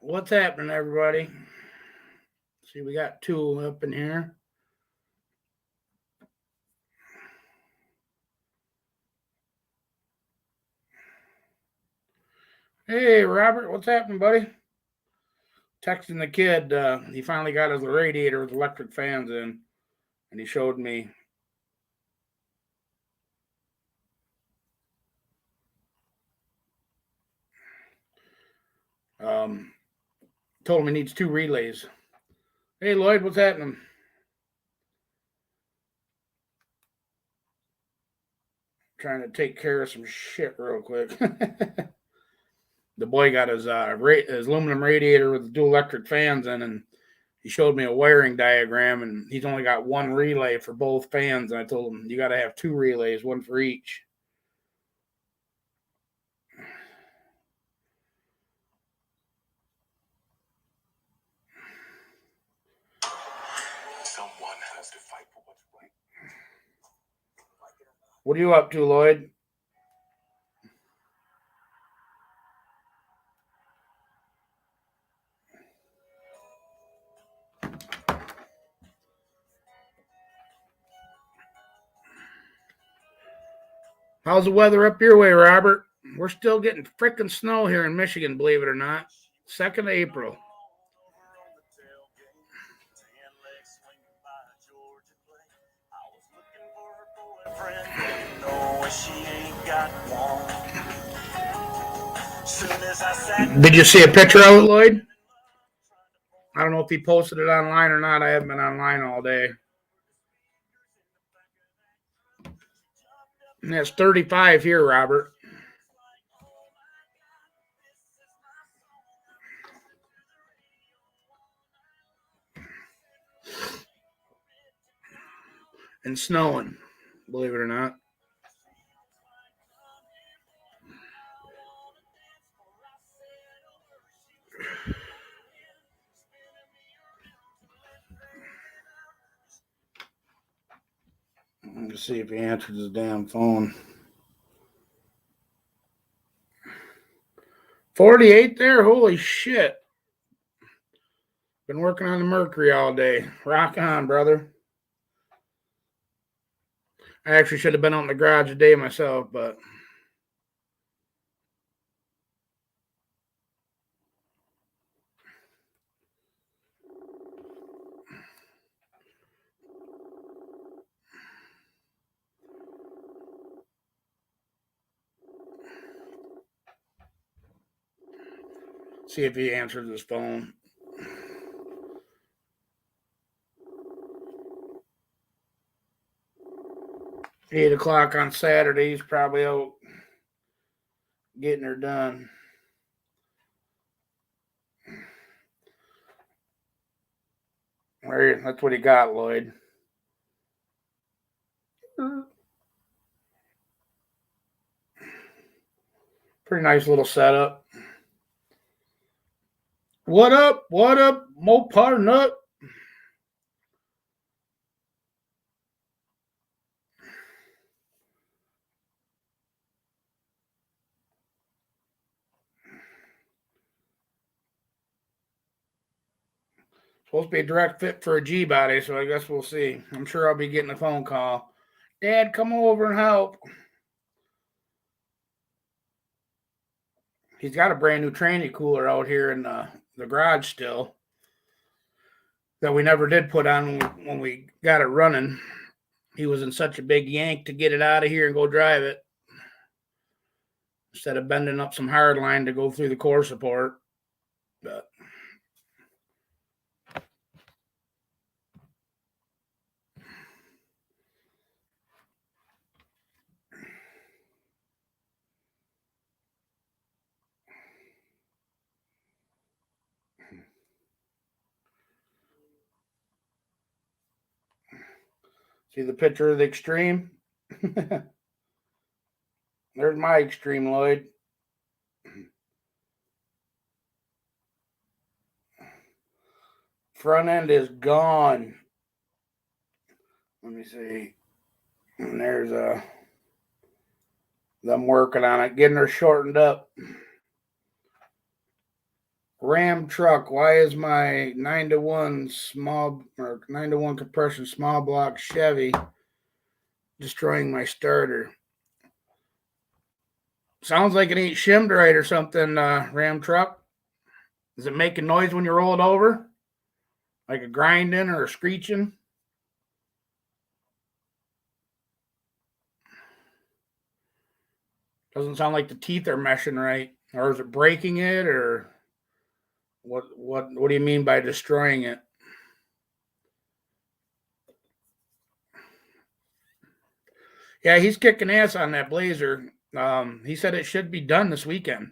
What's happening, everybody? See, we got two up in here. Hey, Robert, what's happening, buddy? Texting the kid. He finally got his radiator with electric fans in, and he showed me. Um, Told him he needs two relays. Hey, Lloyd, what's happening? Trying to take care of some shit real quick. The boy got his aluminum radiator with the dual electric fans in, and he showed me a wiring diagram, and he's only got one relay for both fans. And I told him you got to have two relays, one for each. Someone has to fight for what's right. What are you up to, Lloyd? How's the weather up your way, Robert? We're still getting frickin' snow here in Michigan, believe it or not. 2nd of April. Did you see a picture of it, Lloyd? I don't know if he posted it online or not. I haven't been online all day. And it's 35 here, Robert. And snowing, believe it or not. Let's see if he answers his damn phone. 48 there? Holy shit. Been working on the Mercury all day. Rock on, brother. I actually should have been out in the garage today myself, but see if he answers his phone. $8 on Saturday. He's probably out getting her done. That's what he got, Lloyd. Pretty nice little setup. What up? What up, Mopar Nut? Supposed to be a direct fit for a G body, so I guess we'll see. I'm sure I'll be getting a phone call. Dad, come over and help. He's got a brand new tranny cooler out here in the garage still that we never did put on when we got it running. He was in such a big yank to get it out of here and go drive it instead of bending up some hard line to go through the core support. But see the picture of the Extreme? There's my Extreme, Lloyd. Front end is gone. Let me see. And there's them working on it, getting her shortened up. Ram truck. Why is my 9-to-1 small or 9-to-1 compression small block Chevy destroying my starter? Sounds like it ain't shimmed right or something, Ram truck. Is it making noise when you roll it over? Like a grinding or a screeching? Doesn't sound like the teeth are meshing right. Or is it breaking it, or what do you mean by destroying it? Yeah, he's kicking ass on that Blazer. He said it should be done this weekend.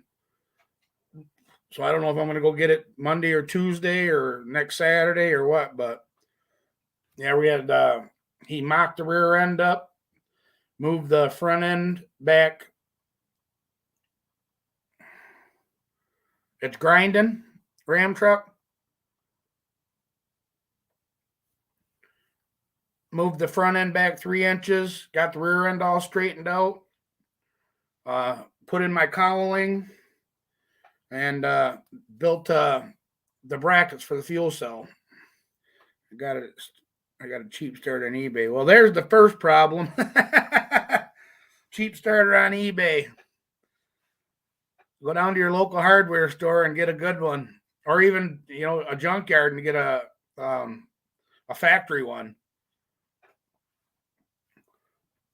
So I don't know if I'm going to go get it Monday or Tuesday or next Saturday or what. But yeah, we had he mocked the rear end up, moved the front end back. It's grinding, Ram truck. Moved the front end back 3 inches, got the rear end all straightened out, put in my cowling, and built the brackets for the fuel cell. I got a cheap start on eBay. Well, there's the first problem. Cheap starter on eBay. Go down to your local hardware store and get a good one, or even a junkyard and get a factory one.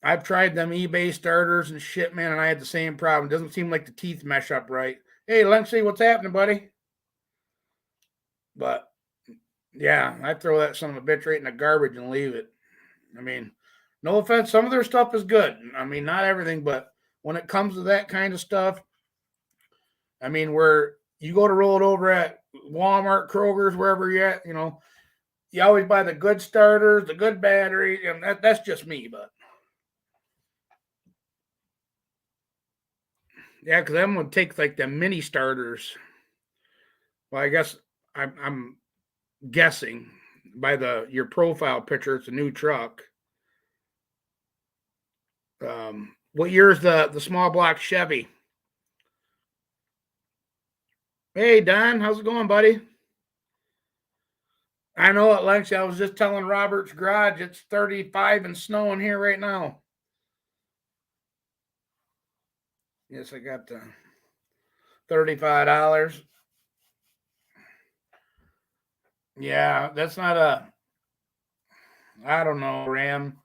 I've tried them eBay starters and shit, man, and I had the same problem. It doesn't seem like the teeth mesh up right. Hey, Lindsay, what's happening, buddy? But yeah, I throw that son of a bitch right in the garbage and leave it. I mean, no offense, some of their stuff is good. I mean, not everything, but when it comes to that kind of stuff, I mean, where you go to roll it over at Walmart, Kroger's, wherever you're at, you always buy the good starters, the good battery, and that's just me, but yeah, because I'm gonna take like the mini starters. Well, I guess I'm guessing by your profile picture, it's a new truck. What year is the small block Chevy? Hey Don, how's it going, buddy? I know it, Lex. I was just telling Robert's Garage it's 35 and snowing here right now. Yes, I got the $35. Yeah, that's not I don't know, Ram.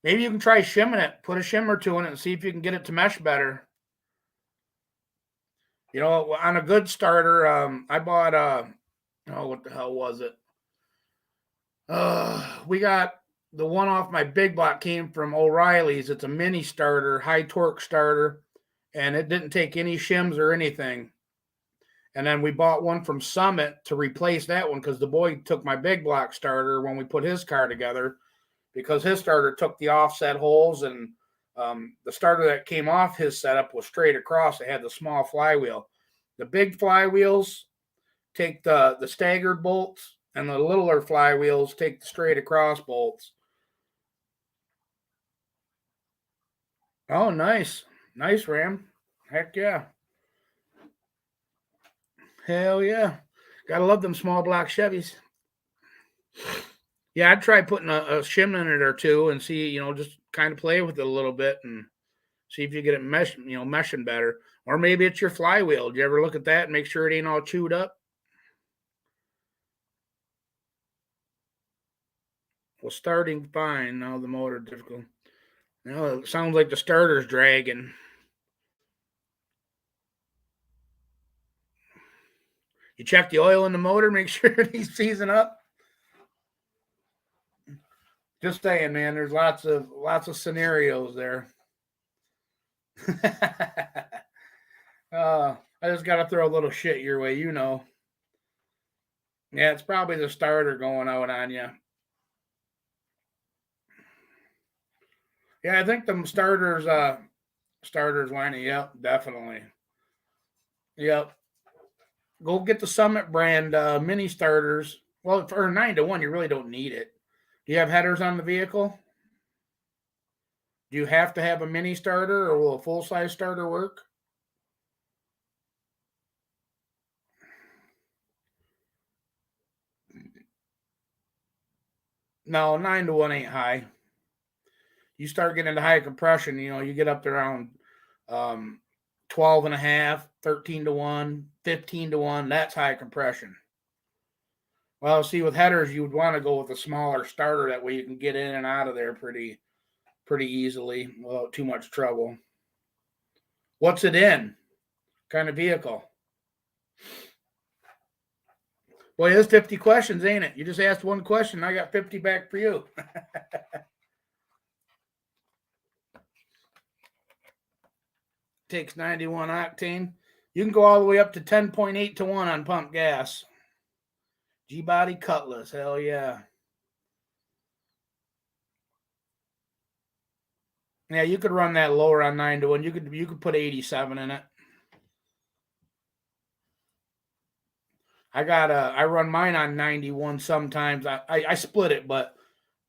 Maybe you can try shimming it. Put a shimmer to it and see if you can get it to mesh better. On a good starter, I bought what the hell was it? We got the one off my big block came from O'Reilly's. It's a mini starter, high torque starter, and it didn't take any shims or anything. And then we bought one from Summit to replace that one because the boy took my big block starter when we put his car together, because his starter took the offset holes, and the starter that came off his setup was straight across. It had the small flywheel. The big flywheels take the staggered bolts, and the littler flywheels take the straight across bolts. Oh, nice. Nice, Ram. Heck yeah. Hell yeah. Gotta love them small block Chevys. Yeah, I'd try putting a shim in it or two and see, just kind of play with it a little bit and see if you get it meshing better. Or maybe it's your flywheel. Do you ever look at that and make sure it ain't all chewed up? Well, starting fine. Now the motor difficult. Now it sounds like the starter's dragging. You check the oil in the motor, make sure he's seizing up. Just saying, man. There's lots of scenarios there. I just got to throw a little shit your way, Yeah, it's probably the starter going out on you. Yeah, I think the starters whiny. Yep, definitely. Yep. Go get the Summit brand mini starters. Well, for 9-to-1, you really don't need it. Do you have headers on the vehicle? Do you have to have a mini starter, or will a full size starter work? No, 9 to 1 ain't high. You start getting into high compression, you get up to around 12 and a half, 13 to 1, 15 to 1. That's high compression. Well, see, with headers, you would want to go with a smaller starter. That way you can get in and out of there pretty easily without too much trouble. What's it in? Kind of vehicle? Boy, there's 50 questions, ain't it? You just asked one question. I got 50 back for you. Takes 91 octane. You can go all the way up to 10.8 to 1 on pump gas. G-body Cutlass. Hell yeah. Yeah, you could run that lower on 9 to 1. You could put 87 in it. I run mine on 91 sometimes. I split it, but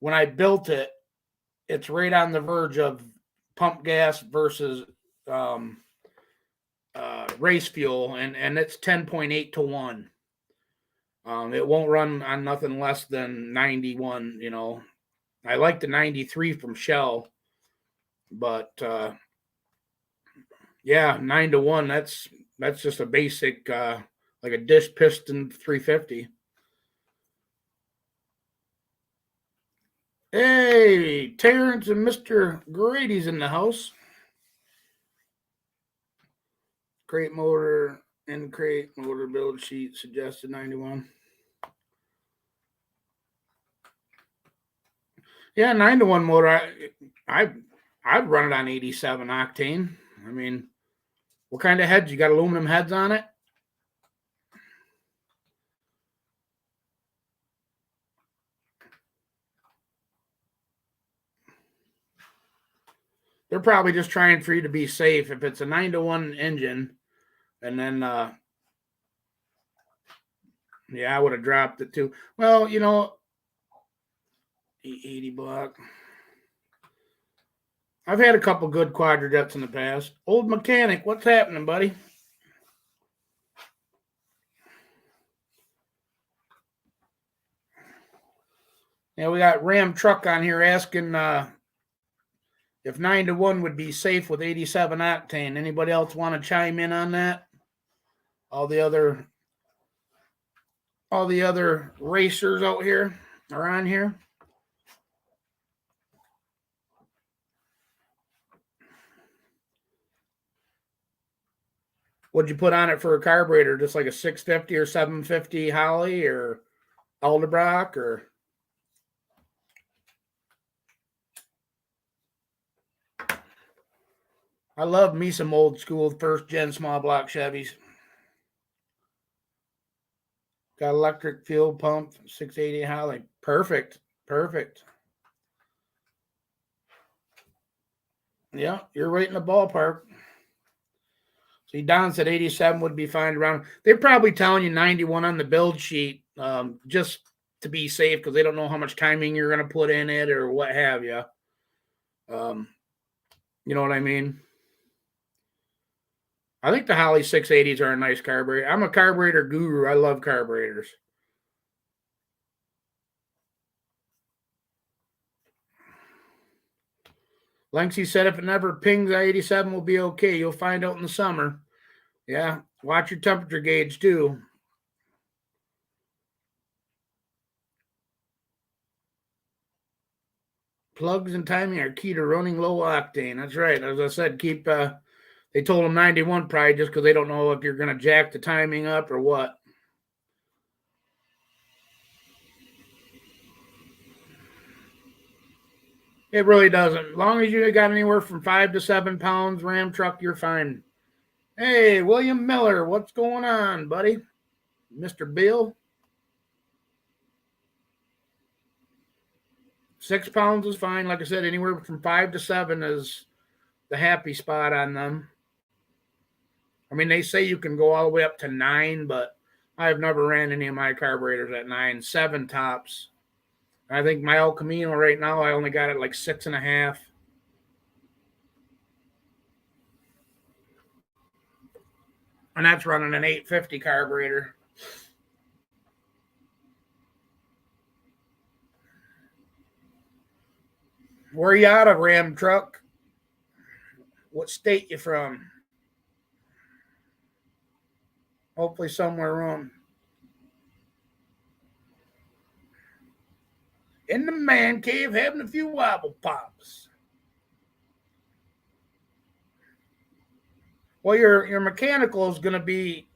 when I built it, it's right on the verge of pump gas versus race fuel, and it's 10.8 to 1. It won't run on nothing less than 91. I like the 93 from Shell, but yeah, 9 to 1. That's just a basic like a dish piston 350. Hey, Terrence and Mr. Grady's in the house. Crate motor and crate motor build sheet suggested 91. Yeah, 9 to 1 motor. I'd run it on 87 octane. I mean, what kind of heads? You got aluminum heads on it? They're probably just trying for you to be safe. If it's a 9 to 1 engine, and then yeah, I would have dropped it too. Well, 80 buck. I've had a couple good quadrajets in the past. Old mechanic, what's happening, buddy? Yeah, we got Ram Truck on here asking if 9 to 1 would be safe with 87 octane. Anybody else want to chime in on that? All the other racers out here are on here. What'd you put on it for a carburetor? Just like a 650 or 750 Holly or Alderbrock or? I love me some old school first gen small block Chevys. Got electric fuel pump, 680 Holly. Perfect. Yeah, you're right in the ballpark. See, Don said 87 would be fine around. They're probably telling you 91 on the build sheet just to be safe because they don't know how much timing you're going to put in it or what have you. You know what I mean? I think the Holly 680s are a nice carburetor. I'm a carburetor guru. I love carburetors. Lanksy said if it never pings, I-87 will be okay. You'll find out in the summer. Yeah, watch your temperature gauge too. Plugs and timing are key to running low octane. That's right. As I said, keep. They told them 91 probably just because they don't know if you're going to jack the timing up or what. It really doesn't. As long as you got anywhere from 5 to 7 pounds Ram truck, you're fine. Hey, William Miller, what's going on, buddy? Mr. Bill? 6 pounds is fine. Like I said, anywhere from 5 to 7 is the happy spot on them. I mean, they say you can go all the way up to 9, but I've never ran any of my carburetors at 9, 7 tops. I think my El Camino right now, I only got it like 6.5. And that's running an 850 carburetor. Where you out of, Ram Truck? What state you from? Hopefully somewhere wrong. In the man cave having a few wobble pops. Well, your mechanical is going to be,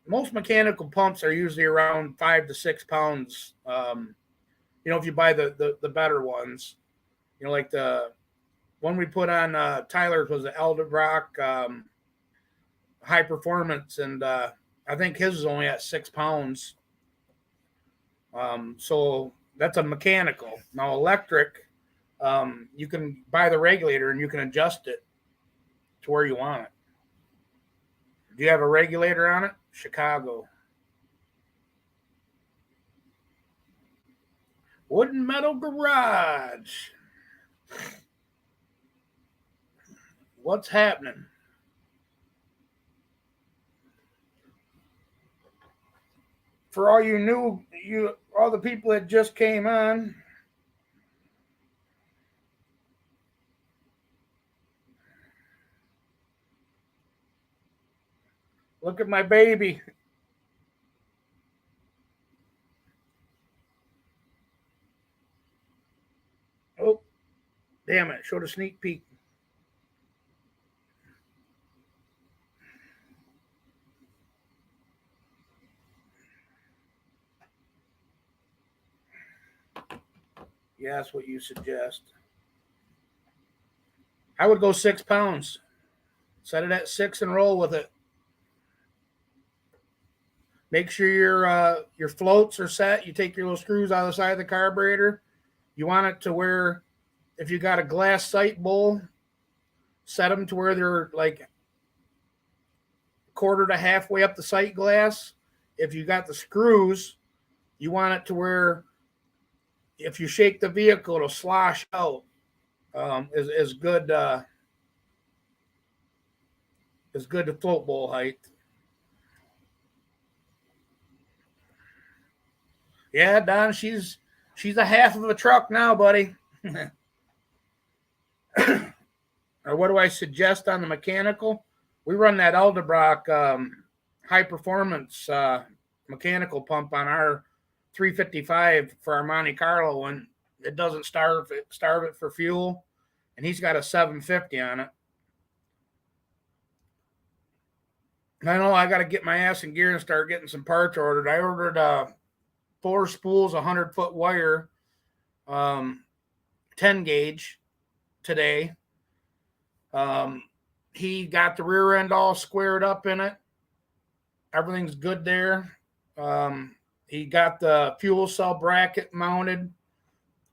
most mechanical pumps are usually around 5 to 6 pounds. If you buy the better ones, like the one we put on Tyler's was the Eldebrock high performance, and I think his is only at 6 pounds. So that's a mechanical. Now electric, you can buy the regulator and you can adjust it to where you want it. Do you have a regulator on it? Chicago. Wooden Metal Garage. What's happening? For all all the people that just came on, look at my baby. Oh, damn it. Showed a sneak peek. Yeah, that's what you suggest. I would go 6 pounds. Set it at 6 and roll with it. Make sure your floats are set. You take your little screws out of the side of the carburetor. You want it to where, if you got a glass sight bowl, set them to where they're like quarter to halfway up the sight glass. If you got the screws, you want it to where if you shake the vehicle, it'll slosh out. Is good. Is good to float bowl height. Yeah, Don, she's a half of a truck now, buddy. Or what do I suggest on the mechanical? We run that Eldebrock high performance mechanical pump on our 355 for our Monte Carlo, and it doesn't starve it for fuel, and he's got a 750 on it. I know I got to get my ass in gear and start getting some parts ordered. I ordered 4 spools, 100-foot wire, 10 gauge today. He got the rear end all squared up in it. Everything's good there. He got the fuel cell bracket mounted,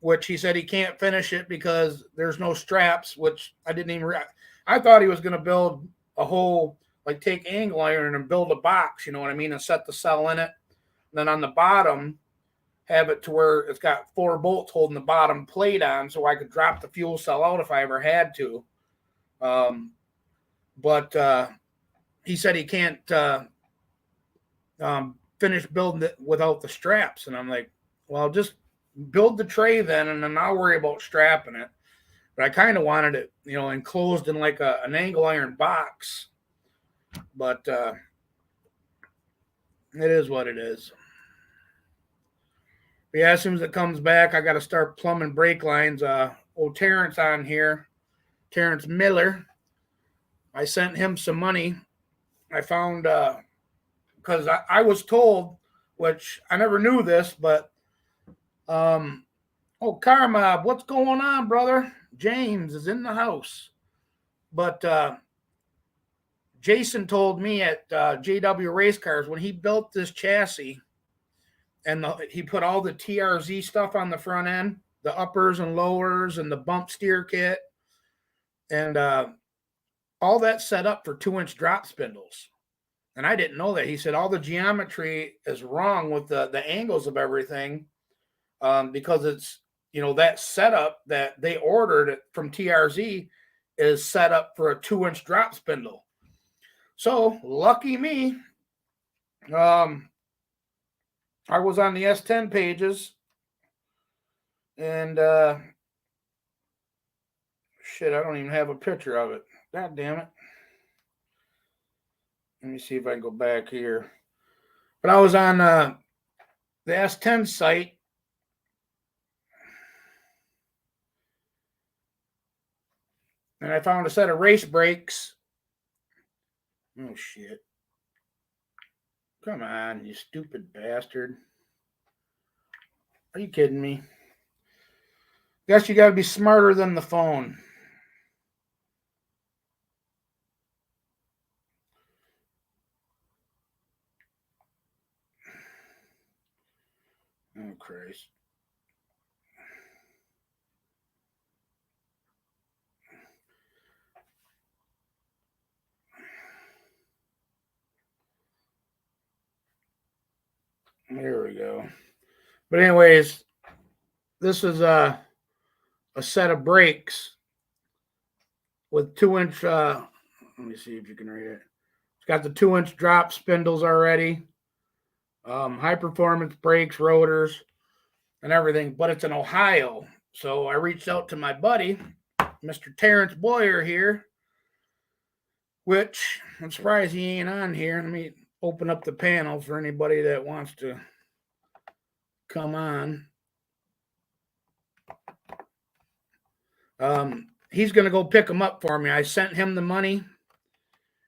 which he said he can't finish it because there's no straps, which I didn't even I thought he was going to build a whole, like take angle iron and build a box, you know what I mean, and set the cell in it. And then on the bottom, have it to where it's got 4 bolts holding the bottom plate on so I could drop the fuel cell out if I ever had to. But he said he can't finish building it without the straps. And I'm like, well, just build the tray then, and then I'll worry about strapping it. But I kind of wanted it, enclosed in like an angle iron box. But it is what it is. But yeah, as soon as it comes back, I got to start plumbing brake lines. Old Terrence on here, Terrence Miller. I sent him some money. I found, because I was told, which I never knew this, but, Car Mob, what's going on, brother? James is in the house. But Jason told me at JW Race Cars, when he built this chassis, and he put all the TRZ stuff on the front end, the uppers and lowers and the bump steer kit, and all that set up for 2-inch drop spindles. And I didn't know that. He said all the geometry is wrong with the angles of everything, because it's, that setup that they ordered from TRZ is set up for a 2-inch drop spindle. So lucky me. I was on the S10 pages, and Shit, I don't even have a picture of it. God damn it. Let me see if I can go back here. But I was on the S10 site. And I found a set of race brakes. Oh, shit. Come on, you stupid bastard. Are you kidding me? Guess you got to be smarter than the phone. Oh, Christ. There we go. But anyways, this is a set of brakes with 2-inch. Let me see if you can read it. It's got the 2-inch drop spindles already. High performance brakes, rotors, and everything. But it's in Ohio, so I reached out to my buddy, Mr. Terrence Boyer here. Which I'm surprised he ain't on here. Let me open up the panel for anybody that wants to come on. He's going to go pick them up for me. I sent him the money,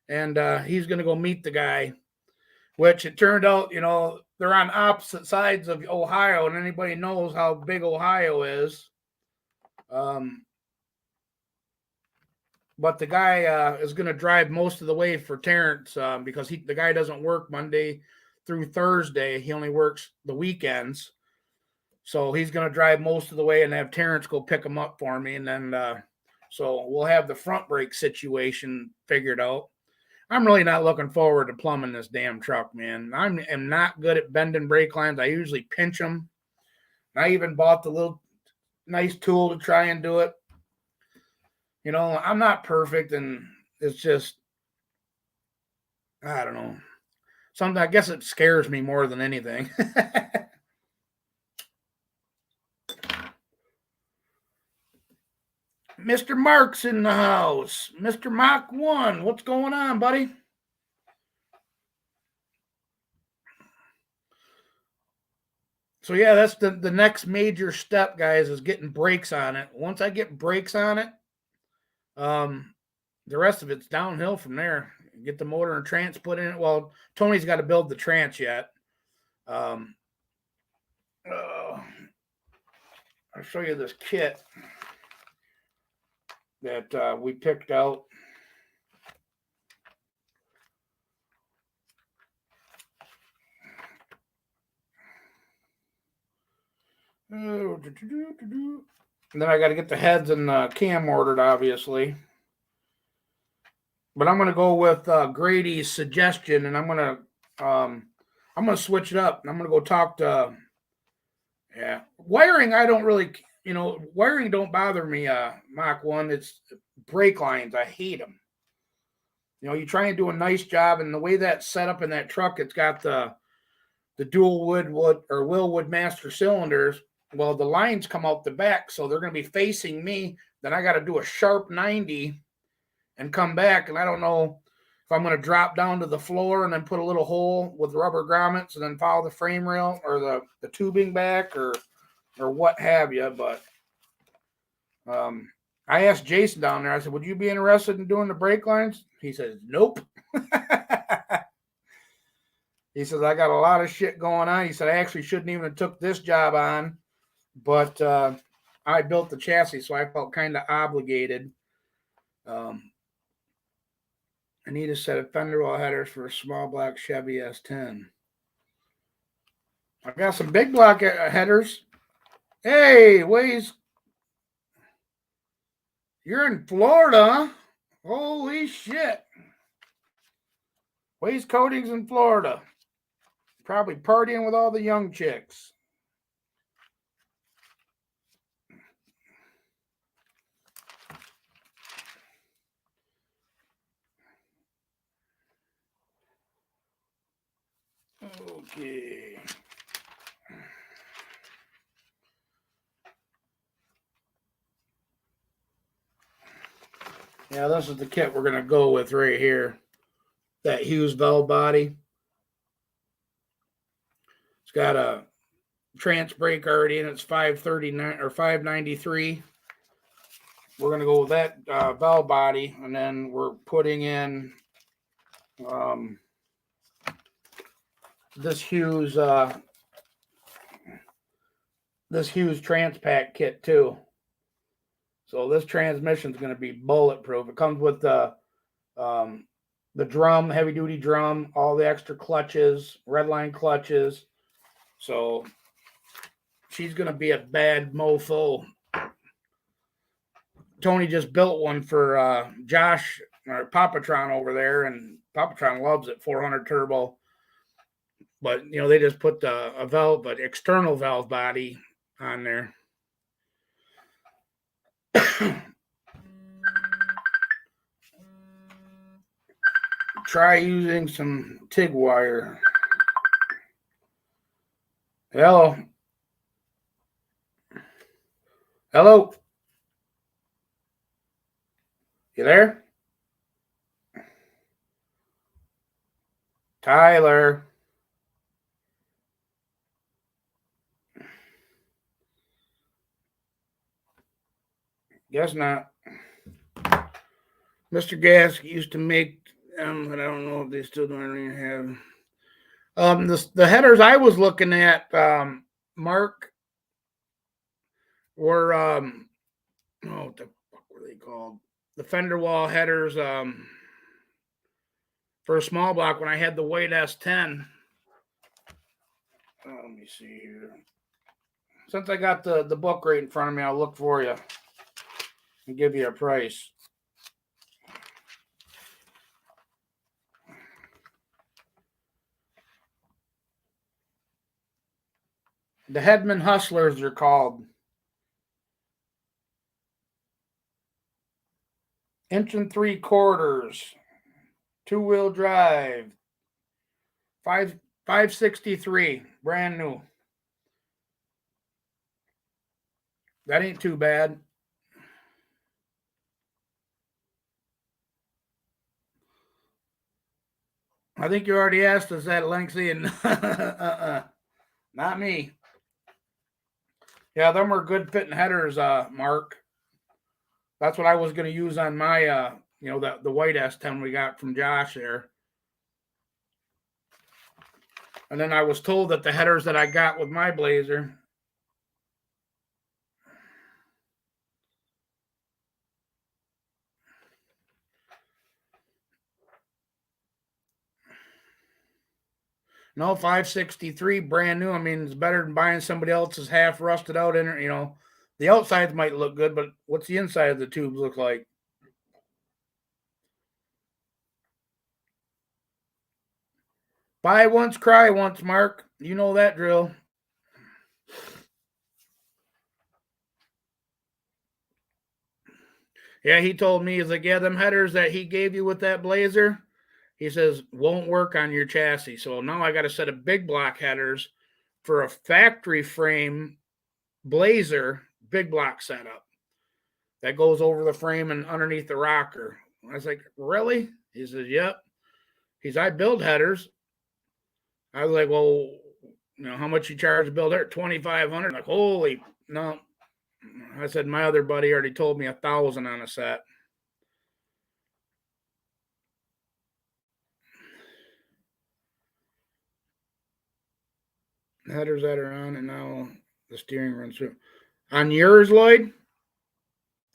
and he's going to go meet the guy, which it turned out, they're on opposite sides of Ohio, and anybody knows how big Ohio is. But the guy is going to drive most of the way for Terrence because the guy doesn't work Monday through Thursday. He only works the weekends. So he's going to drive most of the way and have Terrence go pick him up for me. And then so we'll have the front brake situation figured out. I'm really not looking forward to plumbing this damn truck, man. I am not good at bending brake lines. I usually pinch them. I even bought the little nice tool to try and do it. I'm not perfect, and it's just, I don't know. Something, I guess it scares me more than anything. Mr. Mark's in the house. Mr. Mach 1, what's going on, buddy? So yeah, that's the next major step, guys, is getting brakes on it. Once I get brakes on it, the rest of it's downhill from there. Get the motor and trans put in it. Well, Tony's got to build the trans yet. I'll show you this kit that we picked out. And then I got to get the heads and the cam ordered, obviously. But I'm going to go with Grady's suggestion, and I'm going to switch it up. I'm going to go talk to. Yeah, wiring. I don't really, wiring don't bother me. Mach 1. It's brake lines. I hate them. You try and do a nice job, and the way that's set up in that truck, it's got the dual wood or Willwood master cylinders. Well, the lines come out the back, so they're going to be facing me. Then I got to do a sharp 90 and come back, and I don't know if I'm going to drop down to the floor and then put a little hole with rubber grommets and then follow the frame rail or the tubing back or what have you. But I asked Jason down there, I said, would you be interested in doing the brake lines? He says, nope. He says, I got a lot of shit going on. He said, I actually shouldn't even have took this job on, but I built the chassis, so I felt kind of obligated. I need a set of fender well headers for a small block Chevy S10. I got some big block headers. Hey, Waze. You're in Florida, huh? Holy shit. Waze Coatings in Florida. Probably partying with all the young chicks. Okay. Yeah, this is the kit we're going to go with right here. That Hughes valve body. It's got a trans brake already in. It's 539 or 593. We're going to go with that valve body, and then we're putting in this Hughes Transpac kit too. So this transmission is going to be bulletproof. It comes with the drum, heavy duty drum, all the extra clutches, redline clutches. So she's going to be a bad mofo. Tony just built one for Josh or Papatron over there, and Papatron loves it, 400 turbo. But they just put a valve, but external valve body on there. Try using some TIG wire. Hello. Hello. You there? Tyler. Guess not. Mr. Gas used to make them, but I don't know if they still don't have. The headers I was looking at, Mark, were what the fuck were they called? The fender wall headers for a small block when I had the white S10. Let me see here. Since I got the book right in front of me, I'll look for you and give you a price. The Hedman Hustlers are called. 1 3/4, 2-wheel drive, 563, brand new. That ain't too bad. I think you already asked us that, Lengthy, and not me. Yeah, them were good fitting headers, Mark. That's what I was going to use on my, the white S10 we got from Josh there. And then I was told that the headers that I got with my Blazer. No, 563, brand new. I mean, it's better than buying somebody else's half rusted out in it. The outsides might look good, but what's the inside of the tubes look like? Buy once, cry once, Mark. You know that drill. Yeah, he told me, he's like, yeah, them headers that he gave you with that Blazer, he says, won't work on your chassis. So now I got a set of big block headers for a factory frame Blazer big block setup that goes over the frame and underneath the rocker. I was like, really? He says, yep. He's, I build headers. I was like, well, how much you charge to build it? $2,500. Like, holy, no. I said, my other buddy already told me $1,000 on a set. Headers that are on, and now the steering runs through. On yours, Lloyd?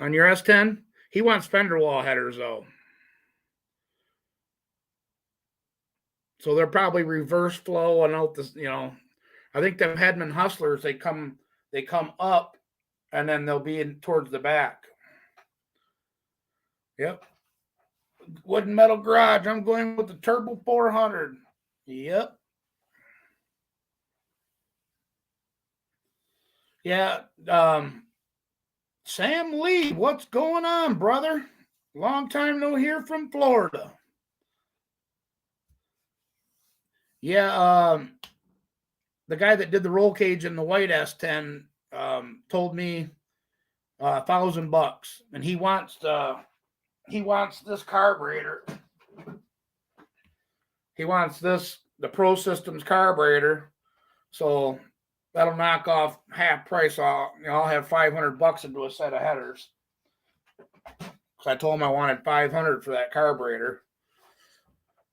On your S10? He wants fender wall headers, though. So they're probably reverse flow and out this, I think them Hedman Hustlers, they come up and then they'll be in towards the back. Yep. Wood and metal garage. I'm going with the Turbo 400. Yep. Yeah. Sam Lee, what's going on, brother? Long time no hear from Florida. Yeah. The guy that did the roll cage in the white S10 told me $1,000, and he wants he wants this carburetor. He wants the Pro Systems carburetor. So that'll knock off half price. I'll have $500 into a set of headers. So I told him I wanted $500 for that carburetor.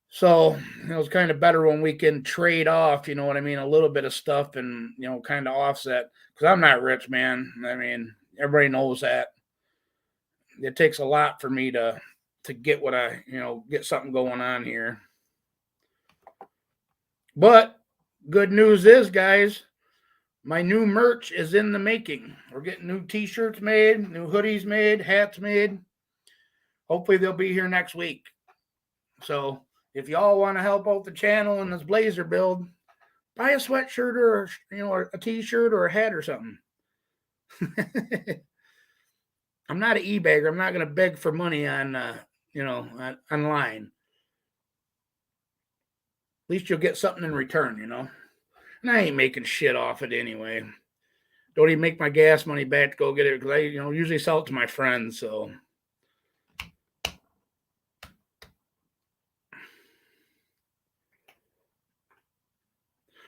So it was kind of better when we can trade off, you know what I mean, a little bit of stuff and, you know, kind of offset. Because I'm not rich, man. I mean, everybody knows that. It takes a lot for me to get what I, you know, get something going on here. But good news is, guys, my new merch is in the making. We're getting new t-shirts made, new hoodies made, hats made. Hopefully they'll be here next week. So if y'all want to help out the channel in this blazer build, buy a sweatshirt or, you know, a t-shirt or a hat or something. I'm not an e-bagger. I'm not going to beg for money on, you know, online. At least you'll get something in return, you know. And I ain't making shit off it anyway. Don't even make my gas money back to go get it because I, you know, usually sell it to my friends. So,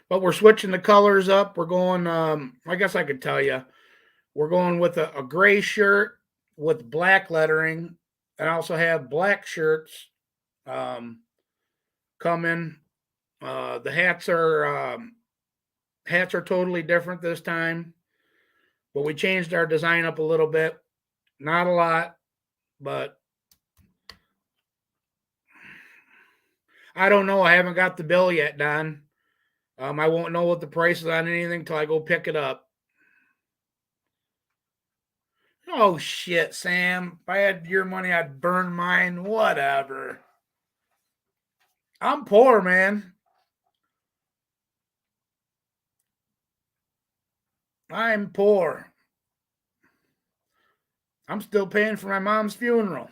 but we're switching the colors up. We're going. I guess I could tell you, we're going with a gray shirt with black lettering, and I also have black shirts coming. The hats are totally different this time, but we changed our design up a little bit. Not a lot, but I don't know. I haven't got the bill yet, Don. I won't know what the price is on anything till I go pick it up. Oh shit, Sam. If I had your money, I'd burn mine. Whatever. I'm poor, man. I'm poor. I'm still paying for my mom's funeral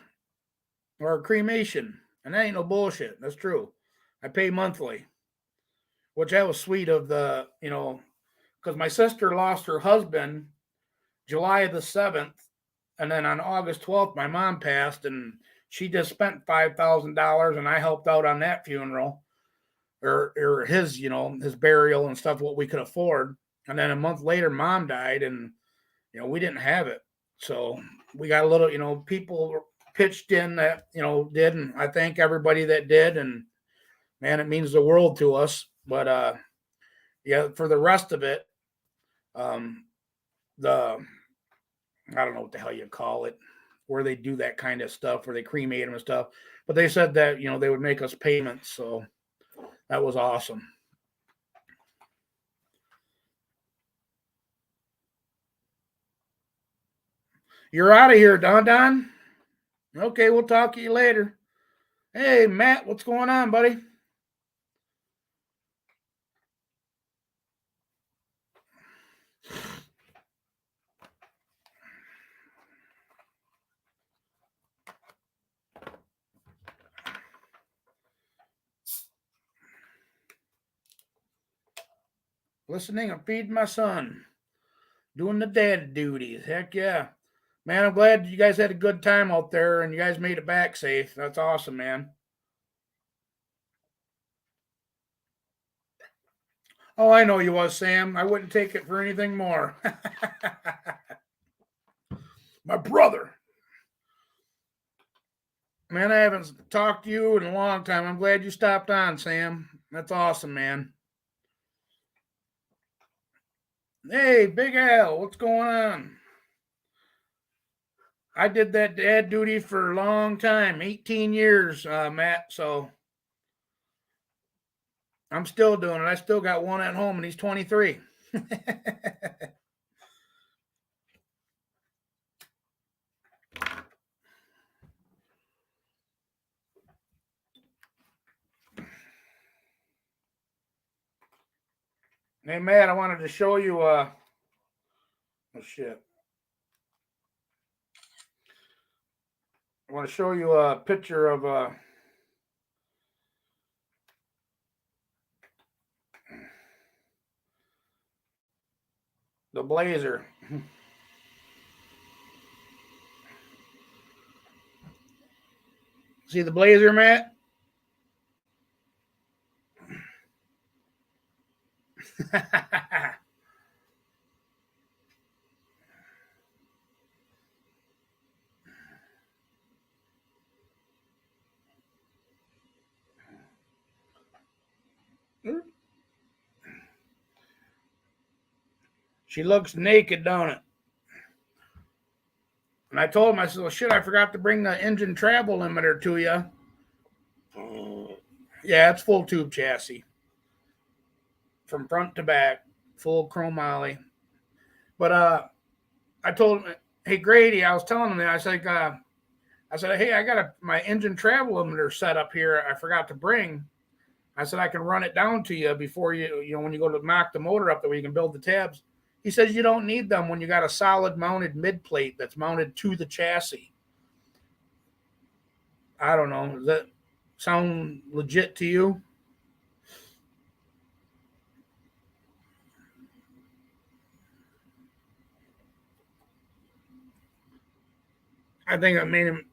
or cremation. And that ain't no bullshit. That's true. I pay monthly. Which that was sweet of the, you know, because my sister lost her husband July the 7th. And then on August 12th, my mom passed, and she just spent $5,000, and I helped out on that funeral or his, you know, his burial and stuff, what we could afford. And then a month later, mom died, and, you know, we didn't have it. So we got a little, you know, people pitched in that, you know, did. And I thank everybody that did. And man, it means the world to us. But, yeah, for the rest of it, um, the I don't know what the hell you call it, where they do that kind of stuff, where they cremate them and stuff. But they said that, you know, they would make us payments, so that was awesome. You're out of here, Don. Okay, we'll talk to you later. Hey, Matt, what's going on, buddy? Listening and feeding my son. Doing the dad duties. Heck yeah. Man, I'm glad you guys had a good time out there and you guys made it back safe. That's awesome, man. Oh, I know you was, Sam. I wouldn't take it for anything more. My brother. Man, I haven't talked to you in a long time. I'm glad you stopped on, Sam. That's awesome, man. Hey, Big Al, what's going on? I did that dad duty for a long time, 18 years, Matt. So I'm still doing it. I still got one at home, and he's 23. Hey, Matt, I wanted to show you. Oh shit! I want to show you a picture of the Blazer. See the blazer, Matt? She looks naked, don't it? And I told him, I said, well, shit, I forgot to bring the engine travel limiter to you. Yeah, it's full tube chassis from front to back, full chromoly. But I told him, hey Grady, I was telling him that I said, hey, I got my engine travel limiter set up here. I forgot to bring. I said I can run it down to you before when you go to knock the motor up, that way you can build the tabs. He says you don't need them when you got a solid mounted mid plate that's mounted to the chassis. I don't know. Does that sound legit to you? I think I made him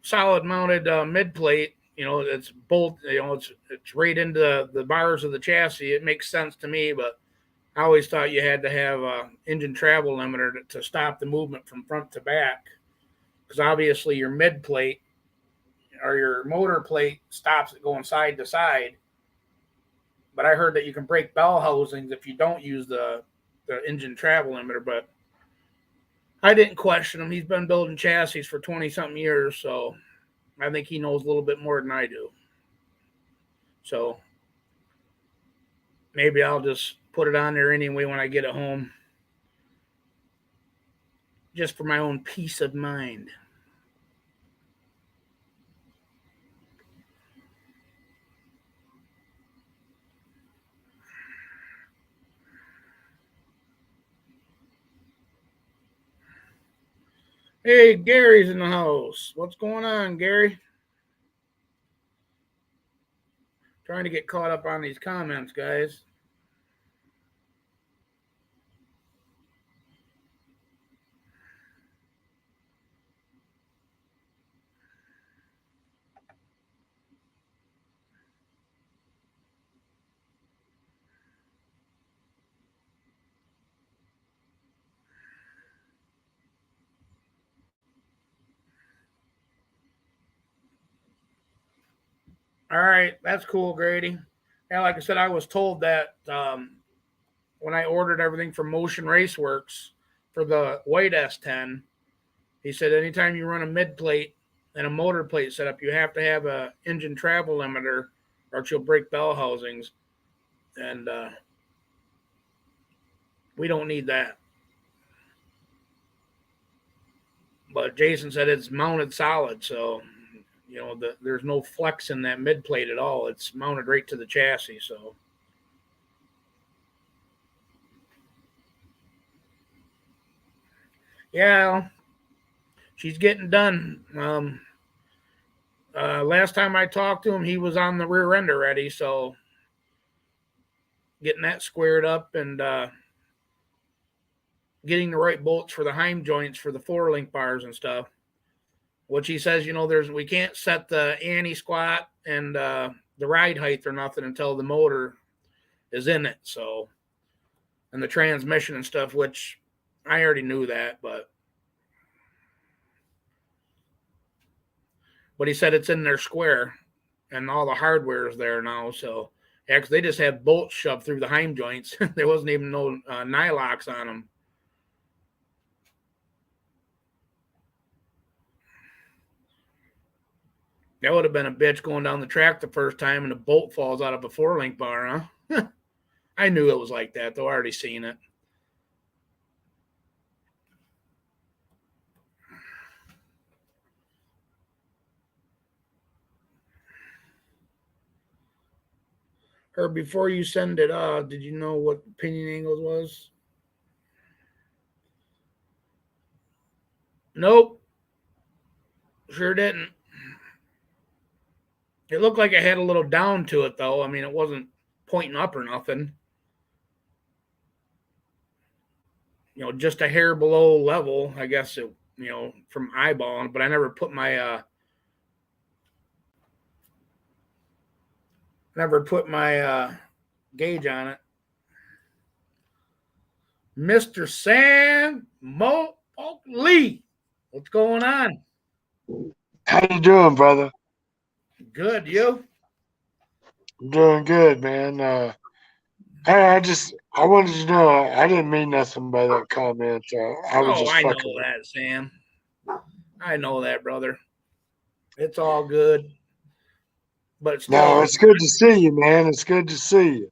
solid mounted mid plate. It's bolt. It's right into the bars of the chassis. It makes sense to me, but I always thought you had to have a engine travel limiter to stop the movement from front to back, because obviously your mid plate or your motor plate stops it going side to side. But I heard that you can break bell housings if you don't use the engine travel limiter. But I didn't question him. He's been building chassis for 20 something years, so I think he knows a little bit more than I do. So maybe I'll just put it on there anyway when I get it home, just for my own peace of mind. Hey, Gary's in the house. What's going on, Gary? Trying to get caught up on these comments, guys. All right, that's cool, Grady. Yeah, like I said, I was told that when I ordered everything from Motion Raceworks for the white S10, he said anytime you run a mid plate and a motor plate setup, you have to have a engine travel limiter, or else you'll break bell housings. And we don't need that. But Jason said it's mounted solid, so there's no flex in that mid plate at all. It's mounted right to the chassis. So yeah, she's getting done. Last time I talked to him, he was on the rear end already, so getting that squared up and getting the right bolts for the Heim joints for the floor link bars and stuff. Which he says, we can't set the anti squat and the ride height or nothing until the motor is in it. So, and the transmission and stuff, which I already knew that, but he said it's in their square and all the hardware is there now. So, yeah, because they just had bolts shoved through the Heim joints. There wasn't even no nylocks on them. That would have been a bitch going down the track the first time and a bolt falls out of a four link bar, huh? I knew it was like that, though. I already seen it. Or before you send it, did you know what pinion angles was? Nope, sure didn't. It looked like it had a little down to it, though. I mean, it wasn't pointing up or nothing. Just a hair below level, I guess. From eyeballing, but I never put my Never put my gauge on it. Mr. Sam Mo Lee. What's going on? How you doing, brother? Good, you? I'm doing good, man. I wanted you to know I didn't mean nothing by that comment. I was Oh, just I know fucking with that, Sam. I know that, brother. It's all good. But you. still, No, it's good to see you, man. It's good to see you.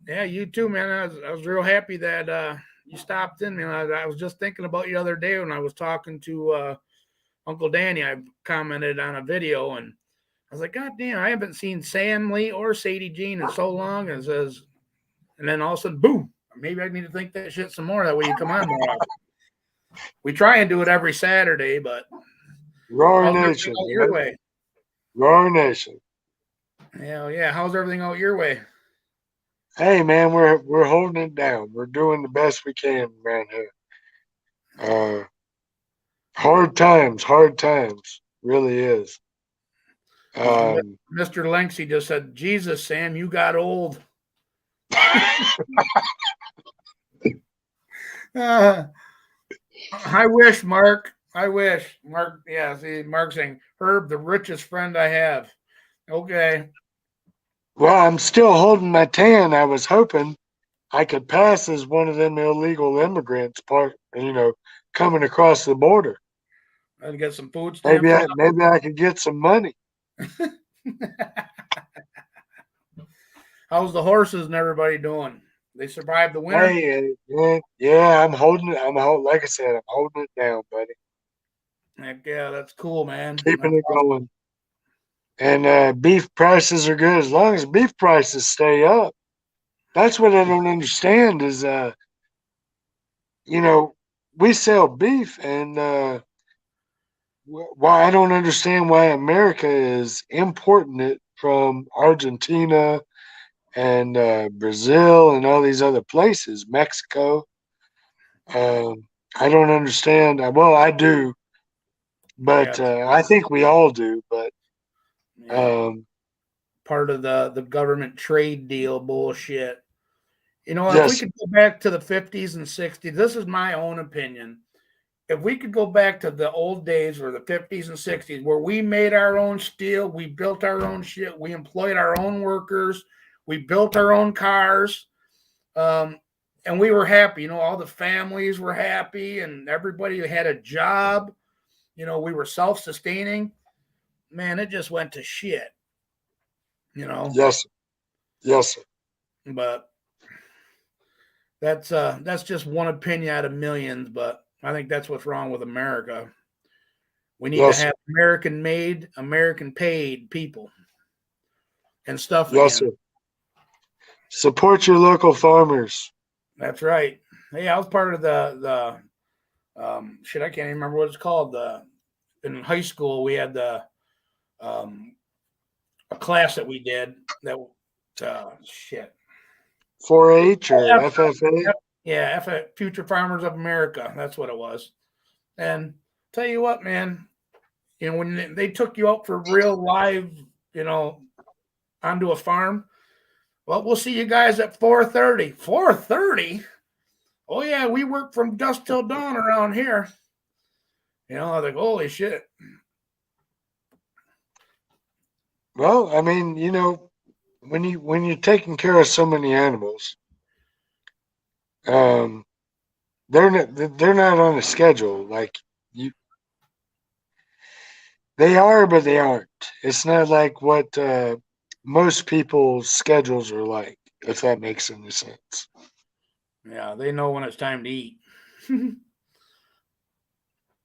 yeah, you too, man. I was real happy that you stopped in, man. I was just thinking about you the other day when I was talking to Uncle Danny. I commented on a video and I was like, God damn, I haven't seen Sam Lee or Sadie Jean in so long. And then all of a sudden, boom, maybe I need to think that shit some more. That way you come on more often. We try and do it every Saturday, but Roar how's everything Nation, out your man. way? Roar Nation. Hell yeah. How's everything out your way? Hey, man, we're holding it down. We're doing the best we can around here. Uh, hard times, really is. Um, Mr. Lenksy just said, Jesus, Sam, you got old. Uh, I wish, Mark. I wish. Mark, yeah, see, Mark saying, Herb, the richest friend I have. Okay. well, I'm still holding my tan. I was hoping I could pass as one of them illegal immigrants, coming across the border. I'll get some food stamps or Maybe I could get some money. something. How's the horses and everybody doing? They survived the winter? Yeah, like I said, I'm holding it down, buddy, Heck yeah, that's cool, man. keeping That's it awesome. going. And beef prices are good as long as beef prices stay up. That's what I don't understand is, you know, we sell beef, and why I don't understand why America is importing it from Argentina and Brazil and all these other places, Mexico. I don't understand. Well, I do, Yeah, but I think we all do. But yeah. um, Part of the government trade deal bullshit. You know, if we yes, could go back to the 50s and 60s, this is my own opinion. If we could go back to the old days or the 50s and 60s where we made our own steel, we built our own shit, we employed our own workers, we built our own cars, um, and we were happy. You know, all the families were happy and everybody had a job. You know, we were self sustaining. Man, it just went to shit, you know. yes, yes, sir. But that's just one opinion out of millions, but I think that's what's wrong with America. We need to Yes, sir. have American made, American paid people and stuff Yes, again. sir. Support your local farmers. That's right. Hey, I was part of the shit. I can't even remember what it's called. The in high school we had the um, a class that we did that shit. 4-H or F, FFA. yeah, Future Farmers of America. That's what it was. And tell you what, man, you know when they took you out for real live, you know, onto a farm. Well, we'll see you guys at 4:30. 4:30? Oh yeah, we work from dusk till dawn around here. You know, I was like, holy shit. Well, I mean, when you're taking care of so many animals, um, they're not on a schedule like you. They are, but they aren't. It's not like what most people's schedules are like, if that makes any sense. Yeah, they know when it's time to eat.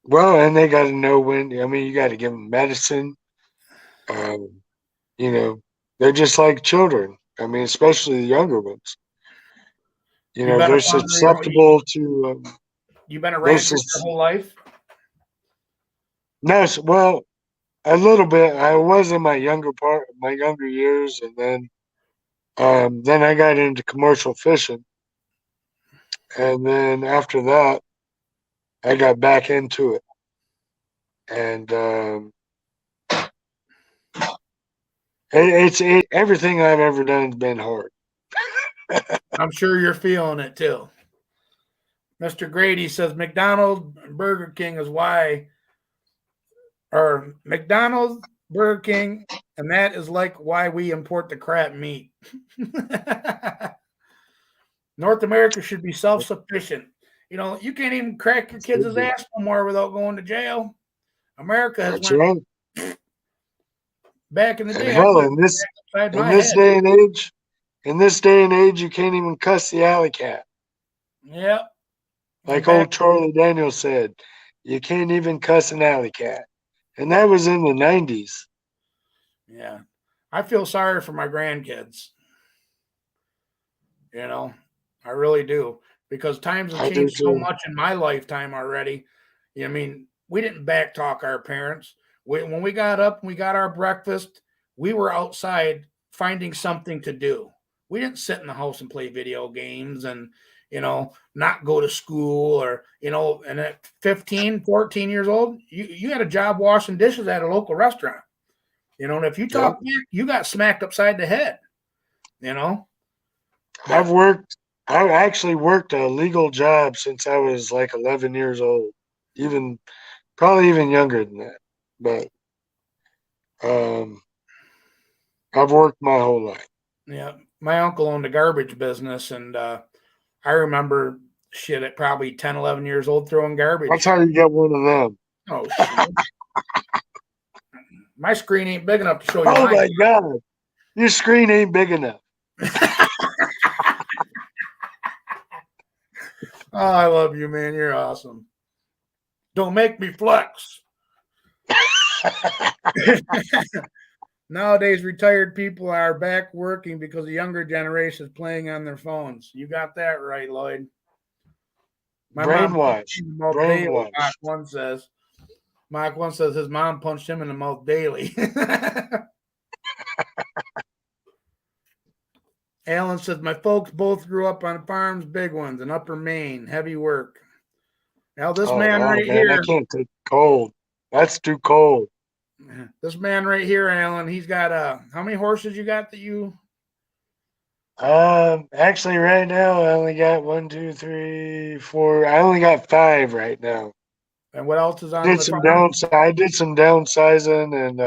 Well, and they got to know when. I mean, you got to give them medicine. Um, you know, they're just like children. I mean, especially the younger ones. You've been a They're farmer susceptible to. you've been a They're rancher your sus- whole life. no, well, a little bit. I was in my younger years, and then I got into commercial fishing, and then after that, I got back into it, and Everything I've ever done has been hard. I'm sure you're feeling it too. Mr. Grady says McDonald's and Burger King is why, or McDonald's, Burger King, and that is like why we import the crap meat. North America should be self-sufficient. You know, you can't even crack your kids' ass no more without going to jail. America has That's went right. back in the And day. I hell, put in this upside in my this head. day and age, you can't even cuss the alley cat. Yeah. Like old Charlie Daniels said, you can't even cuss an alley cat. And that was in the 90s. Yeah. I feel sorry for my grandkids. You know, I really do. Because times have I do changed so too. much in my lifetime already. I mean, we didn't backtalk our parents. When we got up and we got our breakfast, we were outside finding something to do. We didn't sit in the house and play video games and, not go to school or, and at 15, 14 years old, you had a job washing dishes at a local restaurant. And if you Yep. talk back, you got smacked upside the head, you know? I've actually worked a legal job since I was like 11 years old, probably even younger than that. But I've worked my whole life. Yeah, my uncle owned a garbage business, and I remember shit at probably 10, 11 years old throwing That's garbage. how you get one of them. Oh, shit. My screen ain't big enough to show you Oh mine. my God. Your screen ain't big enough. Oh, I love you, man. You're awesome. Don't make me flex. Nowadays, retired people are back working because the younger generation is playing on their phones. You got that right, Lloyd. My mom punched Brainwashed. him in the mouth daily. Brainwashed. Mach 1 says his mom punched him in the mouth daily. Alan says, my folks both grew up on farms, big ones, in Upper Maine, heavy work. Now, this Oh man no, right man, I here, can't take cold. That's too cold. Alan, he's got, how many horses you got that you? Actually, right now I only got 1, 2, 3, 4. I only got 5 right now. And what else is on the farm? I did some downsizing, and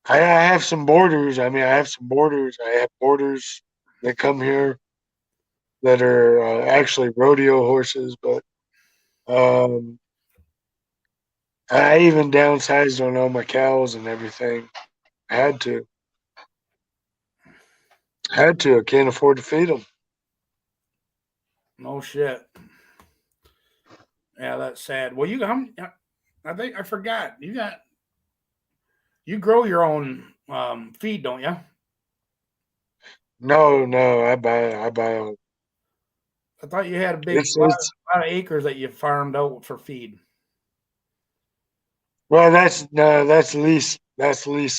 I have some boarders. I mean, I have some boarders. I have boarders that come here that are actually rodeo horses, but um, I even downsized on all my cows and everything. I had to. Had to. I can't afford to feed them. No shit. Yeah, that's sad. Well, I think I forgot. You grow your own feed, don't you? No, no, I buy them. I thought you had a big It's lot of acres that you farmed out for feed. well, that's no, that's leased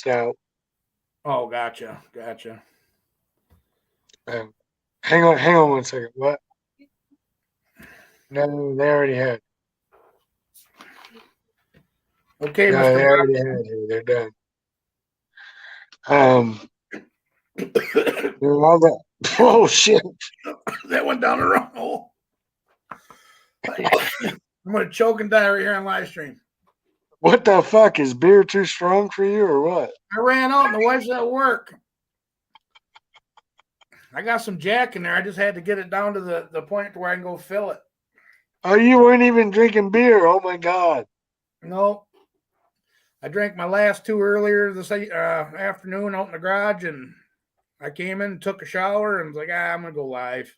out. Oh, gotcha. Um, hang on 1 second. What? No, they already had. Okay, No, Mr. they already had here. They're done. Um, all that. Oh shit! That went down the wrong hole. I'm gonna choke and die right here on live stream. What the fuck is beer too strong for you or what? I ran out and the wife's at work. I got some Jack in there. I just had to get it down to the point where I can go fill it. Oh, you weren't even drinking beer. Oh my god. No, I drank my last two earlier this afternoon out in the garage, and I came in, took a shower, and was like, I'm gonna go live.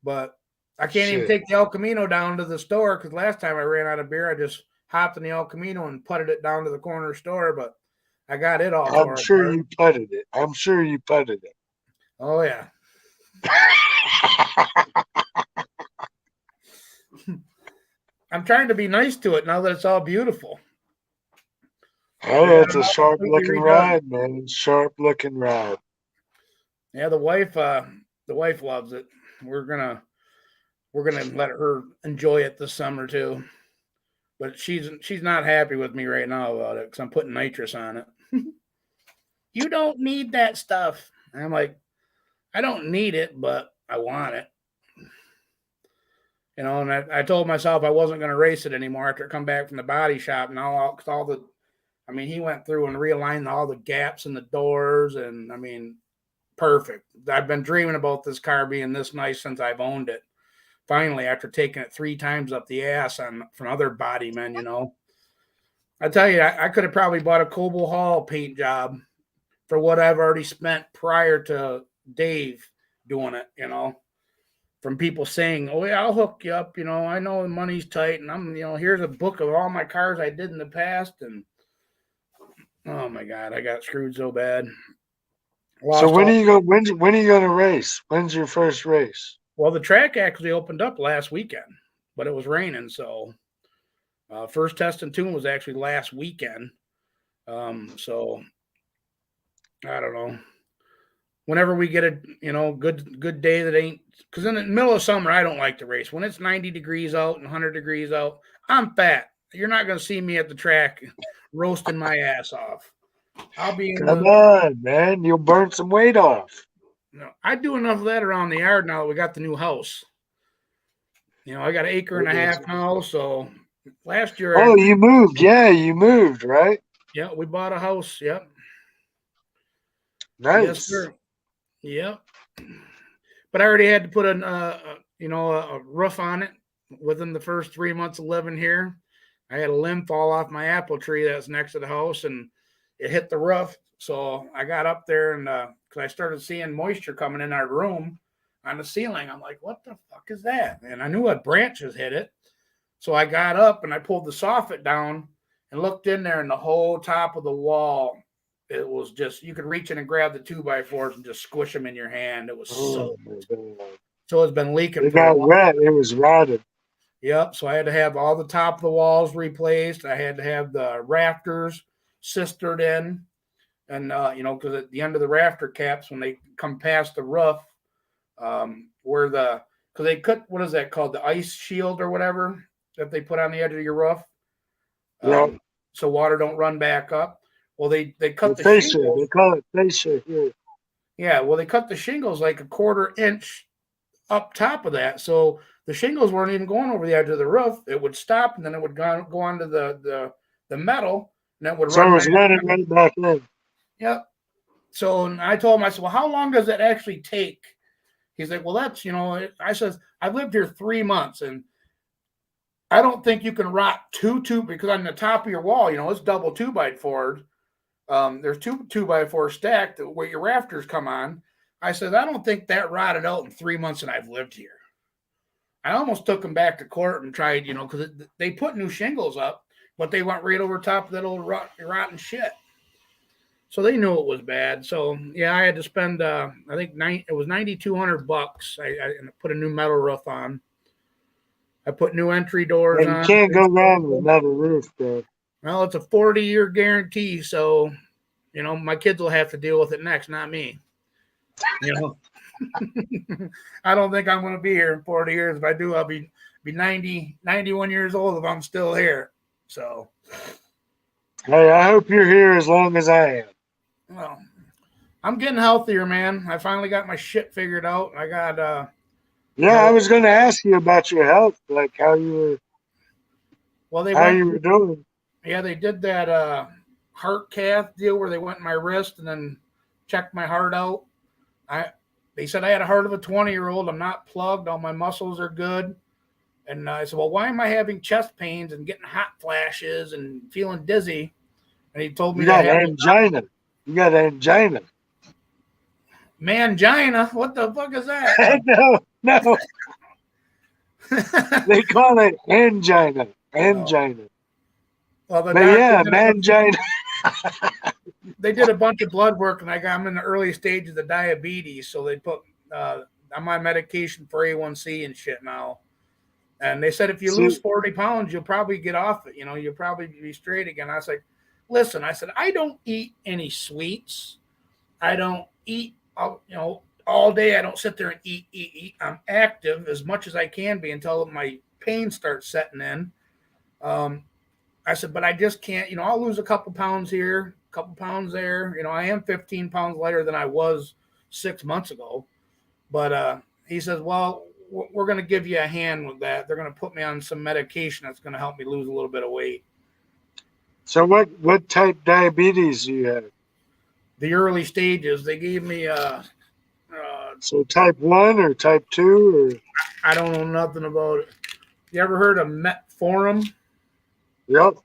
But I can't even Shit. take the El Camino down to the store because last time I ran out of beer, I just hopped in the El Camino and putted it down to the corner store. But I got it all I'm tore sure apart. you putted it. I'm sure you putted it. Oh yeah. I'm trying to be nice to it now that it's all beautiful. Oh, it's a sharp Completely looking redone. ride, man. Sharp looking ride. Yeah, the wife loves it. We're gonna let her enjoy it this summer too. But she's not happy with me right now about it because I'm putting nitrous on it. You don't need that stuff. And I'm like, I don't need it, but I want it. And I told myself I wasn't going to race it anymore after I come back from the body shop. And he went through and realigned all the gaps in the doors. And I mean, perfect. I've been dreaming about this car being this nice since I've owned it. Finally, after taking it 3 times up the ass from other body men, I tell you, I could have probably bought a Coble Hall paint job for what I've already spent prior to Dave doing it, from people saying, "Oh yeah, I'll hook you up." I know the money's tight, and here's a book of all my cars I did in the past, and oh my god, I got screwed so bad. So when are you going? When are you going to race? When's your first race? Well, the track actually opened up last weekend, but it was raining, so first test and tune was actually last weekend. So I don't know. Whenever we get a good day that ain't, because in the middle of summer I don't like to race. When it's 90 degrees out and 100 degrees out, I'm fat. You're not going to see me at the track roasting my ass off. I'll be in Come on, man. You'll burn some weight off. I do enough of that around the yard now that we got the new house. I got an acre and a half now. So last year. Oh, you moved. Yeah, you moved, right? Yeah, we bought a house. Yep. Nice. Yes, sir. Yep. But I already had to put a roof on it within the first 3 months of living here. I had a limb fall off my apple tree that's next to the house, and it hit the roof. So I got up there, and because I started seeing moisture coming in our room on the ceiling, I'm like, "What the fuck is that?" And I knew a branch has hit it. So I got up and I pulled the soffit down and looked in there, and the whole top of the wall, it was just, you could reach in and grab the 2x4s and just squish them in your hand. It was so it's been leaking. It got wet. It was rotted. Yep. So I had to have all the top of the walls replaced. I had to have the rafters sistered in, and because at the end of the rafter caps, when they come past the roof, because they cut, what is that called, the ice shield or whatever that they put on the edge of your roof, so water don't run back up. Well, they cut the shingles. They call it fascia here. Yeah, well, they cut the shingles like a 1/4 inch up top of that, so the shingles weren't even going over the edge of the roof. It would stop, and then it would go onto the metal, and then it would run. So it was running right back in. Yep. So I told him, I said, "Well, how long does that actually take?" He's like, "Well, that's I says, "I've lived here 3 months, and I don't think you can rot two because on the top of your wall, it's double 2x4. There's 2x4 stacked where your rafters come on." I said, "I don't think that rotted out in 3 months and I've lived here." I almost took them back to court and tried, because they put new shingles up, but they went right over top of that old rotten shit. So they knew it was bad. So yeah, I had to spend, I think it was $9,200. I put a new metal roof on. I put new entry doors on. You can't go wrong with metal roof, bro. Well, it's a 40-year guarantee, so my kids will have to deal with it next, not me. I don't think I'm going to be here in 40 years. If I do, I'll be 91 years old if I'm still here. So, hey, I hope you're here as long as I am. Well, I'm getting healthier, man. I finally got my shit figured out. I got yeah, I was going to ask you about your health, like how you were. Well, you were doing. Yeah, they did that heart cath deal where they went in my wrist and then checked my heart out. They said I had a heart of a 20-year-old. I'm not plugged. All my muscles are good. And I said, "Well, why am I having chest pains and getting hot flashes and feeling dizzy?" And he told me you got angina. You got angina. Mangina? What the fuck is that? No. They call it angina. Angina. Well, but yeah, mangina. They did a bunch of blood work, and I'm in the early stages of diabetes, so they put I'm on medication for A1C and shit now. And they said if you lose 40 pounds, you'll probably get off it. You'll probably be straight again. I was like, "Listen," I said, "I don't eat any sweets. I don't eat, all day. I don't sit there and eat. I'm active as much as I can be until my pain starts setting in." I said, "But I just can't, I'll lose a couple pounds here couple pounds there. I am 15 pounds lighter than I was 6 months ago. But he says, well, we're going to give you a hand with that. They're going to put me on some medication that's going to help me lose a little bit of weight. So what type diabetes do you have? The early stages, they gave me So type 1 or type 2 or? I don't know nothing about it. You ever heard of metformin? Yep.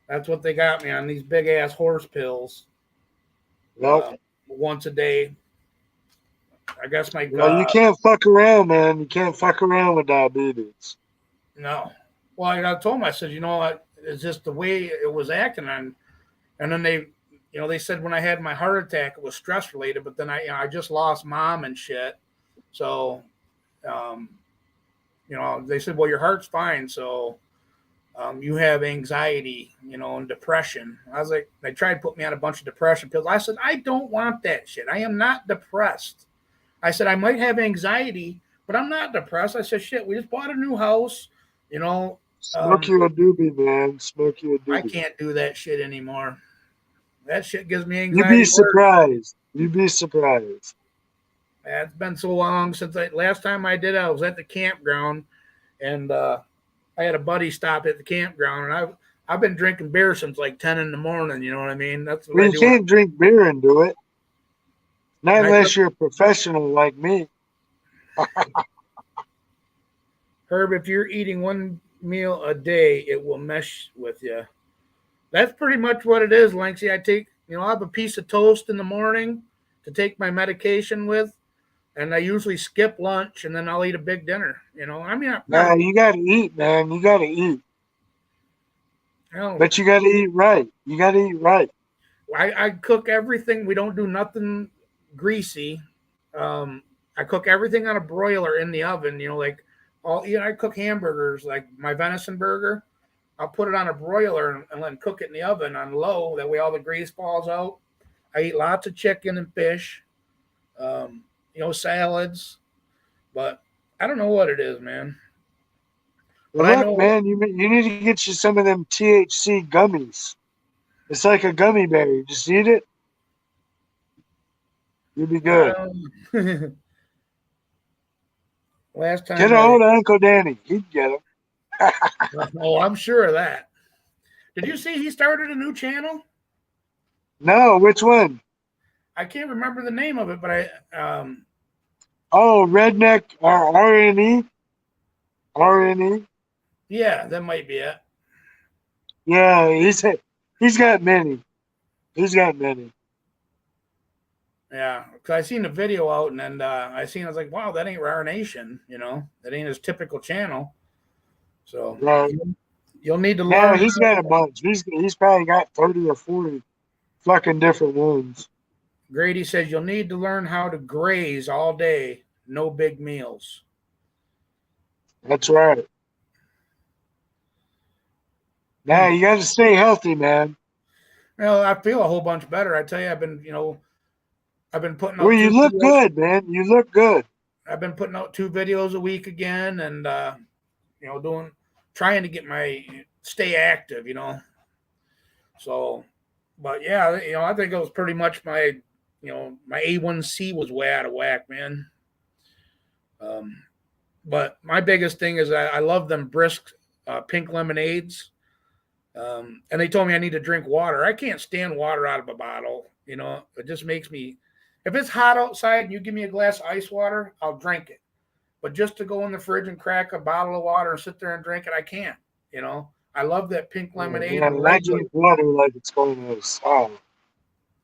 That's what they got me on, these big ass horse pills. Yep. Once a day. I guess my Well, you can't fuck around, man. You can't fuck around with diabetes. No. Well, I told him, I said, what? It's just the way it was acting on. And then they said when I had my heart attack, it was stress related, but then I just lost mom and shit. So, they said, well, your heart's fine. So, you have anxiety, and depression. I was like, they tried to put me on a bunch of depression pills. I said, I don't want that shit. I am not depressed. I said, I might have anxiety, but I'm not depressed. I said, shit, we just bought a new house, Smoke you a doobie, man. Smoke you a doobie. I can't do that shit anymore. That shit gives me You'd anxiety. be surprised. You'd be surprised. It's been so long since last time I did it, I was at the campground, and I had a buddy stop at the campground, and I've been drinking beer since like 10 in the morning. You know what I mean? That's what I do. You can't drink beer and do it. Not unless you're a professional like me. Herb, if you're eating one meal a day, it will mesh with you. That's pretty much what it is, Lanksy. I have a piece of toast in the morning to take my medication with, and I usually skip lunch, and then I'll eat a big dinner. You got to eat, man. You got to eat. But you got to eat right. You got to eat right. I cook everything. We don't do nothing greasy. I cook everything on a broiler in the oven. I cook hamburgers, like my venison burger. I'll put it on a broiler and then cook it in the oven on low. That way all the grease falls out. I eat lots of chicken and fish, salads. But I don't know what it is, man. Well, look, man, you need to get you some of them THC gummies. It's like a gummy bear. You just eat it. You'll be good. Last time. Get a hold of Uncle Danny. He'd get them. Oh, I'm sure of that. Did you see he started a new channel? No, which one? I can't remember the name of it, but Redneck or RNE? RNE? Yeah, that might be it. Yeah, he's got many. He's got many. Yeah, because I seen the video out, and then I was like, wow, that ain't Rare Nation, that ain't his typical channel. So right. You'll need to learn. Yeah, he's got a bunch. He's probably got 30 or 40 fucking different ones. Grady says you'll need to learn how to graze all day, no big meals. That's right. Now you got to stay healthy, man. Well, I feel a whole bunch better. I tell you, I've been putting out. Well, you look good, man. You look good. I've been putting out 2 videos a week again, and trying to stay active, So, but yeah, I think it was pretty much my A1C was way out of whack, man. But my biggest thing is I love them brisk pink lemonades. And they told me I need to drink water. I can't stand water out of a bottle. It just makes me, if it's hot outside and you give me a glass of ice water, I'll drink it. But just to go in the fridge and crack a bottle of water and sit there and drink it, I can't. I love that pink lemonade. Yeah, I drink water like it's going to the sour.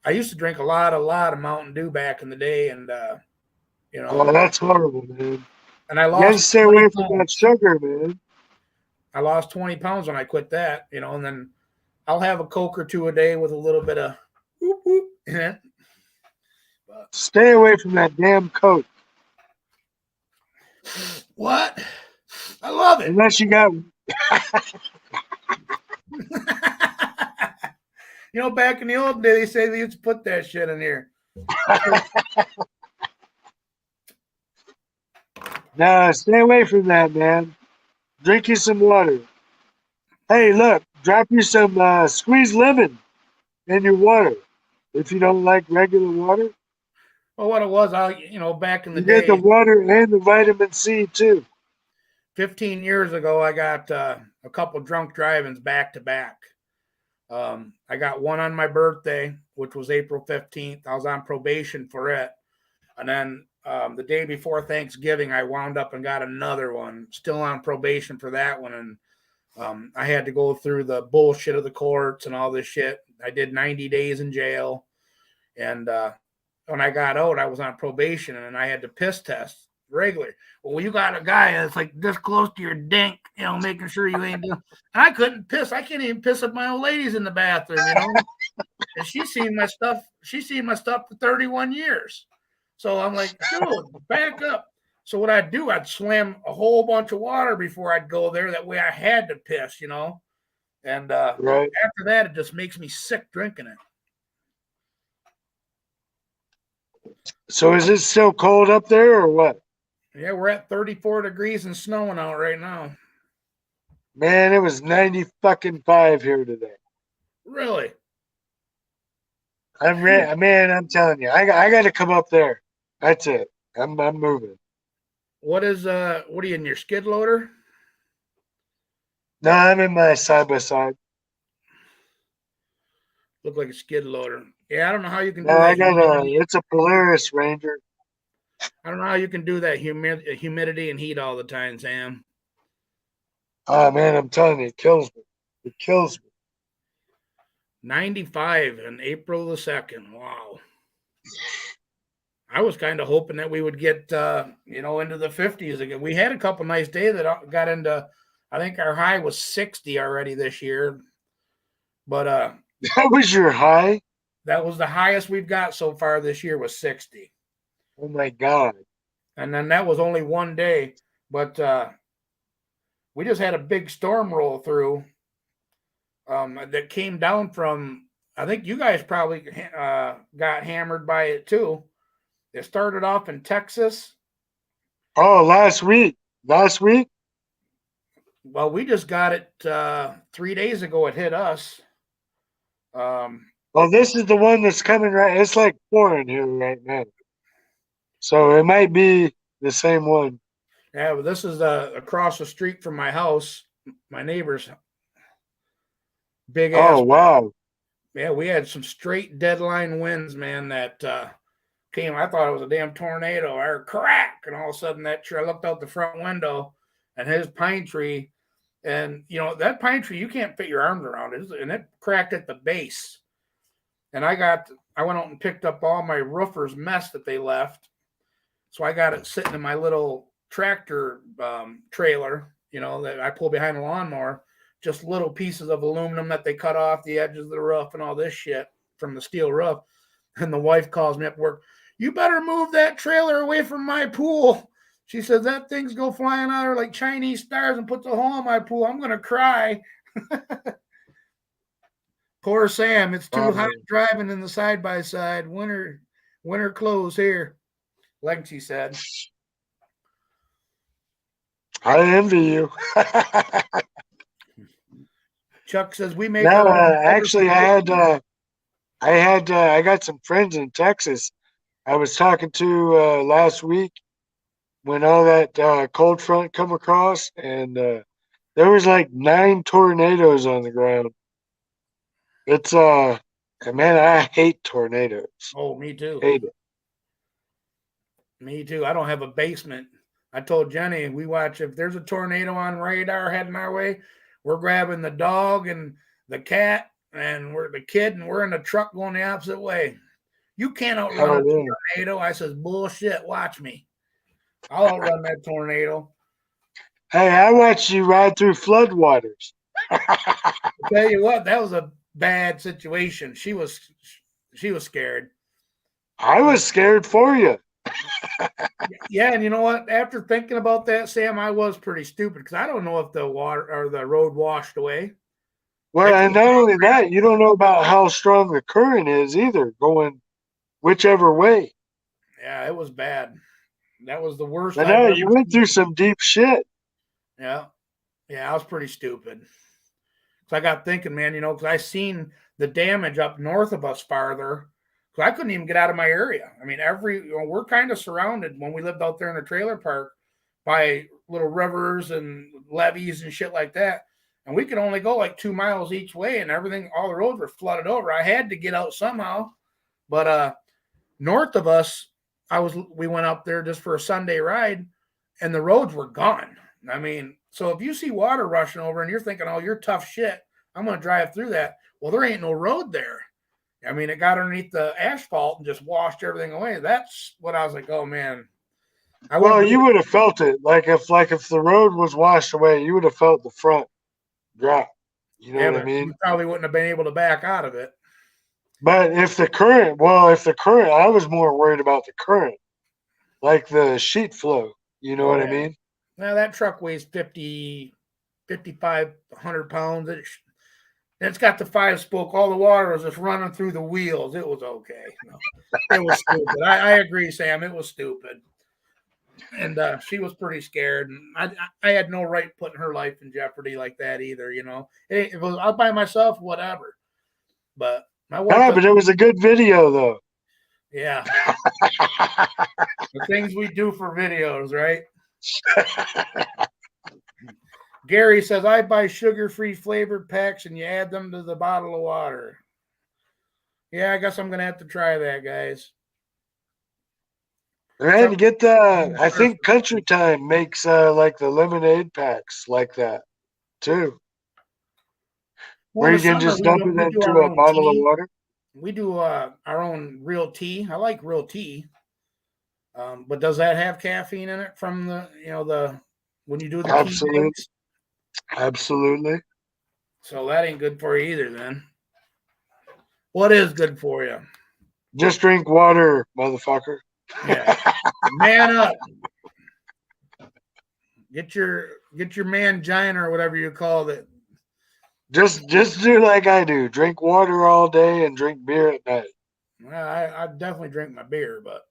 I used to drink a lot of Mountain Dew back in the day, and Oh, that's horrible, man. And I lost. You got to stay away from that sugar, man. I lost 20 pounds when I quit that, and then I'll have a Coke or 2 a day with a little bit of whoop whoop in it. But, stay away from that damn Coke. What? I love it. Unless you got. Back in the old day, they say they used to put that shit in here. No, stay away from that, man. Drink you some water. Hey, look, drop you some squeezed lemon. in your water. If you don't like regular water, Well, what it was, back in the you get the day, water and the vitamin C too. 15 years ago, I got a couple drunk drivings back to back. I got one on my birthday, which was April 15th. I was on probation for it. And then the day before Thanksgiving, I wound up and got another one, still on probation for that one. And I had to go through the bullshit of the courts and all this shit. I did 90 days in jail. And when I got out, I was on probation and I had to piss test regularly. Well, you got a guy that's like this close to your dink, making sure you ain't doing. And I couldn't piss. I can't even piss if my old lady's in the bathroom. And she's seen my stuff. She's seen my stuff for 31 years. So I'm like, dude, back up. So what I'd do, I'd slam a whole bunch of water before I'd go there. That way I had to piss. And Right. after that, it just makes me sick drinking it. So is it still cold up there or what? Yeah, we're at 34 degrees and snowing out right now. Man, it was 90 fucking 5 here today. Really? Man, I'm telling you, I got to come up there. That's it. I'm moving. What are you in your skid loader? No, I'm in my side by side. Look like a skid loader. Yeah, I don't know how you can No, do I that. got it's a Polaris Ranger. I don't know how you can do that humidity and heat all the time, Sam. Oh man, I'm telling you, it kills me. It kills me. 95 in April the 2nd. Wow. I was kind of hoping that we would get into the 50s again. We had a couple nice days that got into. I think our high was 60 already this year, but That was your high? that was the highest we've got so far this year was 60. Oh my god. And then that was only one day, but we just had a big storm roll through that came down from. I think you guys probably got hammered by it too. It started off in Texas. Oh, last week. Last week? Well, we just got it 3 days ago. It hit us. Well, this is the one that's coming right. It's like pouring here right now. So it might be the same one. Yeah, but this is across the street from my house, my neighbor's big ass. Oh wow. Yeah, we had some straight deadline winds, man. That came. I thought it was a damn tornado or crack, and all of a sudden that tree. I looked out the front window, and his pine tree, and that pine tree you can't fit your arms around it, and it cracked at the base. And I went out and picked up all my roofers' mess that they left, so I got it sitting in my little tractor trailer, that I pull behind a lawnmower. Just little pieces of aluminum that they cut off the edges of the roof and all this shit from the steel roof. And the wife calls me up work. You better move that trailer away from my pool. She says that thing's go flying out of her like Chinese stars and puts a hole in my pool. I'm gonna cry. Poor Sam. It's too hot driving in the side by side. Winter clothes here, like she said. I envy you. Chuck says we make. No, actually, I got some friends in Texas. I was talking to last week when all that cold front come across, and there was like 9 tornadoes on the ground. It's man, I hate tornadoes. Oh, me too. Hate it. Me too. I don't have a basement. I told Jenny we watch if there's a tornado on radar heading our way, we're grabbing the dog and the cat and we're the kid and we're in the truck going the opposite way. You can't outrun a tornado. I says, bullshit, watch me. I'll outrun that tornado. Hey, I watched you ride through floodwaters. I'll tell you what, that was a bad situation. She was scared. I was scared for you. Yeah, and you know what? After thinking about that, Sam, I was pretty stupid because I don't know if the water or the road washed away. Well, and not only that, you don't know about how strong the current is either, going whichever way. Yeah, it was bad. That was the worst. I know you went through some deep shit. Yeah, I was pretty stupid. So I got thinking, man, because I seen the damage up north of us farther. So I couldn't even get out of my area. I mean, we're kind of surrounded when we lived out there in the trailer park by little rivers and levees and shit like that. And we could only go like 2 miles each way, and everything, all the roads were flooded over. I had to get out somehow. But north of us, we went up there just for a Sunday ride, and the roads were gone. I mean, so if you see water rushing over and you're thinking, oh, you're tough shit, I'm going to drive through that. Well, there ain't no road there. I mean, it got underneath the asphalt and just washed everything away. That's what I was like, oh man. Well, you would have felt it. Like if the road was washed away, you would have felt the front drop. You know what I mean? You probably wouldn't have been able to back out of it. But if the current, I was more worried about the current, like the sheet flow. You know what I mean? Now that truck weighs 5,500 pounds. It's got the 5-spoke. All the water was just running through the wheels. It was okay. It was stupid. I agree, Sam. It was stupid. And she was pretty scared. And I had no right putting her life in jeopardy like that either, you know. If it was out by myself, whatever. But my wife. But it was a good video, though. Yeah. The things we do for videos, right? Gary says, I buy sugar-free flavored packs and you add them to the bottle of water. Yeah, I guess I'm going to have to try that, guys. And get I think Country Time makes like the lemonade packs like that too. Where you can just dump it into a bottle of water. We do our own real tea. I like real tea. But does that have caffeine in it from when you do the tea mix? Absolutely. So that ain't good for you either then. What is good for you? Just drink water, motherfucker. Yeah. Man up. Get your mangina or whatever you call it. Just do like I do. Drink water all day and drink beer at night. Well, I definitely drink my beer, but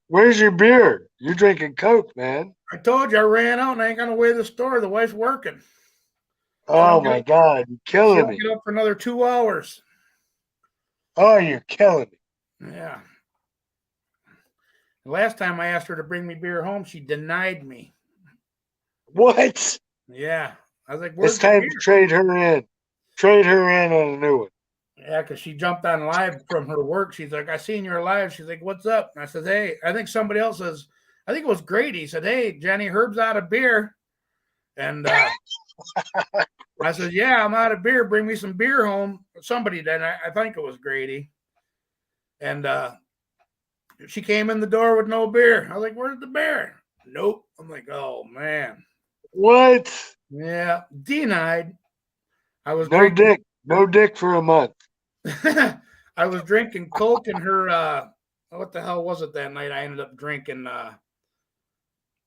where's your beer? You're drinking Coke, man. I told you I ran out and I ain't gonna way to the store. The wife's working. Oh my God, you're killing me. Get up for another 2 hours. Oh, you're killing me. Yeah. The last time I asked her to bring me beer home, she denied me. What? Yeah. I was like, it's time to trade her in. Trade her in on a new one. Yeah, because she jumped on live from her work. She's like, I seen you're live. She's like, what's up? And I said, hey, I think somebody else says, I think it was Grady. Said, hey, Jenny, Herb's out of beer. And I said, yeah, I'm out of beer. Bring me some beer home. Somebody did. I think it was Grady. And she came in the door with no beer. I was like, where's the beer? Nope. I'm like, oh, man. What? Yeah, denied. I was no dick for a month. I was drinking Coke and her. What the hell was it that night? I ended up drinking.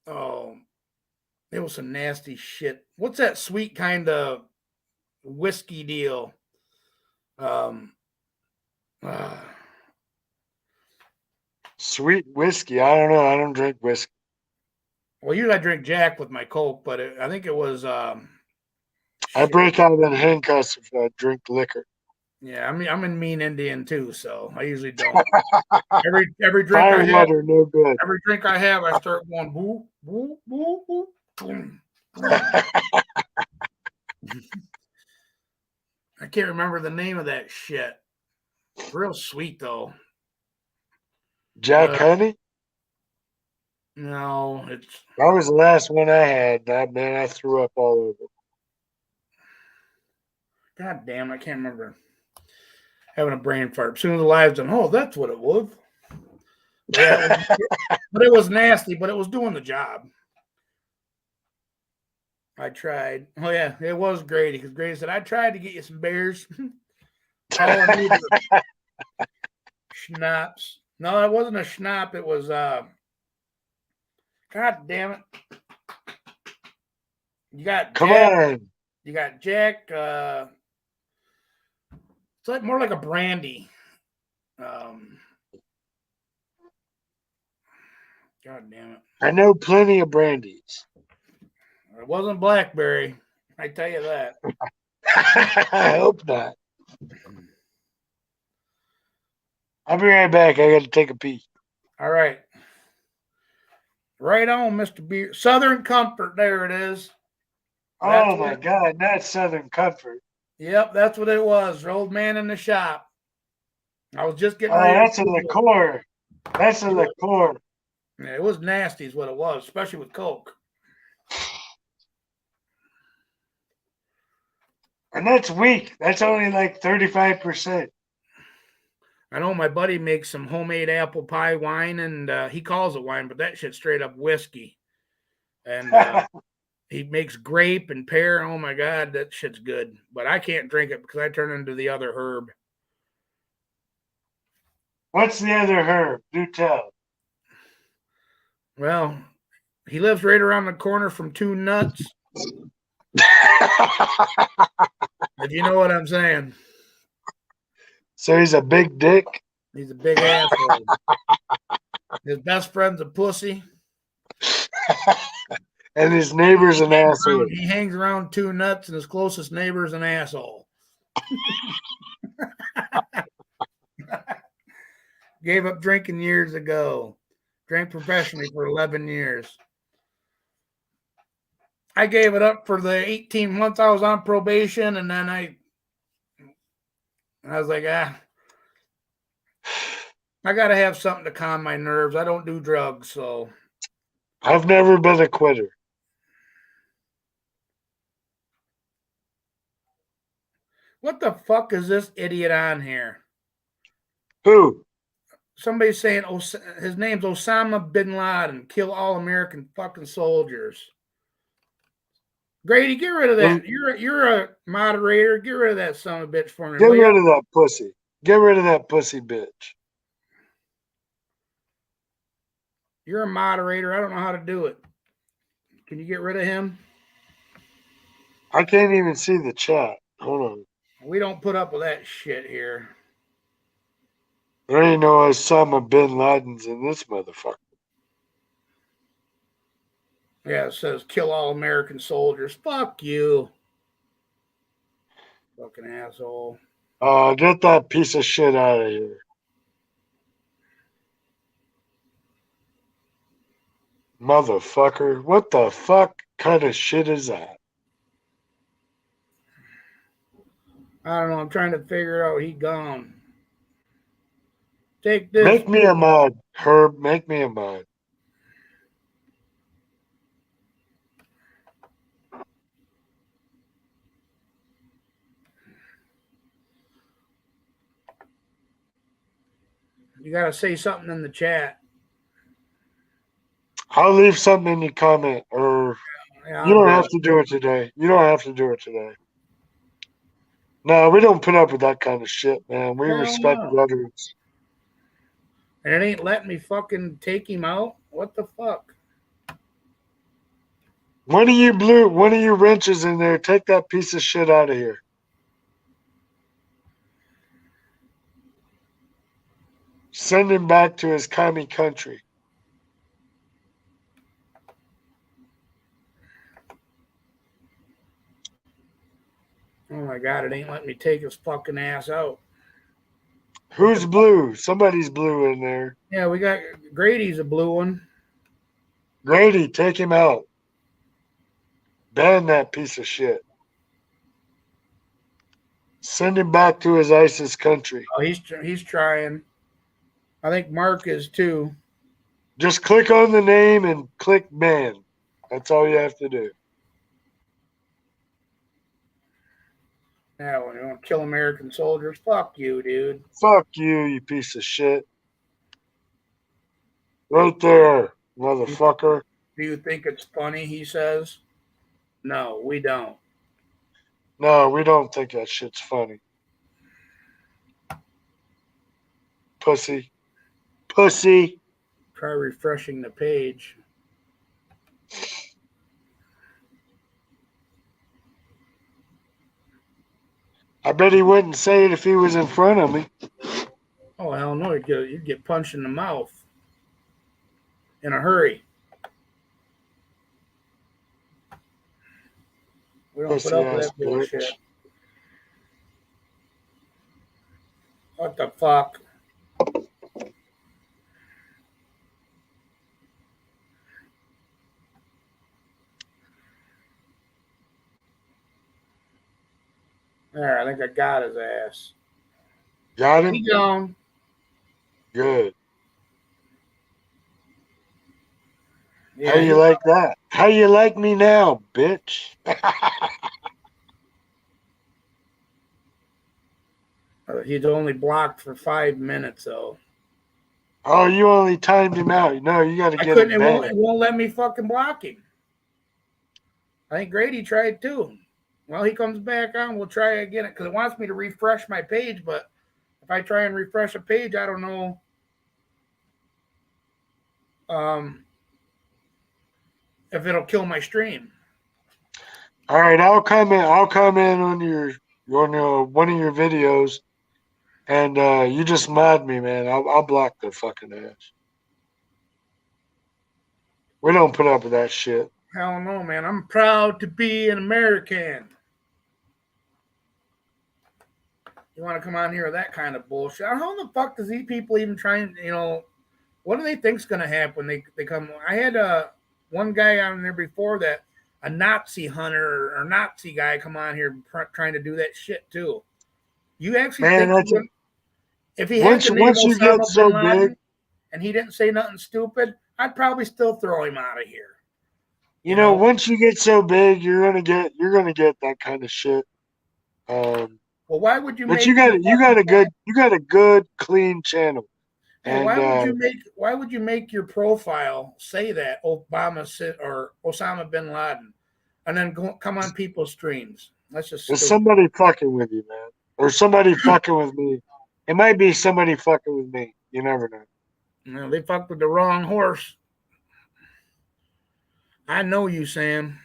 It was some nasty shit. What's that sweet kind of whiskey deal? Sweet whiskey. I don't know. I don't drink whiskey. Well, usually I drink Jack with my Coke, but I think it was. I break out in handcuffs if I drink liquor. Yeah, I mean, I'm in Mean Indian too, so I usually don't. every drink Fire I have, no good. Every drink I have, I start going boo, boo, boo, boo, boom. I can't remember the name of that shit. Real sweet though. Jack Honey? No, that was the last one I had. Man, I threw up all over. God damn, I can't remember. Having a brain fart. As soon as the live's done, oh, that's what it was. Yeah, but it was nasty, but it was doing the job. I tried. Oh yeah, it was Grady because Grady said I tried to get you some beers. Schnapps. No, it wasn't a schnapp. It was God damn it. You got Come Jack. on. You got Jack. It's like more like a brandy. God damn it. I know plenty of brandies. It wasn't blackberry. I tell you that. I hope not. I'll be right back. I got to take a pee. All right. Right on, Mr. Beer. Southern Comfort. There it is. That's Oh my it. God, not Southern Comfort. Yep, that's what it was. The old man in the shop. I was just getting Oh, ready to that's a Google it. liqueur. That's a liqueur. Yeah, it was nasty, is what it was, especially with Coke. And that's weak. That's only like 35%. I know my buddy makes some homemade apple pie wine, and he calls it wine, but that shit's straight up whiskey. And he makes grape and pear. Oh my God, that shit's good. But I can't drink it because I turn into the other herb. What's the other herb? Do tell. Well, he lives right around the corner from Two Nuts. If you know what I'm saying. So he's a big dick. He's a big asshole. His best friend's a pussy. And his neighbor's an asshole. He hangs around Two Nuts, and his closest neighbor's an asshole. Gave up drinking years ago. Drank professionally for 11 years. I gave it up for the 18 months I was on probation, and then I was like, I got to have something to calm my nerves. I don't do drugs, so. I've never been a quitter. What the fuck is this idiot on here? Who? Somebody's saying his name's Osama bin Laden. Kill all American fucking soldiers. Grady, get rid of that. You're a moderator. Get rid of that son of a bitch for me. Get rid of that pussy. Get rid of that pussy bitch. You're a moderator. I don't know how to do it. Can you get rid of him? I can't even see the chat. Hold on. We don't put up with that shit here. There ain't no Osama bin Laden's in this motherfucker. Yeah, it says kill all American soldiers. Fuck you. Fucking asshole. Get that piece of shit out of here. Motherfucker. What the fuck kind of shit is that? I don't know. I'm trying to figure out. He gone. Take this. Make me a mod, Herb. Make me a mod. You got to say something in the chat. I'll leave something in the comment, or you don't have to do it today. You don't have to do it today. No, we don't put up with that kind of shit, man. We respect others. And it ain't letting me fucking take him out? What the fuck? One of you wrenches in there, take that piece of shit out of here. Send him back to his commie country. Oh my God, it ain't letting me take his fucking ass out. Who's blue? Somebody's blue in there. Yeah, we got Grady's a blue one. Grady, take him out. Ban that piece of shit. Send him back to his ISIS country. Oh, he's trying. I think Mark is too. Just click on the name and click ban. That's all you have to do. Yeah, when you want to kill American soldiers, fuck you, dude. Fuck you, you piece of shit. Right there, motherfucker. Do you think it's funny, he says? No, we don't. No, we don't think that shit's funny. Pussy. Pussy. Try refreshing the page. I bet he wouldn't say it if he was in front of me. Oh, hell no, you'd get punched in the mouth. In a hurry. We don't put up with that bullshit. What the fuck? There, I think I got his ass. Got him? He gone. Good. How Yeah, you like that? How you like me now, bitch? he's only blocked for 5 minutes though. Oh, you only timed him out. No, you got to I get couldn't. him It won't. It banned. won't let me fucking block him. I think Grady tried too. Well, he comes back on. We'll try again because it wants me to refresh my page, but if I try and refresh a page, I don't know. Um, if it'll kill my stream. All right, I'll come in. I'll come in on your one of your videos, and you just mod me, man. I'll block their fucking ass. We don't put up with that shit. Hell no, man. I'm proud to be an American. You want to come on here with that kind of bullshit? How the fuck does these people even try and what do they think's gonna happen when they come? I had one guy on there before that a Nazi hunter or Nazi guy come on here trying to do that shit too. You actually Man, think that's if he had the name once you get Osama bin so big, Laden and he didn't say nothing stupid, I'd probably still throw him out of here. you know, once you get so big, you're gonna get that kind of shit. Um, Well, why would you but make your fucking you got a good clean channel, Hey, and why would you make your profile say that or Osama bin Laden, and then come on people's streams? That's just there's stupid. somebody fucking with you, man, or somebody fucking with me. It might be somebody fucking with me. You never know. They fucked with the wrong horse. I know you, Sam.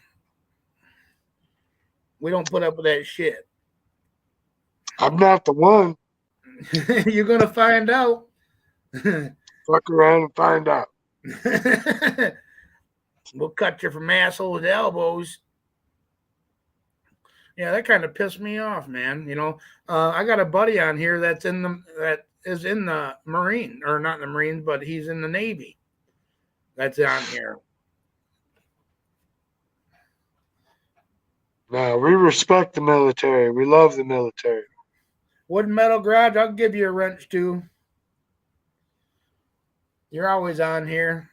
We don't put up with that shit. I'm not the one. You're gonna find out. Fuck around and find out. We'll cut you from assholes to elbows. Yeah, that kind of pissed me off, man. I got a buddy on here that is in the Marine, or not in the Marines, but he's in the Navy. That's on here. No, we respect the military. We love the military. Wood and metal garage, I'll give you a wrench too. You're always on here.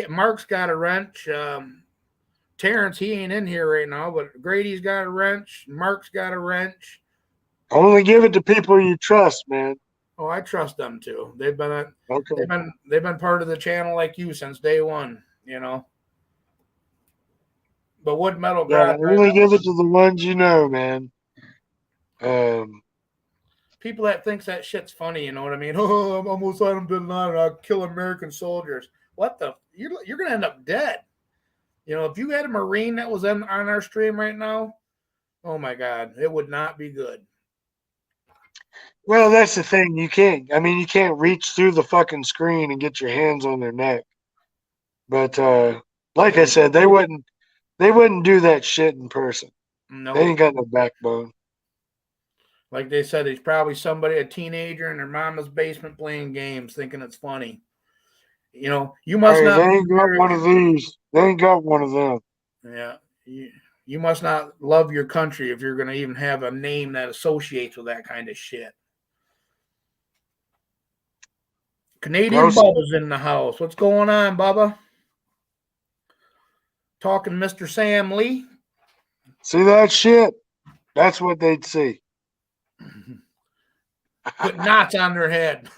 Mark's got a wrench. Terrence, he ain't in here right now, but Grady's got a wrench. Mark's got a wrench. Only give it to people you trust, man. Oh, I trust them too. They've been Okay. they've been part of the channel like you since day one. But wood metal Yeah, garage, only give it to the ones you know, man. Um, people that thinks that shit's funny, you know what I mean? Oh, I'm almost on bin Laden. I'll kill American soldiers. What the? You're gonna end up dead. If you had a Marine that was on our stream right now, oh my God, it would not be good. well, that's the thing. You can't. I mean, you can't reach through the fucking screen and get your hands on their neck. But like I said, they wouldn't. They wouldn't do that shit in person. They No. ain't got no backbone. Like they said, he's probably a teenager in their mama's basement playing games, thinking it's funny. You must Hey, they not be ain't got one of American. these. They ain't got one of them. Yeah. You must not love your country if you're going to even have a name that associates with that kind of shit. Canadian Gross. Bubba's in the house. What's going on, Bubba? Talking Mr. Sam Lee. See that shit? That's what they'd see. Put knots on their head.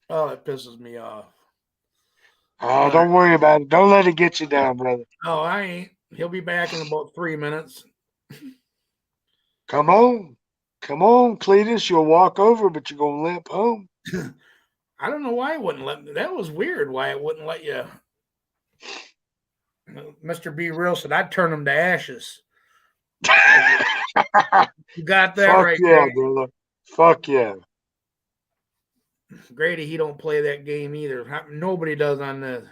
Oh, that pisses me off. Oh, don't worry about it. Don't let it get you down, brother. Oh, I ain't. He'll be back in about 3 minutes. Come on. Come on, Cletus. You'll walk over, but you're going to limp home. I don't know why it wouldn't let me. That was weird why it wouldn't let you. Mr. B. Real said, I'd turn him to ashes. You got that Fuck right, yeah, Grady. brother. Fuck yeah. Grady, he don't play that game either. Nobody does on this.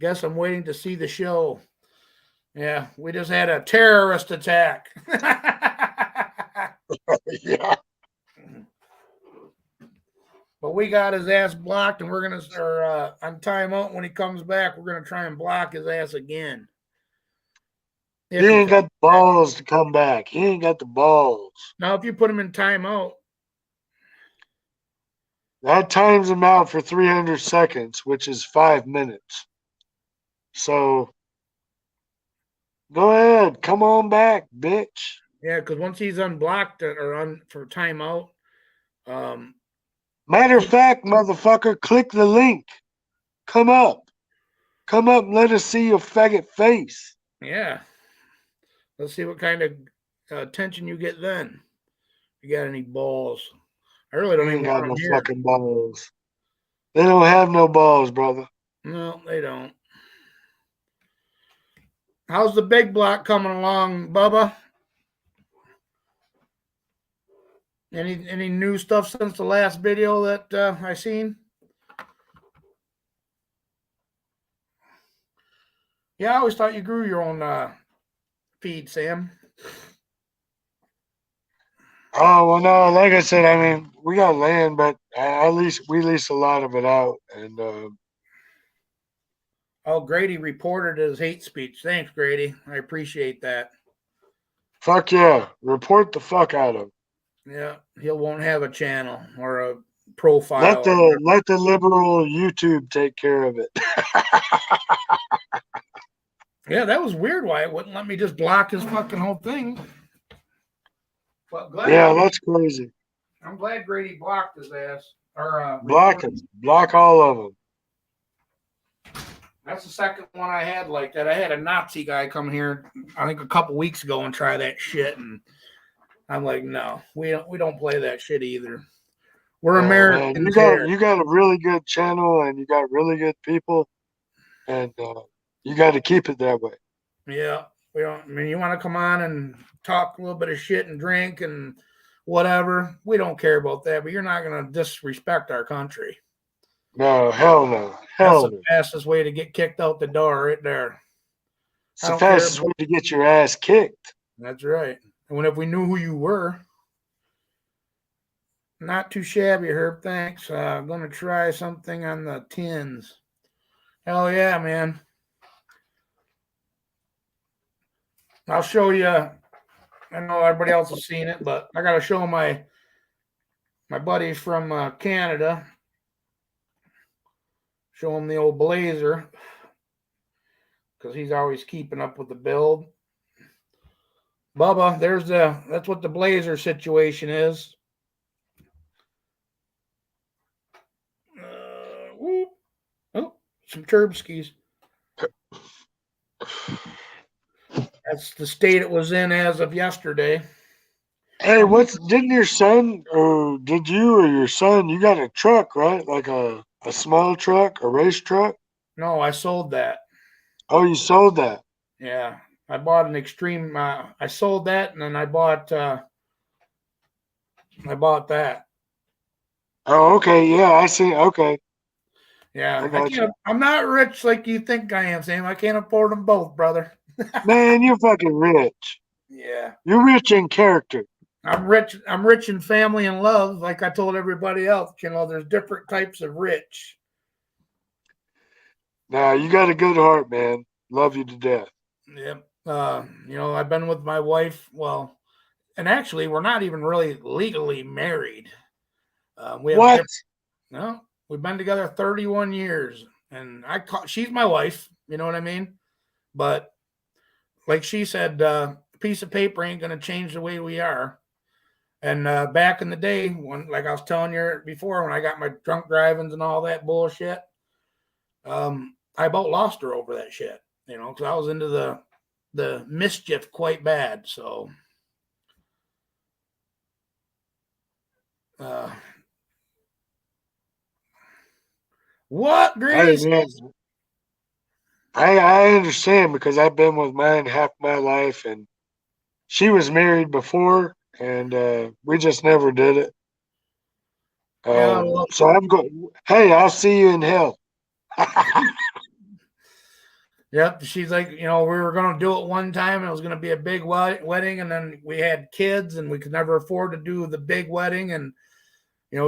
Guess I'm waiting to see the show. Yeah, we just had a terrorist attack. Yeah. But we got his ass blocked, and we're gonna on timeout when he comes back. We're gonna try and block his ass again. He ain't got the balls to come back. He ain't got the balls. Now, if you put him in timeout, That times him out for 300 seconds, which is 5 minutes. So go ahead, come on back, bitch. yeah, because once he's unblocked or on for timeout, um, Matter of fact, motherfucker, click the link. Come up. Come up and let us see your faggot face. yeah, let's see what kind of attention you get then. You got any balls? I really don't You even ain't got want no them here. fucking balls. They don't have no balls, brother. No, they don't. How's the big block coming along, Bubba? Any new stuff since the last video that I seen? Yeah, I always thought you grew your own feed, Sam. Oh well, no. Like I said, I mean, we got land, but at least we lease a lot of it out, and Oh, Grady reported his hate speech. Thanks, Grady. I appreciate that. fuck yeah, report the fuck out of him. Yeah, he won't have a channel or a profile. Let the liberal YouTube take care of it. Yeah, that was weird. Why it wouldn't let me just block his fucking whole thing? But Yeah, that's crazy. I'm glad Grady blocked his ass. Or Block him. Block all of them. That's the second one I had like that. I had a Nazi guy come here, I think a couple weeks ago, and try that shit, and I'm like, no, we don't play that shit either. We're Americans. Man, you got a really good channel, and you got really good people, and you got to keep it that way. Yeah, we don't. I mean, you want to come on and talk a little bit of shit and drink and whatever. We don't care about that, but you're not going to disrespect our country. No, hell no. That's the fastest way to get kicked out the door right there. It's the fastest way to get your ass kicked. That's right. And if we knew who you were, not too shabby, Herb. Thanks. I'm going to try something on the tins. Hell yeah, man. I'll show you. I know everybody else has seen it, but I got to show my buddies from Canada. Show him the old Blazer because he's always keeping up with the build. Bubba, that's what the Blazer situation is. Oh, some Turbskis. That's the state it was in as of yesterday. Hey, didn't your son, or did you or your son, you got a truck, right? Like a small truck, a race truck? No, I sold that. Oh, you sold that? Yeah. I bought an extreme, I sold that, and then I bought that. Oh, okay. Yeah, I see. Okay. Yeah. I'm not rich like you think I am, Sam. I can't afford them both, brother. Man, you're fucking rich. Yeah. You're rich in character. I'm rich in family and love, like I told everybody else. There's different types of rich. Nah, you got a good heart, man. Love you to death. Yep. I've been with my wife. Well, and actually, we're not even really legally married. What? No, we've been together 31 years, and she's my wife. You know what I mean? But like she said, a piece of paper ain't going to change the way we are. And back in the day, when, like I was telling you before, when I got my drunk drivings and all that bullshit, I about lost her over that shit. Because I was into the mischief quite bad. So, what, Grace? I understand because I've been with mine half my life, and she was married before, and we just never did it. So I'm going. Hey, I'll see you in hell. Yep. She's like, we were going to do it one time and it was going to be a big wedding. And then we had kids and we could never afford to do the big wedding. And,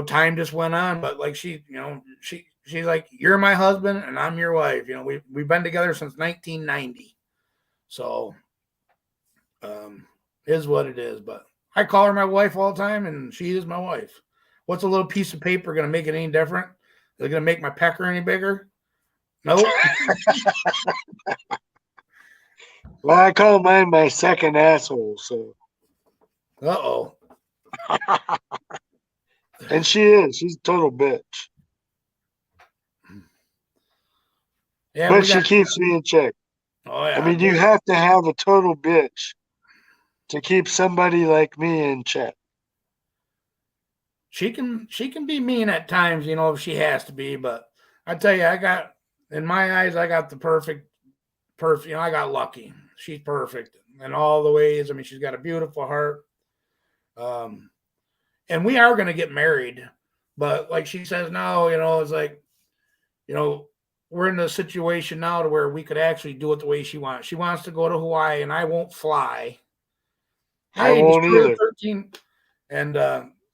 time just went on. But like she's like, you're my husband and I'm your wife. We've been together since 1990. So, is what it is. But I call her my wife all the time and she is my wife. What's a little piece of paper going to make it any different? Is it going to make my pecker any bigger? Nope. Well, I call mine my second asshole, so. Uh-oh. And she's a total bitch. Yeah, but she keeps me in check. Oh yeah. I mean, you have to have a total bitch to keep somebody like me in check. She can be mean at times, if she has to be, but I tell you, in my eyes, I got the perfect, I got lucky. She's perfect in all the ways. I mean, she's got a beautiful heart. And we are going to get married, but like she says now, it's like, we're in a situation now to where we could actually do it the way she wants. She wants to go to Hawaii and I won't fly. I won't either. 13. And,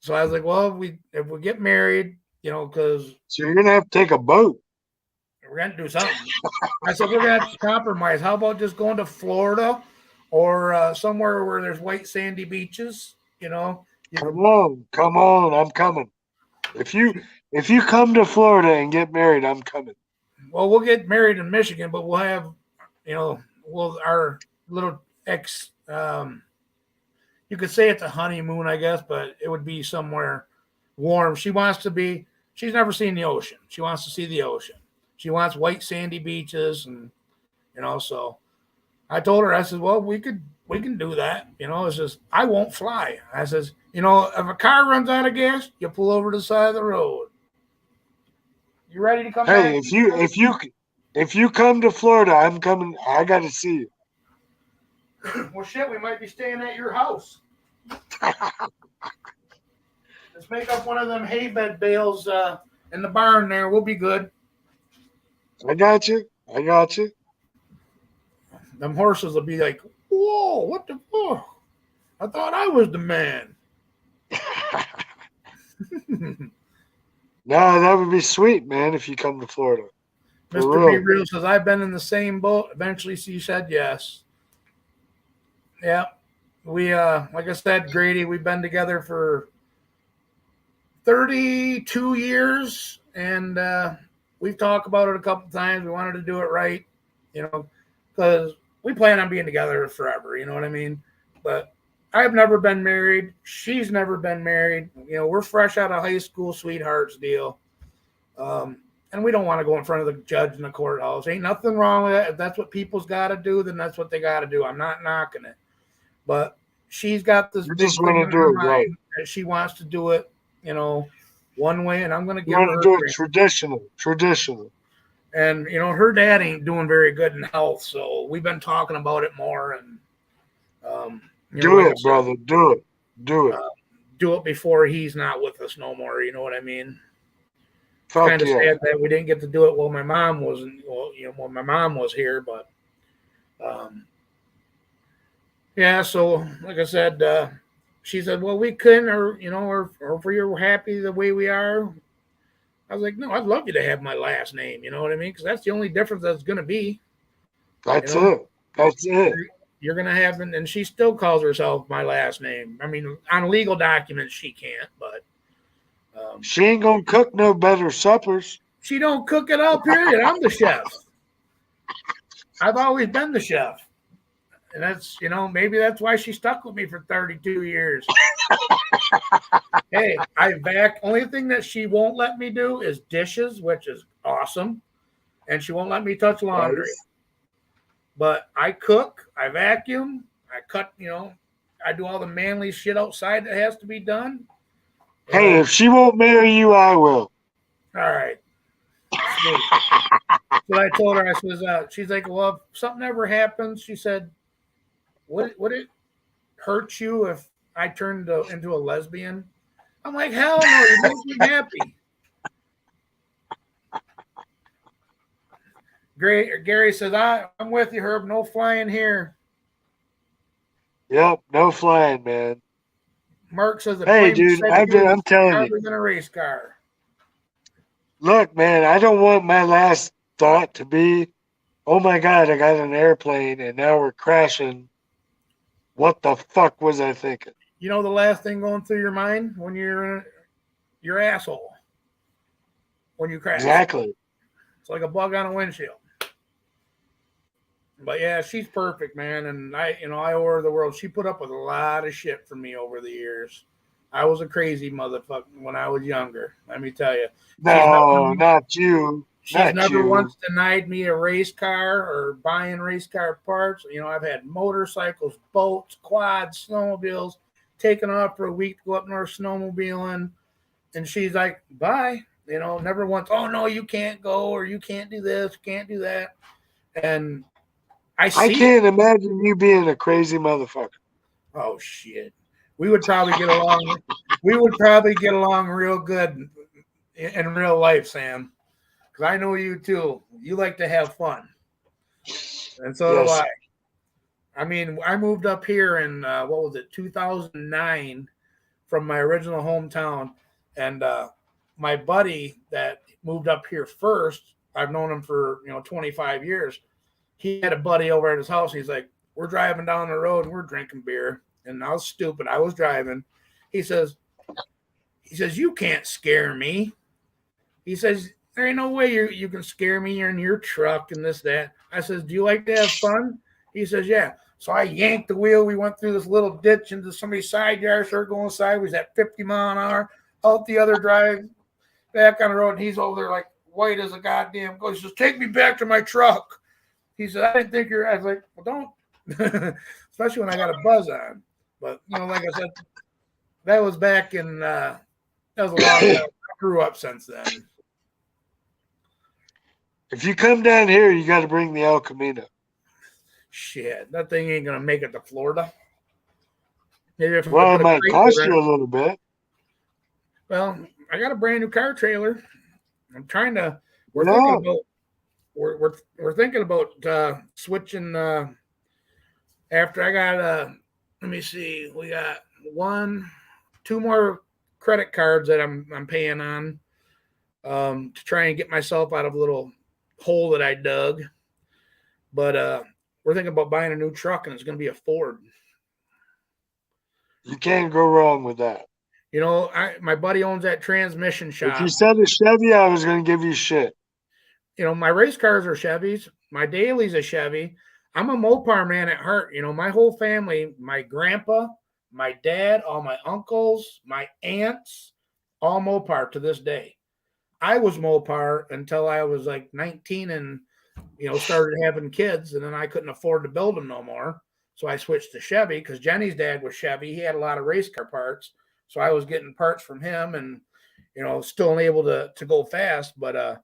so I was like, well, if we get married, because so you're gonna have to take a boat. We're gonna do something. I said we're gonna have to compromise. How about just going to Florida or somewhere where there's white sandy beaches? Come on, I'm coming. If you come to Florida and get married, I'm coming. Well, we'll get married in Michigan, but we'll have, our little you could say it's a honeymoon, I guess, but it would be somewhere warm. She's never seen the ocean. She wants to see the ocean. She wants white sandy beaches and, so I told her, I said, well, we can do that. It's just, I won't fly. I says, if a car runs out of gas, you pull over to the side of the road. You ready to come back? Hey, if you come to Florida, I'm coming. I got to see you. Well, shit, we might be staying at your house. Let's make up one of them hay bed bales in the barn there. We'll be good. I got you. Them horses will be like, whoa, what the fuck? I thought I was the man. No, that would be sweet, man, if you come to Florida. Mr. Be Real says, I've been in the same boat. Eventually, she said yes. Yeah. We, like I said, Grady, we've been together for 32 years, and we've talked about it a couple times. We wanted to do it right, because we plan on being together forever, you know what I mean? But I've never been married. She's never been married. We're fresh out of high school sweethearts deal. And we don't want to go in front of the judge in the courthouse. Ain't nothing wrong with that. If that's what people's got to do, then that's what they got to do. I'm not knocking it. But she's got this big thing in her mind that she wants to do it, one way, and I'm going to give her. You want to do it traditional. And her dad ain't doing very good in health, so we've been talking about it more. And do it, brother. Do it. Do it before he's not with us no more. You know what I mean? Fuck kind of yeah. sad that we didn't get to do it while my mom wasn't. When my mom was here, but yeah. So like I said, she said, "Well, we couldn't, or if we're happy the way we are." I was like, "No, I'd love you to have my last name." You know what I mean? Because that's the only difference that's going to be. That's it. You're going to have, and she still calls herself my last name. I mean, on legal documents, she can't, but she ain't going to cook no better suppers. She don't cook at all, period. I'm the chef. I've always been the chef. And that's, maybe that's why she stuck with me for 32 years. Hey, only thing that she won't let me do is dishes, which is awesome. And she won't let me touch laundry. Nice. But I cook, I vacuum, I cut, I do all the manly shit outside that has to be done. Hey, if she won't marry you, I will. All right. Sweet. So I told her, I says, she's like, well, if something ever happens, she said, would it hurt you if I turned into a lesbian? I'm like, hell no, you make me happy. Gary says, I'm with you, Herb. No flying here. Yep, no flying, man. Mark says the Hey, plane dude, beside you I'm is telling you. harder than a race car. Look, man, I don't want my last thought to be, oh my God, I got an airplane and now we're crashing. What the fuck was I thinking? You know the last thing going through your mind when you're in your asshole when you crash. Exactly. It's like a bug on a windshield. But yeah, she's perfect, man. And I owe her the world. She put up with a lot of shit from me over the years. I was a crazy motherfucker when I was younger. Let me tell you, she's No, never not you. she's Not never you. once denied me a race car or buying race car parts. I've had motorcycles, boats, quads, snowmobiles, taken off for a week to go up north snowmobiling, and she's like, "Bye." Never once. Oh no, you can't go, or you can't do this, can't do that, and I I see it. can't imagine you being a crazy motherfucker. Oh shit. We would probably get along. We would probably get along real good in real life, Sam. Because I know you too. You like to have fun, and so do Yes. I. I mean, I moved up here in what was it, 2009, from my original hometown, and my buddy that moved up here first. I've known him for 25 years. He had a buddy over at his house. He's like, we're driving down the road and we're drinking beer. And I was stupid. I was driving. He says, you can't scare me. He says, there ain't no way you can scare me. You're in your truck and this, that. I says, do you like to have fun? He says, yeah. So I yanked the wheel. We went through this little ditch into somebody's side yard, started going sideways at 50 mile an hour, out the other drive, back on the road. And he's over there like white as a goddamn ghost. He says, take me back to my truck. He said, I didn't think I was like, well, don't. Especially when I got a buzz on. But, like I said, that was back in, that was a long time. I grew up since then. If you come down here, you got to bring the El Camino. Shit, that thing ain't going to make it to Florida. Maybe if I Well, it put a might cost trailer in you it. a little bit. Well, I got a brand new car trailer. I'm trying to, we're thinking No, about, we're thinking about switching after I got let me see, we got two more credit cards that I'm paying on to try and get myself out of a little hole that I dug. But we're thinking about buying a new truck, and it's going to be a Ford. you can't go wrong with that. My buddy owns that transmission If you shop. said a Chevy, I was going to give you shit. My race cars are Chevys. My daily's a Chevy. I'm a Mopar man at heart. My whole family, my grandpa, my dad, all my uncles, my aunts, all Mopar to this day. I was Mopar until I was like 19 and started having kids, and then I couldn't afford to build them no more. So I switched to Chevy because Jenny's dad was Chevy. He had a lot of race car parts, so I was getting parts from him, and still able to go fast. But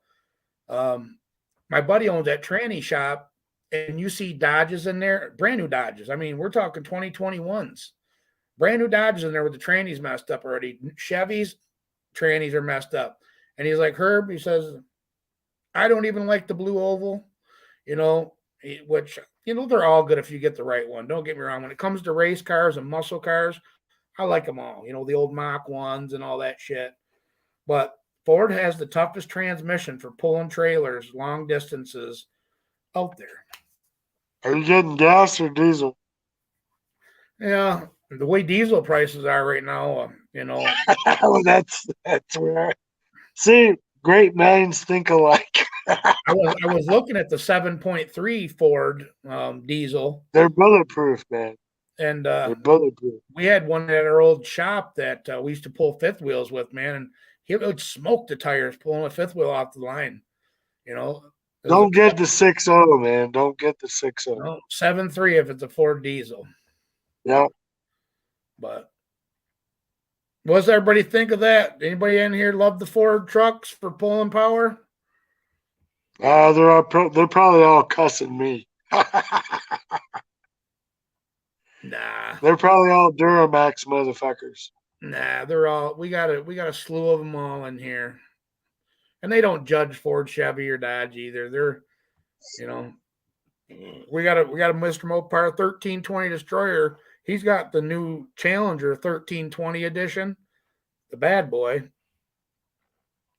my buddy owns that tranny shop, and you see Dodges in there, brand new Dodges. I mean, we're talking 2021s, brand new Dodges in there with the trannies messed up already. Chevys trannies are messed up, and he's like, Herb, he says, I don't even like the blue oval, which they're all good if you get the right one. Don't get me wrong. When it comes to race cars and muscle cars, I like them all. The old Mach 1s and all that shit. But Ford has the toughest transmission for pulling trailers long distances out there. Are you getting gas or diesel? Yeah, the way diesel prices are right now, Oh, that's where. See, great minds think alike. I was looking at the 7.3 Ford diesel, They're bulletproof, man. and They're bulletproof. we had one at our old shop that we used to pull fifth wheels with, man, and he would smoke the tires pulling a fifth wheel off the line. You know, it was a Don't get the 6.0, man. Don't get the 6.0. 7.3 if it's a Ford diesel. Yeah. But what does everybody think of that? Anybody in here love the Ford trucks for pulling power? They're probably all cussing me. Nah, They're probably all Duramax motherfuckers. they're all we got a slew of them all in here, and they don't judge Ford, Chevy, or Dodge either. You know, we got a Mr. Mopar 1320 Destroyer. He's got the new Challenger 1320 edition, the bad boy.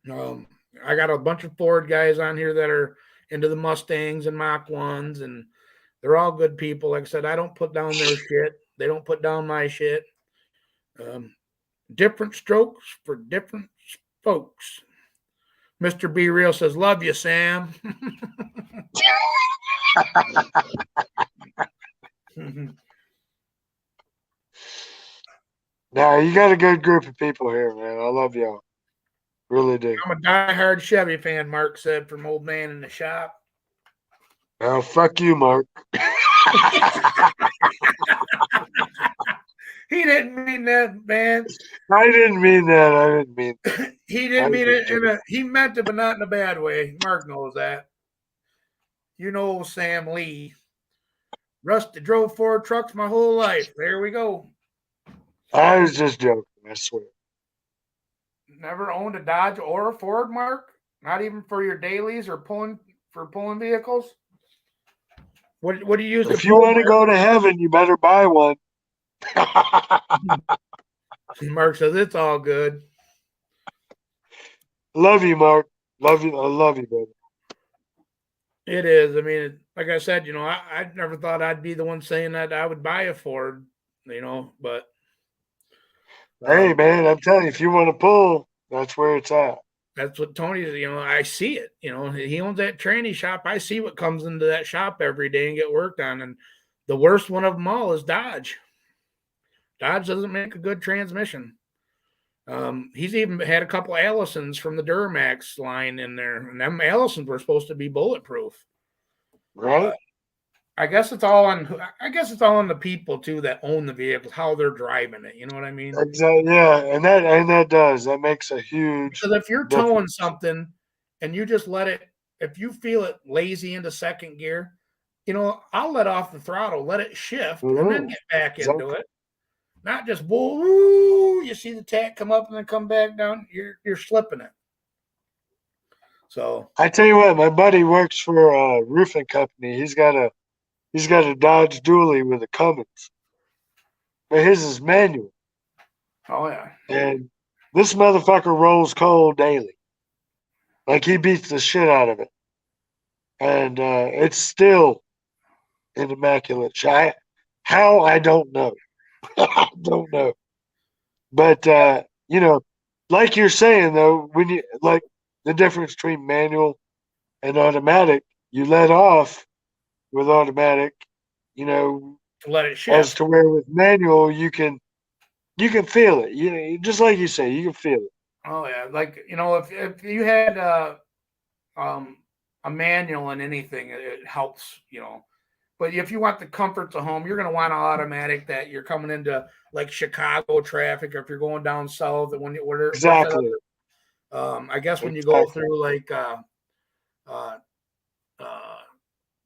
I got a bunch of Ford guys on here that are into the Mustangs and Mach 1s, and they're all good people. Like I said, I don't put down their shit. They don't put down my shit. Different strokes for different folks. Mr. B Real says, "Love you, Sam." Now you got a good group of people here, man. I love y'all. Really do. I'm a diehard Chevy fan, Mark said from Old Man in the Shop. Oh, fuck you, Mark. He didn't mean that, man. I didn't mean that. I didn't mean that. He didn't mean it he meant it, but not in a bad way. Mark knows that. You know Sam Lee. Rusty drove Ford trucks my whole life. There we go. I was just joking, I swear. Never owned a Dodge or a Ford, Mark? Not even for your dailies or pulling vehicles? What do you use? If you want to go to heaven, you better buy one. Mark says it's all good. Love you, Mark. Love you. I love you, baby. It is. I mean, like I said, I never thought I'd be the one saying that I would buy a Ford, but. Hey, man, I'm telling you, if you want to pull, that's where it's at. That's what Tony's, I see it. He owns that tranny shop. I see what comes into that shop every day and get worked on. And the worst one of them all is Dodge. Dodge doesn't make a good transmission. He's even had a couple Allisons from the Duramax line in there. And them Allisons were supposed to be bulletproof. Right. I guess it's all on the people too that own the vehicles, how they're driving it. You know what I mean? Exactly. Yeah, and that makes a huge. Because if you're towing something and you just let it, if you feel it lazy into second gear, I'll let off the throttle, let it shift, and then get back into it. Not just woo, you see the tack come up and then come back down. You're slipping it. So I tell you what, my buddy works for a roofing company. He's got a Dodge Dually with a Cummins, but his is manual. Oh yeah. And this motherfucker rolls coal daily. Like he beats the shit out of it, and it's still in immaculate shape. How I don't know. I don't know. But like you're saying though, when you like the difference between manual and automatic, you let off with automatic, to let it shift. As to where with manual you can feel it. Just like you say, you can feel it. Oh yeah, like if you had a manual in anything, it helps. But if you want the comforts of home, you're going to want an automatic that you're coming into like Chicago traffic, or if you're going down south, and when you order exactly. I guess when you go through like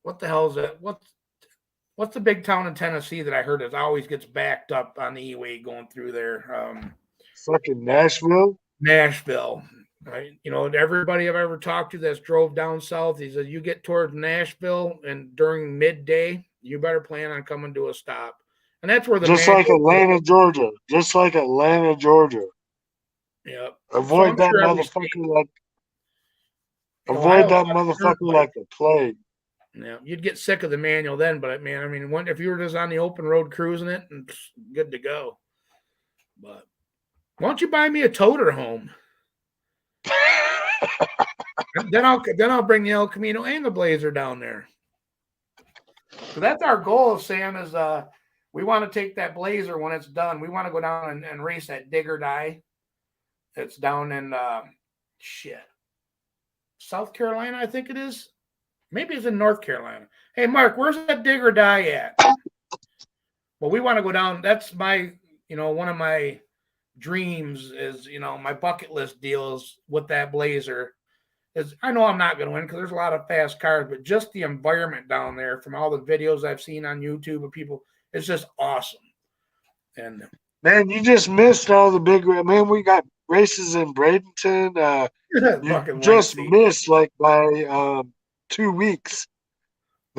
what the hell is that? What's the big town in Tennessee that I heard is always gets backed up on the E-way going through there? Fucking Nashville. Nashville. Right. Everybody I've ever talked to that's drove down south, he said, you get towards Nashville and during midday, you better plan on coming to a stop. And that's where just like Atlanta, Georgia. Just like Atlanta, Georgia. Yep. Avoid that motherfucker like the plague. Yeah, you'd get sick of the manual then, but man, I mean, if you were just on the open road cruising it, and good to go. But why don't you buy me a toter home? then I'll bring the El Camino and the Blazer down there. So that's our goal, Sam. Is we want to take that Blazer when it's done. We want to go down and race that Dig or Die. It's down in South Carolina, I think it is. Maybe it's in North Carolina. Hey, Mark, where's that Dig or Die at? Well, we want to go down. That's my, one of my dreams is, my bucket list deals with that Blazer. Is I know I'm not going to win because there's a lot of fast cars, but just the environment down there from all the videos I've seen on YouTube of people, it's just awesome. And man, you just missed all the big. Man, we got races in Bradenton. You just missed like by 2 weeks.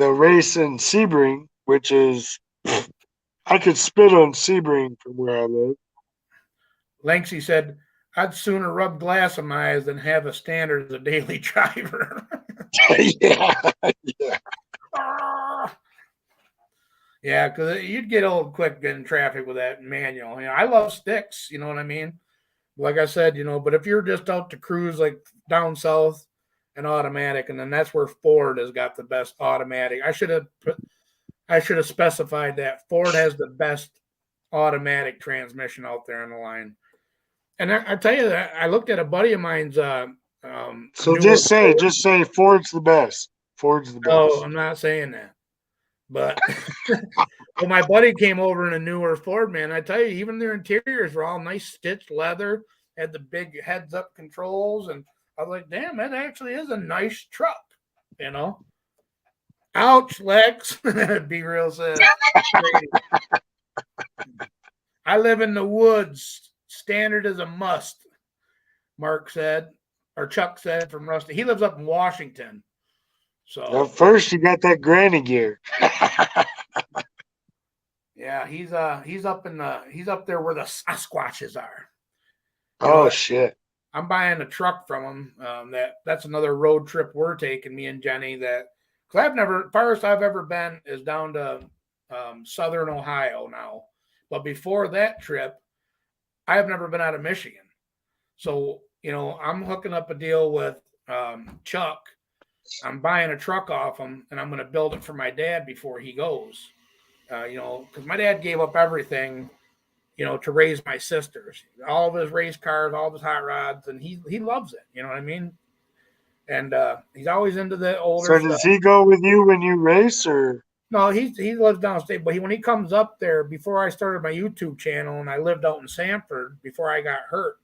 the race in Sebring, which is I could spit on Sebring from where I live. Lanksy said, I'd sooner rub glass in my eyes than have a standard as a daily driver. Yeah, yeah. Yeah, because you'd get old quick getting traffic with that manual. I love sticks, you know what I mean? Like I said, but if you're just out to cruise like down south, an automatic, and then that's where Ford has got the best automatic. I should have specified that Ford has the best automatic transmission out there on the line. And I tell you that I looked at a buddy of mine's So newer Ford. just say Ford's the best. Ford's the No, best. I'm not saying that, but well, my buddy came over in a newer Ford, man. I tell you, even their interiors were all nice stitched leather, had the big heads up controls, and I was like, damn, that actually is a nice truck, you know. Ouch, Lex. Be real says. I live in the woods. Standard is a must, Mark said, or Chuck said from Rusty. He lives up in Washington. Now, So first, you got that granny gear. yeah, he's up there where the Sasquatches are. Oh shit! I'm buying a truck from him. That's another road trip we're taking, me and Jenny. That because farthest I've ever been is down to southern Ohio now. But before that trip, I have never been out of Michigan. So I'm hooking up a deal with Chuck. I'm buying a truck off him, and I'm going to build it for my dad before he goes. Because my dad gave up everything, to raise my sisters, all of his race cars, all of his hot rods, and he loves it. You know what I mean? And he's always into the older So stuff. does he go with you when you race, or? No, he lives downstate, but when he comes up there, before I started my YouTube channel, and I lived out in Sanford before I got hurt.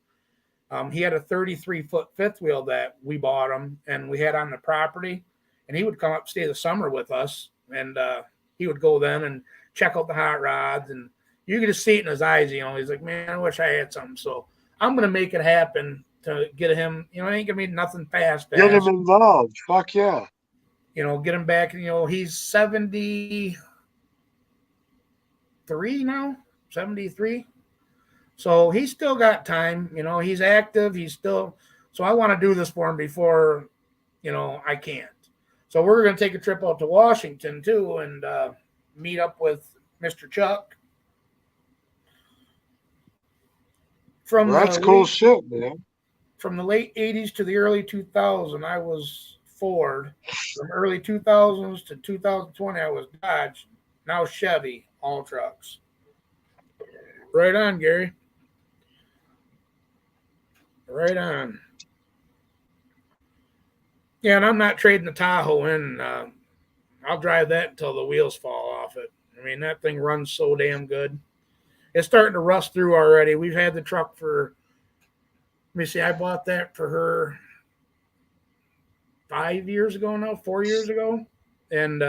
He had a 33-foot fifth wheel that we bought him, and we had on the property. And he would come up, stay the summer with us, and he would go then and check out the hot rods. And you could just see it in his eyes. He's like, man, I wish I had something. So I'm gonna make it happen to get him. It ain't gonna be nothing fast. Get him involved. Fuck yeah. Get him back. He's 73 now, 73. So he's still got time. He's active. He's still. So I want to do this for him before, I can't. So we're going to take a trip out to Washington too and meet up with Mr. Chuck. That's cool shit, man. From the late 80s to the early 2000s, I was Ford. From early 2000s to 2020, I was Dodge. Now Chevy, all trucks. Right on, Gary. Right on. Yeah, and I'm not trading the Tahoe in. I'll drive that until the wheels fall off it. I mean, that thing runs so damn good. It's starting to rust through already. We've had the truck for, let me see, I bought that for her 5 years ago now, 4 years ago. And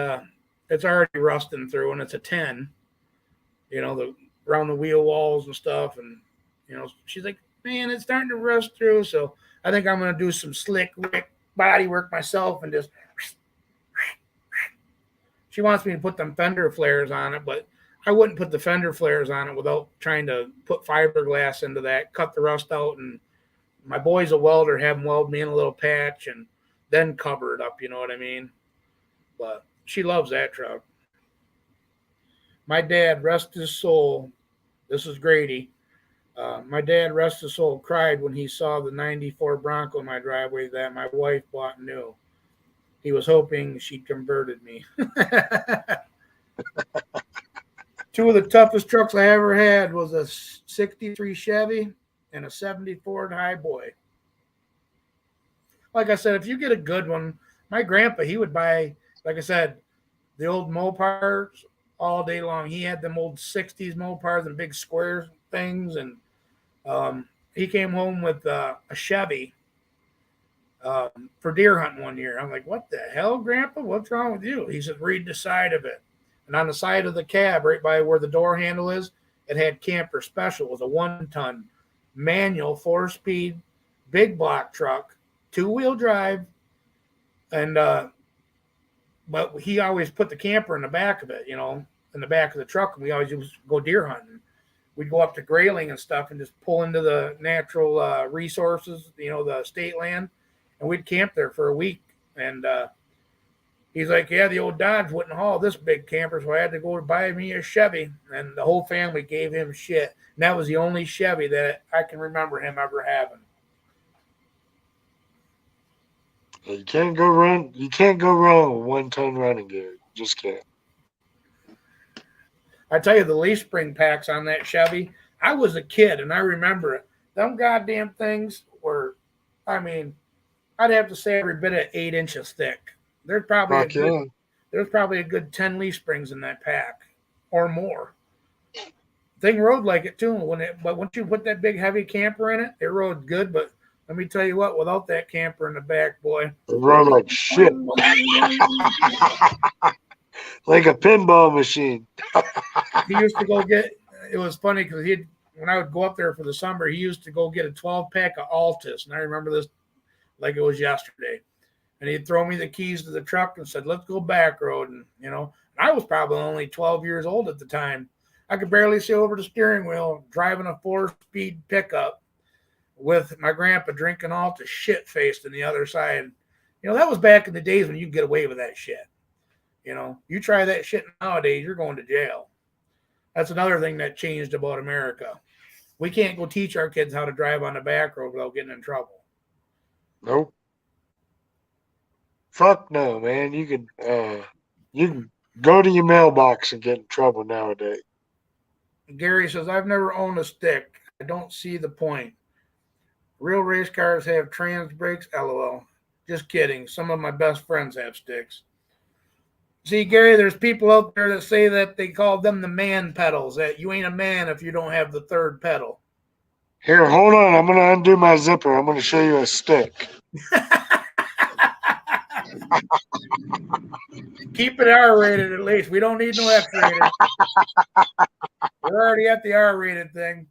it's already rusting through, and it's a 10, around the wheel walls and stuff. And, she's like, man, it's starting to rust through. So I think I'm going to do some slick body work myself and just. She wants me to put them fender flares on it, but I wouldn't put the fender flares on it without trying to put fiberglass into that, cut the rust out. And my boy's a welder, have him weld me in a little patch and then cover it up. You know what I mean? But she loves that truck. My dad, rest his soul. This is Grady. My dad, rest his soul, cried when he saw the 94 Bronco in my driveway that my wife bought new. He was hoping she'd converted me. Two of the toughest trucks I ever had was a 63 Chevy and a 74 Highboy. Like I said, if you get a good one, my grandpa, he would buy, like I said, the old Mopars all day long. He had them old 60s Mopars and big square things, and he came home with a Chevy for deer hunting one year. I'm like, what the hell, Grandpa? What's wrong with you? He said, read the side of it. And on the side of the cab, right by where the door handle is, it had Camper Special. It was a 1-ton manual 4-speed big block truck, 2-wheel drive. And but he always put the camper in the back of it, you know, in the back of the truck, and we always used to go deer hunting. We'd go up to Grayling and stuff and just pull into the natural resources, you know, the state land, and we'd camp there for a week. And he's like, yeah, the old Dodge wouldn't haul this big camper, so I had to go buy me a Chevy. And the whole family gave him shit. And that was the only Chevy that I can remember him ever having. You can't go run. You can't go wrong with 1-ton running gear. You just can't. I tell you, the leaf spring packs on that Chevy, I was a kid and I remember it. Them goddamn things were, I mean, I'd have to say every bit of 8 inches thick. There's probably there's probably a good 10 leaf springs in that pack or more. Thing rode like it too. But once you put that big heavy camper in it, it rode good. But let me tell you what, without that camper in the back, boy, it rode like shit. Like a pinball machine. He used to go get. It was funny because when I would go up there for the summer, he used to go get a 12-pack of Altus, and I remember this like it was yesterday. And he'd throw me the keys to the truck and said, "Let's go back road." And you know, I was probably only 12 years old at the time. I could barely see over the steering wheel, driving a 4-speed pickup with my grandpa drinking Altus shit-faced on the other side. You know, that was back in the days when you could get away with that shit. You know, you try that shit nowadays, you're going to jail. That's another thing that changed about America. We can't go teach our kids how to drive on the back road without getting in trouble. Nope. Fuck no, man. You can go to your mailbox and get in trouble nowadays. Gary says, I've never owned a stick. I don't see the point. Real race cars have trans brakes, LOL. Just kidding. Some of my best friends have sticks. See, Gary, there's people out there that say that they call them the man pedals, that you ain't a man if you don't have the third pedal. Here, hold on. I'm going to undo my zipper. I'm going to show you a stick. Keep it R-rated at least. We don't need no X-rated. We're already at the R-rated thing.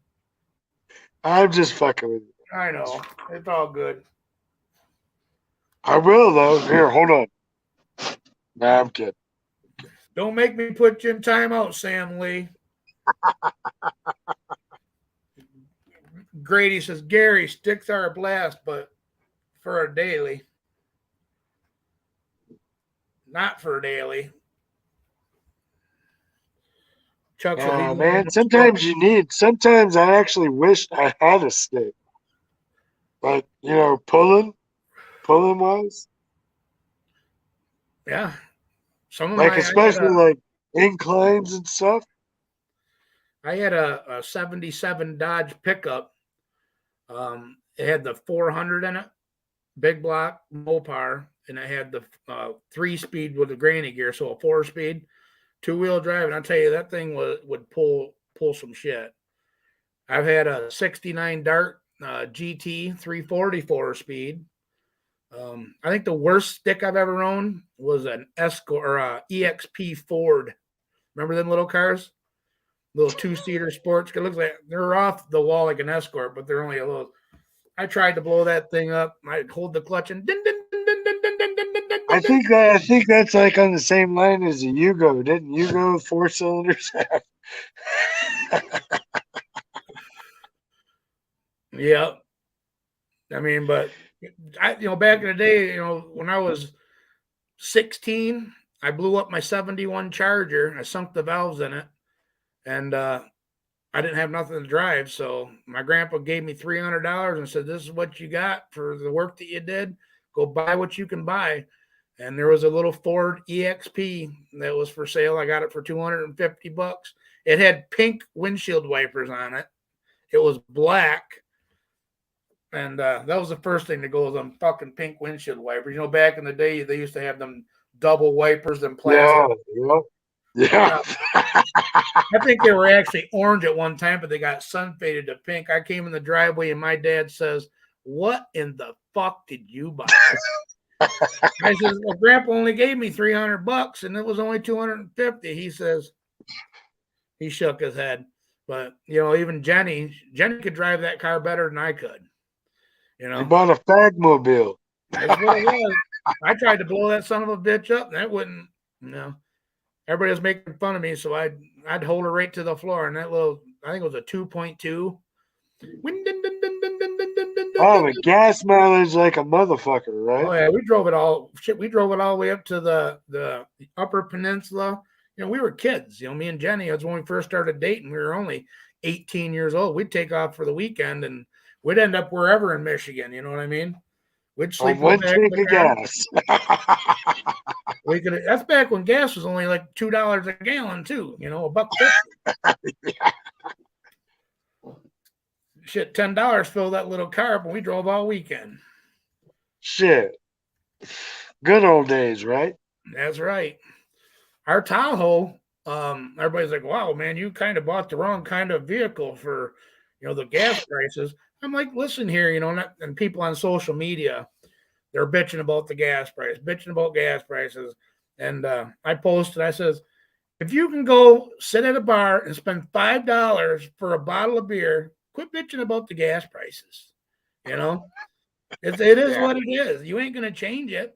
I'm just fucking with you. I know. It's all good. I will, though. Here, hold on. Nah, I'm kidding. Don't make me put you in timeout, Sam Lee. Grady says, Gary, sticks are a blast, but for a daily. Not for a daily. Chuck says, man, sometimes I actually wished I had a stick. Like, you know, pulling wise. Yeah. Especially like inclines and stuff. I had a 77 Dodge pickup. It had the 400 in it, big block, Mopar, and it had the 3-speed with the granny gear, so a 4-speed, 2-wheel drive. And I'll tell you, that thing would pull some shit. I've had a 69 Dart GT 340 4-speed. I think the worst stick I've ever owned was an Escort or a EXP Ford. Remember them little cars? Little 2-seater sports. It looks like they're off the wall like an Escort, but they're only a little. I tried to blow that thing up. I'd hold the clutch and din, din, din, din, din, din, din, din, din, I think that's like on the same line as a Yugo. Didn't Yugo 4 cylinders have? Yeah. I mean, but back in the day, when I was 16, I blew up my 71 Charger. I sunk the valves in it, and I didn't have nothing to drive. So my grandpa gave me $300 and said, "This is what you got for the work that you did. Go buy what you can buy." And there was a little Ford EXP that was for sale. I got it for $250. It had pink windshield wipers on it. It was black. And that was the first thing to go with them fucking pink windshield wipers. Back in the day, they used to have them double wipers and plastic. Yeah. I think they were actually orange at one time, but they got sun faded to pink. I came in the driveway and my dad says, "What in the fuck did you buy?" I says, "Well, Grandpa only gave me $300 and it was only $250." He says, he shook his head. But, even Jenny could drive that car better than I could. You bought a Fagmobile. That's what it was. I tried to blow that son of a bitch up, and that wouldn't. Everybody was making fun of me, so I'd hold her right to the floor, and that little, I think it was a 2.2. Oh, the gas mileage like a motherfucker, right? Oh yeah, we drove it all. Shit, we drove it all the way up to the Upper Peninsula. We were kids. Me and Jenny. It was when we first started dating. We were only 18 years old. We'd take off for the weekend, and we'd end up wherever in Michigan. You know what I mean? We'd On sleep in the one back of tank the of car. gas. We could. That's back when gas was only like $2 a gallon too. $1.50. Shit, $10 filled that little car up, and we drove all weekend. Shit. Good old days, right? That's right. Our Tahoe. Everybody's like, "Wow, man, you kind of bought the wrong kind of vehicle for, the gas prices." I'm like, "Listen here, and people on social media, they're bitching about the gas price, bitching about gas prices." And I posted, I says, if you can go sit at a bar and spend $5 for a bottle of beer, quit bitching about the gas prices. It is Yeah. what it is. You ain't gonna change it.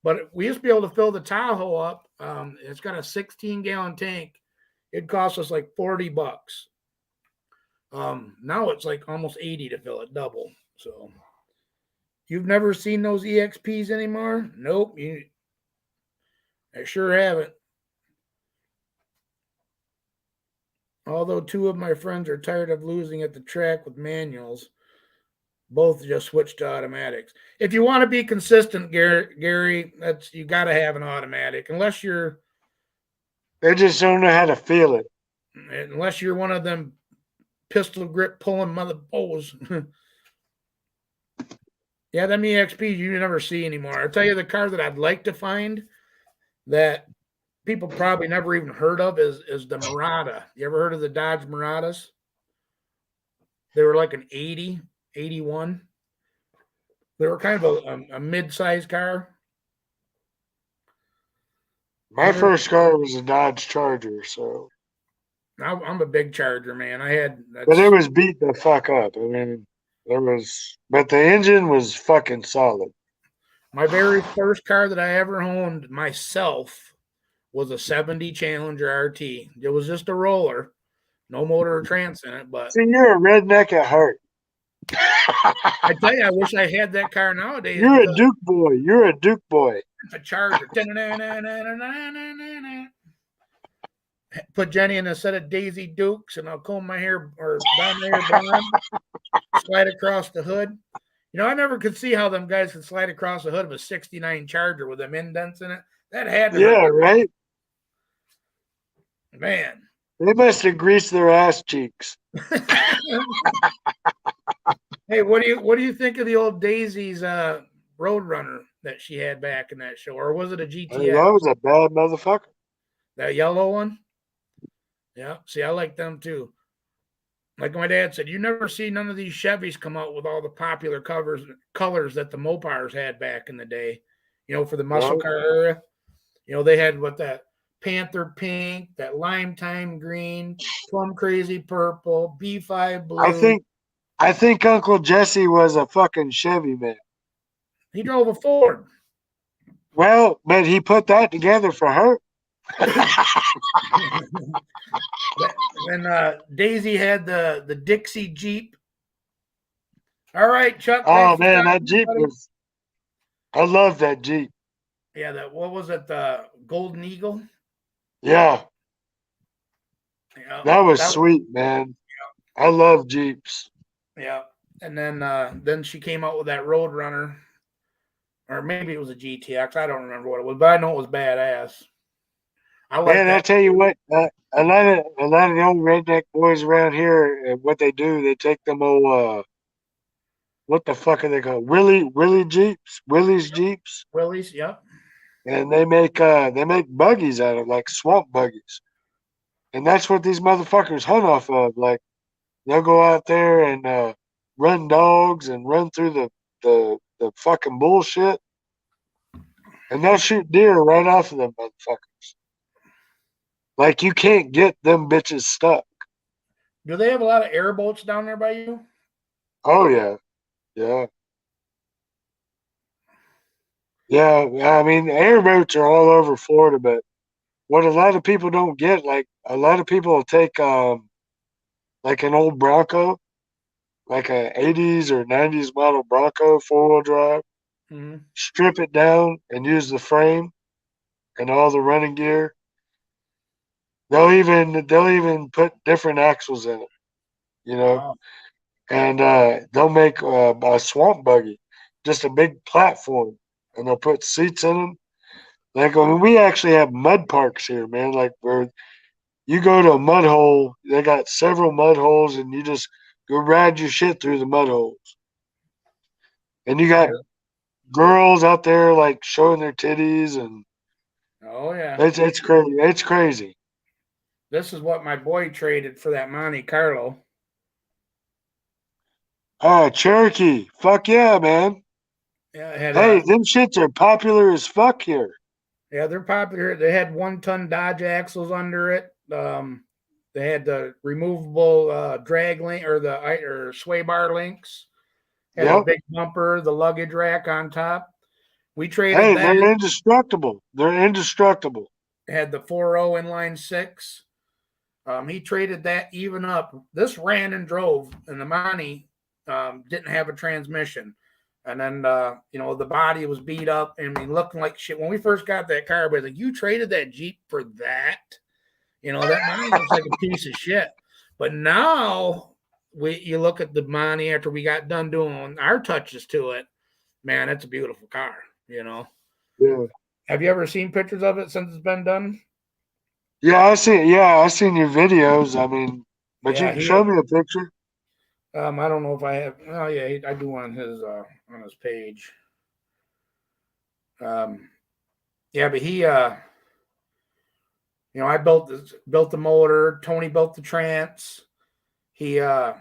But we used to be able to fill the Tahoe up. It's got a 16-gallon tank. It cost us like $40. Now it's like almost 80 to fill it, double. So you've never seen those EXPs anymore? Nope. I sure haven't. Although two of my friends are tired of losing at the track with manuals, both just switched to automatics. If you want to be consistent, Gary, you got to have an automatic, They just don't know how to feel it. unless you're one of them pistol grip pulling mother bows. Yeah, them EXPs you never see anymore. I'll tell you the car that I'd like to find that people probably never even heard of is the Murata. You ever heard of the Dodge Muratas? They were like an 80, 81. They were kind of a mid-sized car. My first car was a Dodge Charger, so. I'm a big Charger man. But it was beat the fuck up. I mean, but the engine was fucking solid. my very first car that I ever owned myself was a 70 Challenger RT. It was just a roller, no motor or trans in it, but See, you're a redneck at heart. I tell you, I wish I had that car nowadays You're a because Duke boy. You're a Duke boy. it's a Charger. Put Jenny in a set of Daisy Dukes, and I'll comb my hair or dye my hair blonde, slide across the hood. I never could see how them guys could slide across the hood of a '69 Charger with them indents in it. That had to Yeah, hurt, right? man. They must have greased their ass cheeks. Hey, what do you think of the old Daisy's Roadrunner that she had back in that show, or was it a Hey, GTX? that was a bad motherfucker. That yellow one? Yeah. See, I like them too. Like my dad said, you never see none of these Chevys come out with all the popular colors that the Mopars had back in the day. For the muscle No, car era. They had that Panther pink, that lime time green, plum crazy purple, B5 I blue. think I think Uncle Jesse was a fucking Chevy man. He drove a Ford. Well, but he put that together for her. And Daisy had the Dixie Jeep. All right, Chuck. Thanks Oh for man, talking that to me, Jeep buddy. was. I love that Jeep. Yeah, what was it? The Golden Eagle. Yeah, Yeah, that was that. sweet, man. I love Jeeps. Yeah, and then she came out with that Roadrunner, or maybe it was a GTX. I don't remember what it was, but I know it was badass. I like Man, I that. tell you what, a lot of the old redneck boys around here, what they do, they take them old what the fuck are they called? Willie Jeeps, Willie's Jeeps, Willys. Yep. and they make buggies out of like swamp buggies, and that's what these motherfuckers hunt off of. Like they'll go out there and run dogs and run through the fucking bullshit, and they'll shoot deer right off of them motherfuckers. Like you can't get them bitches stuck. Do they have a lot of airboats down there by you? Oh yeah, yeah, Yeah, I mean, airboats are all over Florida, but what a lot of people don't get, like a lot of people will take like an old Bronco, like a 80s or 90s model Bronco 4-wheel drive, Hmm. strip it down and use the frame and all the running gear. They'll even put different axles in it, you know, Wow. and they'll make a swamp buggy, just a big platform, and they'll put seats in them. Like, I mean, we actually have mud parks here, man. Like, where you go to a mud hole, they got several mud holes, and you just go ride your shit through the mud holes. And you got Yeah. girls out there like showing their titties, and Oh yeah. it's crazy. It's crazy. This is what my boy traded for that Monte Carlo. Ah, Cherokee, fuck yeah, man. Yeah, it had Hey, a them shits are popular as fuck here. yeah, they're popular. They had 1 ton Dodge axles under it. They had the removable drag link or the or sway bar links. Had the Yep. big bumper, the luggage rack on top. We traded Hey, that. they're indestructible. They're indestructible. Had the 4.0 inline six. He traded that even up. This ran and drove, and the Monty didn't have a transmission. And then, the body was beat up and looking like shit. When we first got that car, we was like, you traded that Jeep for that? That Monty looks like a piece of shit. But now, you look at the Monty after we got done doing our touches to it, man, it's a beautiful car. Yeah. Have you ever seen pictures of it since it's been done? Yeah, I seen your videos. I mean, but you Yeah, can show me a picture. I don't know if I have. Oh yeah, I do on his page. Um, yeah, but I built the motor. Tony built the trans. He let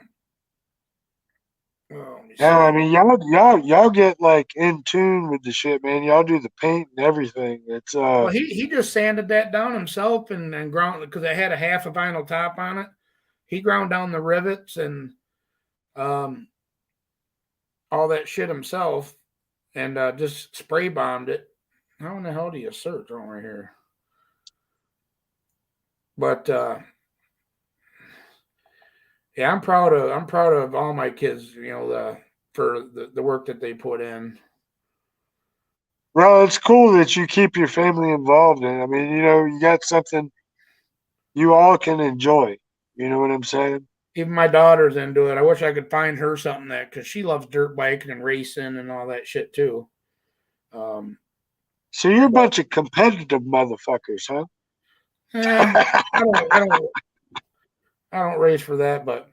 me Yeah, I see. mean, y'all get like in tune with the shit, man. Y'all do the paint and everything. It's Well, he just sanded that down himself and ground because it had a half a vinyl top on it. He ground down the rivets and um all that shit himself and just spray bombed it. How in the hell do you search over here? But yeah, I'm proud of all my kids, for the work that they put in. Well, it's cool that you keep your family involved in. I mean, you got something you all can enjoy. You know what I'm saying? Even my daughter's into it. I wish I could find her something that because she loves dirt biking and racing and all that shit too. Um, So you're a but bunch of competitive motherfuckers, huh? I don't race for that, but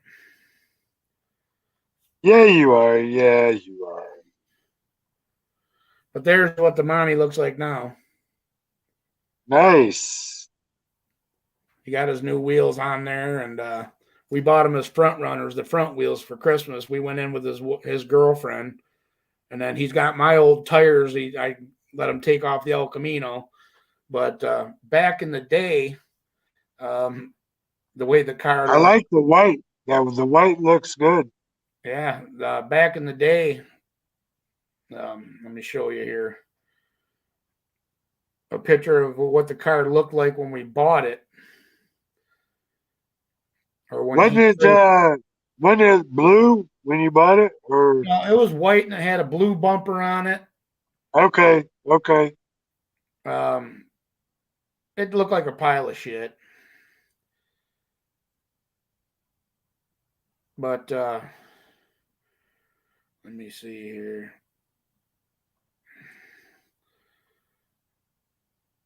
Yeah, you are. Yeah, you are. there's what the Monty looks like now. Nice. He got his new wheels on there, and we bought him his front runners, the front wheels for Christmas. We went in with his girlfriend, and then he's got my old tires. I let him take off the El Camino, but back in the day, um, the way the car I looked, like the white. Yeah, the white looks good. yeah, back in the day, let me show you here a picture of what the car looked like when we bought it, or when Wasn't he it traded. wasn't it blue when you bought it? Or No, it was white and it had a blue bumper on it. okay, okay. Um, it looked like a pile of shit, but let me see here.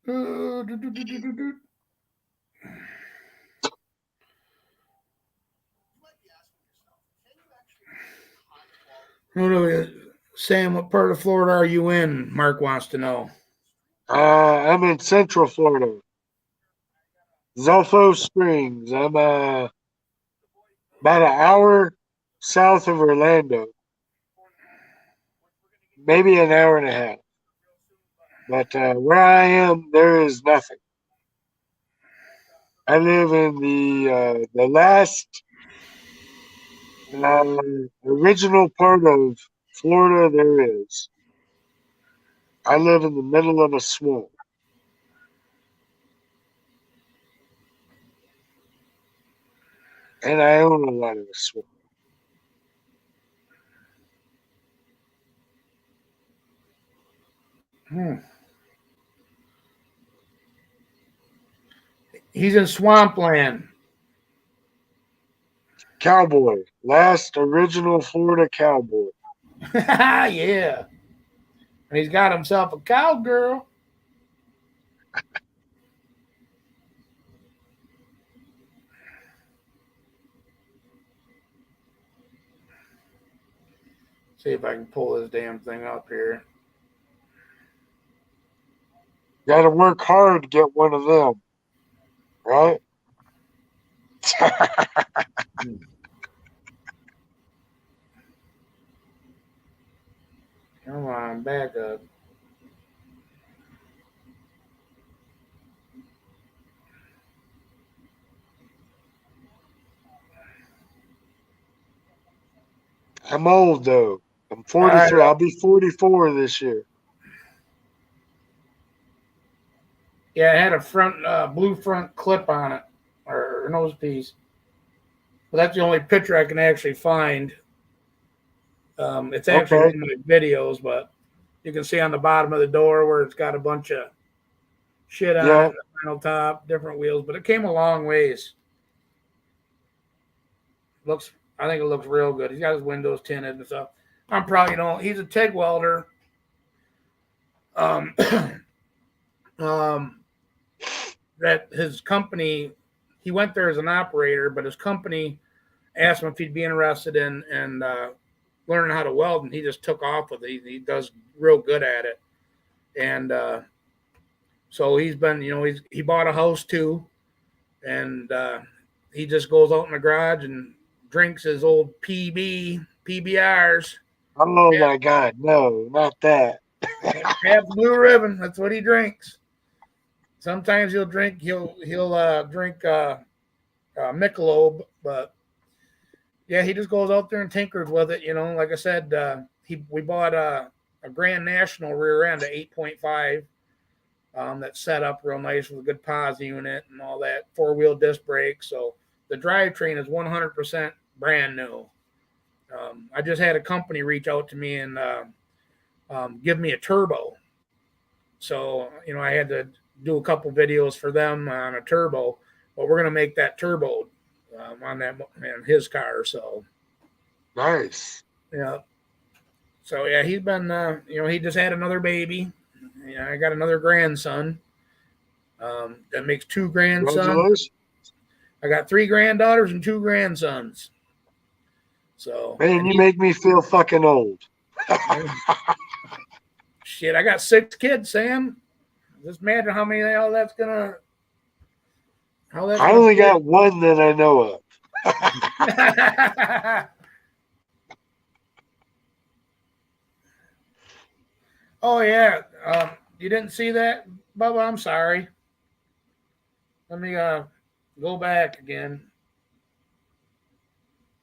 Uh, Sam, what part of Florida are you in? Mark wants to know. I'm in Central Florida, Zolfo Springs. I'm about an hour south of Orlando, maybe an hour and a half. But where I am, there is nothing. I live in the last original part of Florida there is. I live in the middle of a swamp. And I own a lot of the swamp. He's in swampland. Cowboy. Last original Florida cowboy. Yeah. And he's got himself a cowgirl. See if I can pull this damn thing up here. Got to work hard to get one of them. Right? Come on, back up. I'm old, though. I'm All right. 43. I'll be 44 this year. Yeah, it had a front blue front clip on it, or nose piece. But that's the only picture I can actually find. It's actually Okay. one of my videos, but you can see on the bottom of the door where it's got a bunch of shit on it, Yeah. the final top, different wheels. But it came a long ways. I think it looks real good. He's got his windows tinted and stuff. I'm probably, he's a TIG welder. Um, um, that his company, he went there as an operator, but his company asked him if he'd be interested in learning how to weld, and he just took off with it. He does real good at it, and so he's been, he bought a house too, and he just goes out in the garage and drinks his old PBRs. Oh my God. No, not that. Have blue ribbon. That's what he drinks. Sometimes he'll drink Michelob, but yeah, he just goes out there and tinkers with it. Like I said, we bought a Grand National rear end, a 8.5, that's set up real nice with a good pause unit and all that, 4-wheel disc brakes. So the drivetrain is 100% brand new. I just had a company reach out to me and give me a turbo. So, I had to do a couple videos for them on a turbo, but we're going to make that turbo on his car. So, Nice. yeah. So, yeah, he's been, he just had another baby. Yeah, I got another grandson. That makes 2 grandsons. Congratulations. I got 3 granddaughters and 2 grandsons. So, Man, you make me feel fucking old. Shit, I got 6 kids, Sam. Just imagine how many how that's gonna. I only got one that I know of. Oh yeah, you didn't see that, Bubba? I'm sorry. Let me go back again.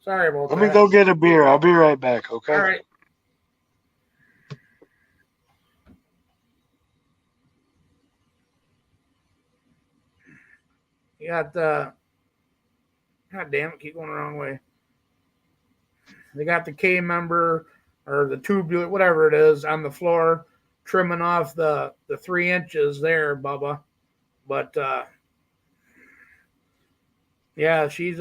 Sorry about Let that. me go get a beer. I'll be right back, okay? All right. You got God damn it, keep going the wrong way. They got the K member or the tubular, whatever it is, on the floor, trimming off the 3 inches there, Bubba. But yeah, she's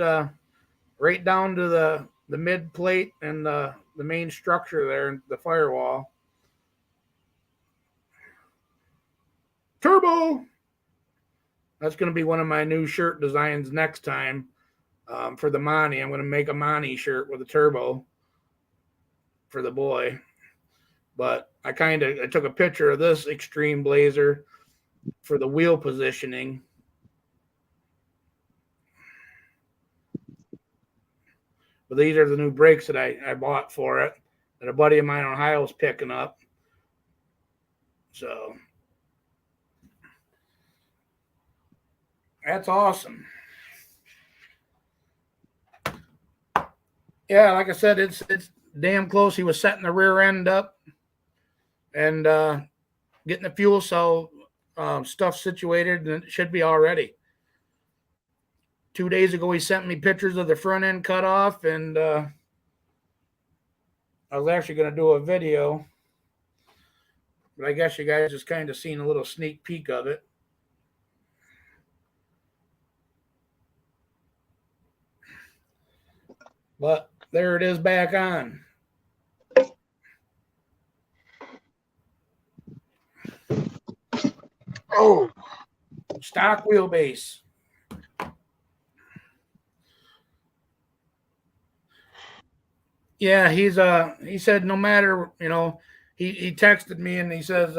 right down to the mid plate and the main structure there, the firewall. Turbo. That's going to be one of my new shirt designs next time for the Monty. I'm going to make a Monty shirt with a turbo for the boy. But I took a picture of this extreme blazer for the wheel positioning. But these are the new brakes that I bought for it that a buddy of mine in Ohio is picking up. So that's awesome. Yeah, like I said, it's damn close. He was setting the rear end up, and getting the fuel cell stuff situated, and it should be all ready. 2 days ago, he sent me pictures of the front end cut off, and I was actually going to do a video, but I guess you guys just kind of seen a little sneak peek of it. But there it is back on. Oh, Stock wheelbase. Yeah, he said no matter, he texted me and he says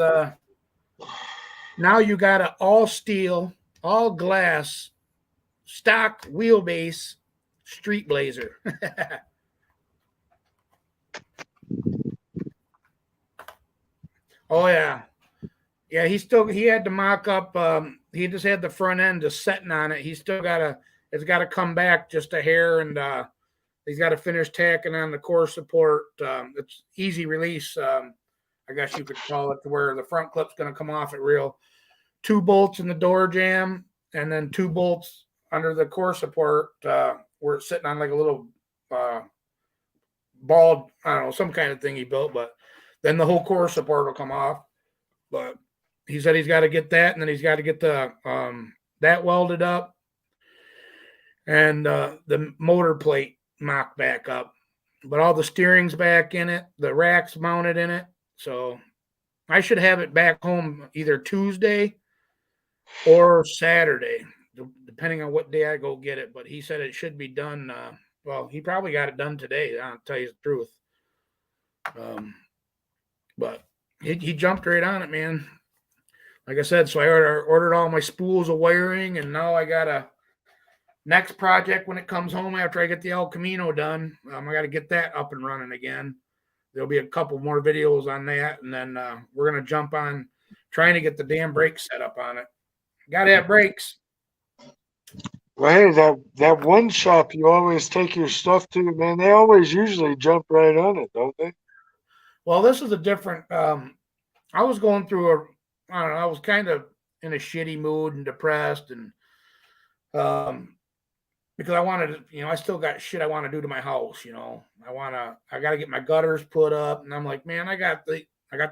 now you got an all steel, all glass, stock wheelbase street blazer. Oh yeah. Yeah, he had to mock up he just had the front end just setting on it. He's still it's gotta come back just a hair, and he's got to finish tacking on the core support. It's easy release, I guess you could call it, to where the front clip's going to come off at real. 2 bolts in the door jamb, and then 2 bolts under the core support where it's sitting on like a little ball, I don't know, some kind of thing he built, but then the whole core support will come off. But he said he's got to get that, and then he's got to get the that welded up, and the motor plate mocked back up. But all the steering's back in it, the rack's mounted in it. So I should have it back home either Tuesday or Saturday, depending on what day I go get it. But he said it should be done. Well, he probably got it done today, I'll tell you the truth. But he jumped right on it, man. Like I said, so I ordered all my spools of wiring, and now I got a next project when it comes home after I get the El Camino done. I got to get that up and running again. There'll be a couple more videos on that, and then we're going to jump on trying to get the damn brakes set up on it. Got to have brakes. well, hey, that one shop you always take your stuff to, man, they always usually jump right on it, don't they? Well, this is a different. I was going through I don't know, I was kind of in a shitty mood and depressed, and because I wanted to, I still got shit I want to do to my house. I got to get my gutters put up, and I'm like, man, I got the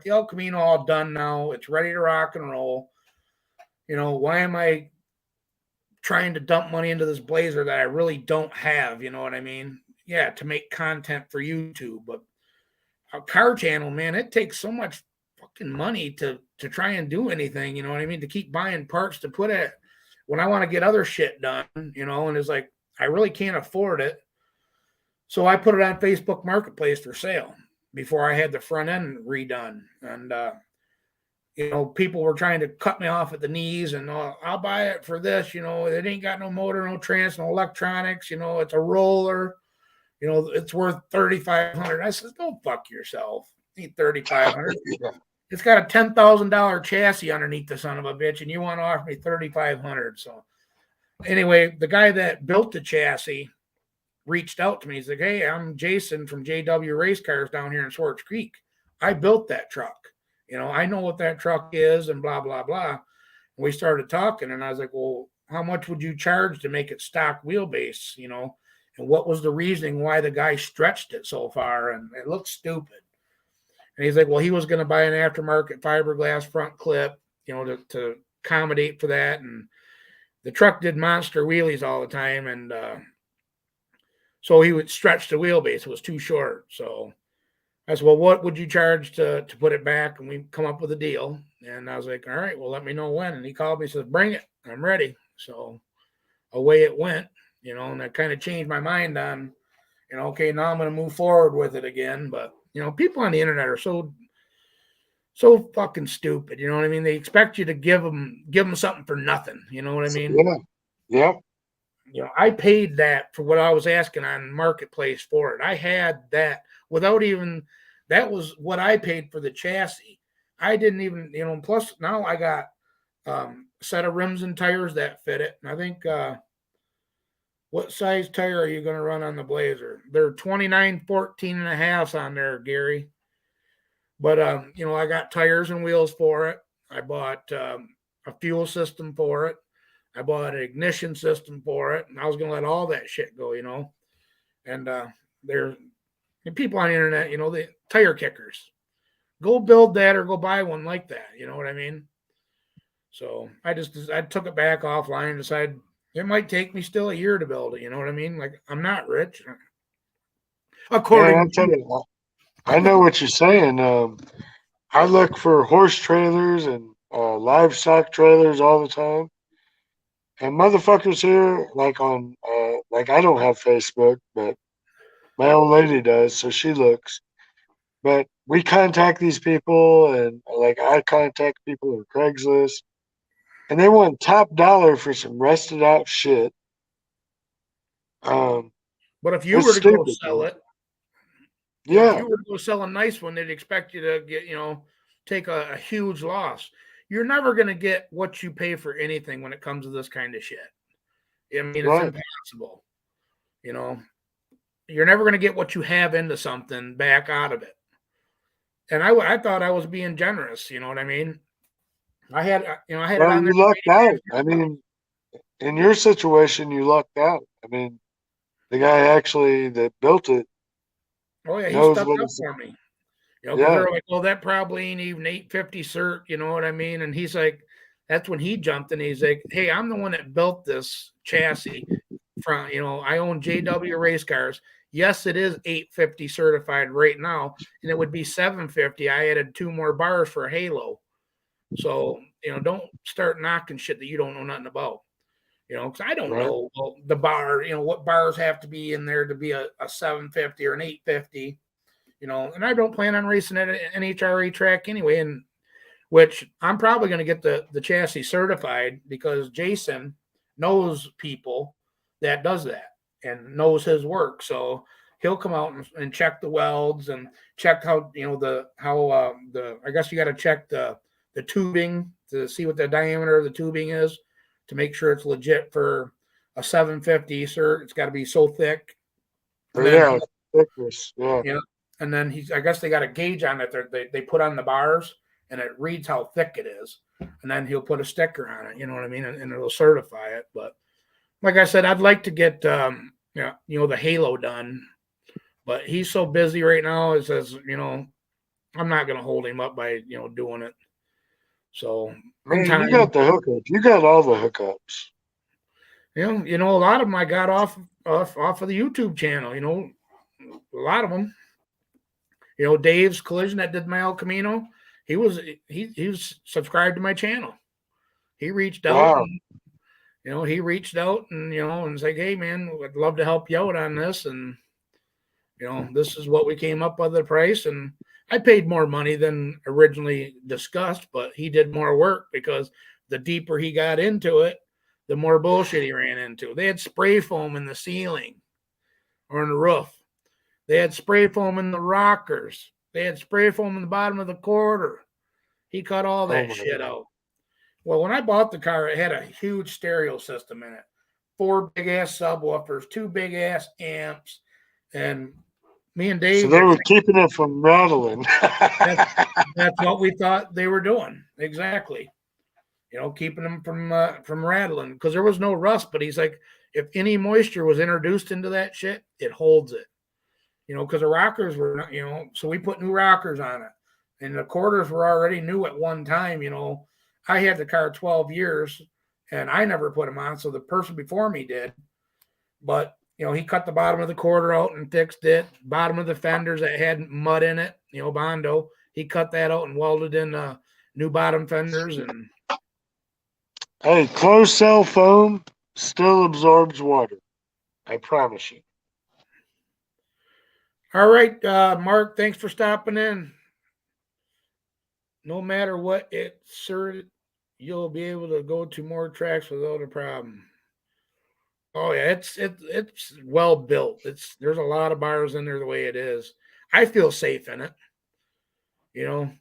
El Camino all done now. It's ready to rock and roll. Why am I trying to dump money into this blazer that I really don't have? You know what I mean? Yeah, to make content for YouTube, but a car channel, man, it takes so much fucking money to try and do anything. You know what I mean? To keep buying parts to put it when I want to get other shit done. And it's like, I really can't afford it. So I put it on Facebook Marketplace for sale before I had the front end redone. And, people were trying to cut me off at the knees, and I'll buy it for this. It ain't got no motor, no trans, no electronics. It's a roller. It's worth $3,500. I said, don't fuck yourself. It ain't $3,500. It's got a $10,000 chassis underneath the son of a bitch, and you want to offer me $3,500. So anyway, the guy that built the chassis reached out to me. He's like, hey, I'm Jason from JW Race Cars down here in Swartz Creek. I built that truck. I know what that truck is, and blah, blah, blah. And we started talking, and I was like, well, how much would you charge to make it stock wheelbase, and what was the reasoning why the guy stretched it so far? And it looked stupid. And he's like, well, he was going to buy an aftermarket fiberglass front clip, to accommodate for that. And the truck did monster wheelies all the time. And so he would stretch the wheelbase. It was too short. So I said, well, what would you charge to put it back? And we come up with a deal. And I was like, all right, well, let me know when. And he called me and says, bring it. I'm ready. So away it went, and that kind of changed my mind on, okay, now I'm going to move forward with it again. But, people on the internet are so fucking stupid. You know what I mean? They expect you to give them something for nothing. You know what I mean? Yeah. I paid that for what I was asking on Marketplace for it. I had that without even, that was what I paid for the chassis. I didn't even, plus now I got a set of rims and tires that fit it. And I think, what size tire are you going to run on the Blazer? They're 29, 14 and a half on there, Gary. But, I got tires and wheels for it. I bought a fuel system for it. I bought an ignition system for it, and I was going to let all that shit go, And there's people on the internet, the tire kickers. Go build that or go buy one like that. You know what I mean? So I took it back offline and decided it might take me still a year to build it. You know what I mean? Like I'm not rich, Man, according I to tell you. you, I know what you're saying. I look for horse trailers and livestock trailers all the time. And motherfuckers here, like I don't have Facebook, but my old lady does, so she looks. But we contact these people, and like I contact people on Craigslist, and they want top dollar for some rusted out shit. Um, But if you it's were to go stupid, sell man. it, if Yeah, you were to go sell a nice one, they'd expect you to get, take a huge loss. You're never going to get what you pay for anything when it comes to this kind of shit. I mean, it's right. impossible. You know, you're never going to get what you have into something back out of it. And I thought I was being generous. You know what I mean? I had it Well, on there you for lucked out. 85 I years. mean, in your situation, you lucked out. I mean, the guy actually that built it Oh yeah, he knows stepped what up it's. for me. Because Yeah, they're like, well, that probably ain't even 850 cert. You know what I mean? And he's like, that's when he jumped and he's like, hey, I'm the one that built this chassis from, I own JW race cars. Yes, it is 850 certified right now, and it would be 750. I added 2 more bars for a halo. So, don't start knocking shit that you don't know nothing about. Because I don't right. know the bar, what bars have to be in there to be a 750 or an 850, and I don't plan on racing at an NHRA track anyway, and which I'm probably going to get the chassis certified because Jason knows people that does that and knows his work. So he'll come out and check the welds and check how, I guess you got to check the tubing to see what the diameter of the tubing is to make sure it's legit for a 750 cert. It's got to be so thick. And But then, yeah, thickness. Yeah. you know, and then I guess they got a gauge on it that they put on the bars and it reads how thick it is. And then he'll put a sticker on it, you know what I mean? And it'll certify it. But like I said, I'd like to get, the halo done, but he's so busy right now. It says, I'm not going to hold him up by, doing it. So in Man, you time, got the hookup. You got all the hookups. a lot of them I got off of the YouTube channel, a lot of them. Dave's Collision that did my El Camino, he was subscribed to my channel. He reached out Wow. and and was like, hey man, I'd love to help you out on this, and this is what we came up with the price, and I paid more money than originally discussed, but he did more work because the deeper he got into it, the more bullshit he ran into. They had spray foam in the ceiling or in the roof. They had spray foam in the rockers. They had spray foam in the bottom of the quarter. He cut all Oh that my shit God. out. Well, when I bought the car, it had a huge stereo system in it. 4 big ass subwoofers, 2 big ass amps, and me and So Dave they were were thinking keeping it from rattling. that that's what we thought they were doing. Exactly. Keeping them from rattling because there was no rust. But he's like, if any moisture was introduced into that shit, it holds it. Because the rockers were not, so we put new rockers on it. And the quarters were already new at one time. I had the car 12 years and I never put them on. So the person before me did. But, he cut the bottom of the quarter out and fixed it. Bottom of the fenders that had mud in it, Bondo, he cut that out and welded in new bottom fenders. And Hey, closed cell foam still absorbs water. I promise you. all right, Mark, thanks for stopping in. No matter what sir, you'll be able to go to more tracks without a problem. Oh yeah, it's well built. There's a lot of bars in there the way it is. I feel safe in it. You know,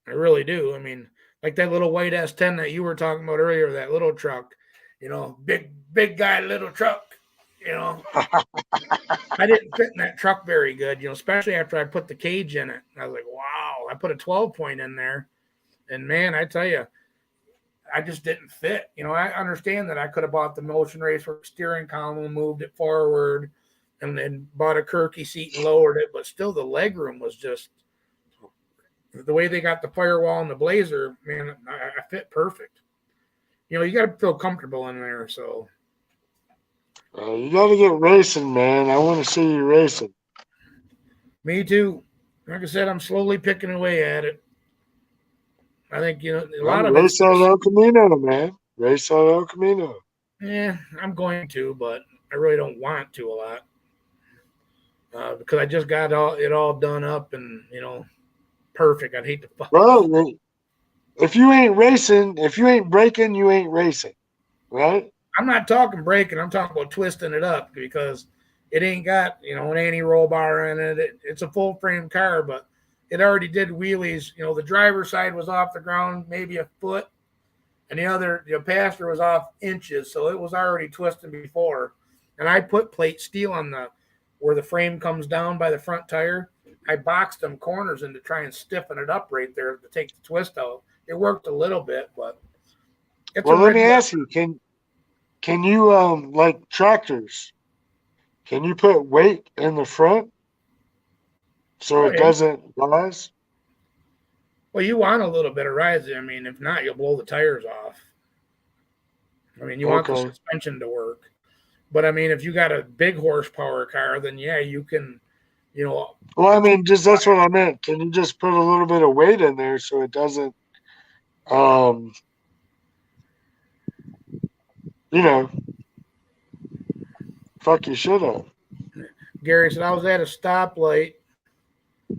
I really do. I mean, like that little white S10 that you were talking about earlier, that little truck. Big guy, little truck. You know, I didn't fit in that truck very good. Especially after I put the cage in it. I was like, wow. I put a 12 point in there, And man, I tell you, I just didn't fit. I understand that I could have bought the motion racer steering column and moved it forward and then bought a Kirky seat and lowered it, but still the leg room was just the way they got the firewall and the Blazer, man, I fit perfect. You got to feel comfortable in there. So You got to get racing, man. I want to see you racing. me too. Like I said, I'm slowly picking away at it. I think a lot of race on El Camino, man. Race on El Camino. Yeah, I'm going to, but I really don't want to a lot because I just got it all done up and perfect. I'd hate to fuck. Well, if you ain't racing, if you ain't breaking, you ain't racing, right? I'm not talking breaking. I'm talking about twisting it up because it ain't got an anti-roll bar in it. It's a full frame car, but it already did wheelies. The driver's side was off the ground maybe a foot, and the passenger was off inches, so it was already twisting before. And I put plate steel on where the frame comes down by the front tire. I boxed them corners in to try and stiffen it up right there to take the twist out. It worked a little bit, but let me ask you, can you like tractors? Can you put weight in the front so it doesn't rise? Well, you want a little bit of rise. I mean, if not, you'll blow the tires off. I mean, you want the suspension to work. But I mean, if you got a big horsepower car, then yeah, you can, Well, I mean, that's what I meant. Can you just put a little bit of weight in there so it doesn't, fuck your shit up? Gary said I was at a stoplight a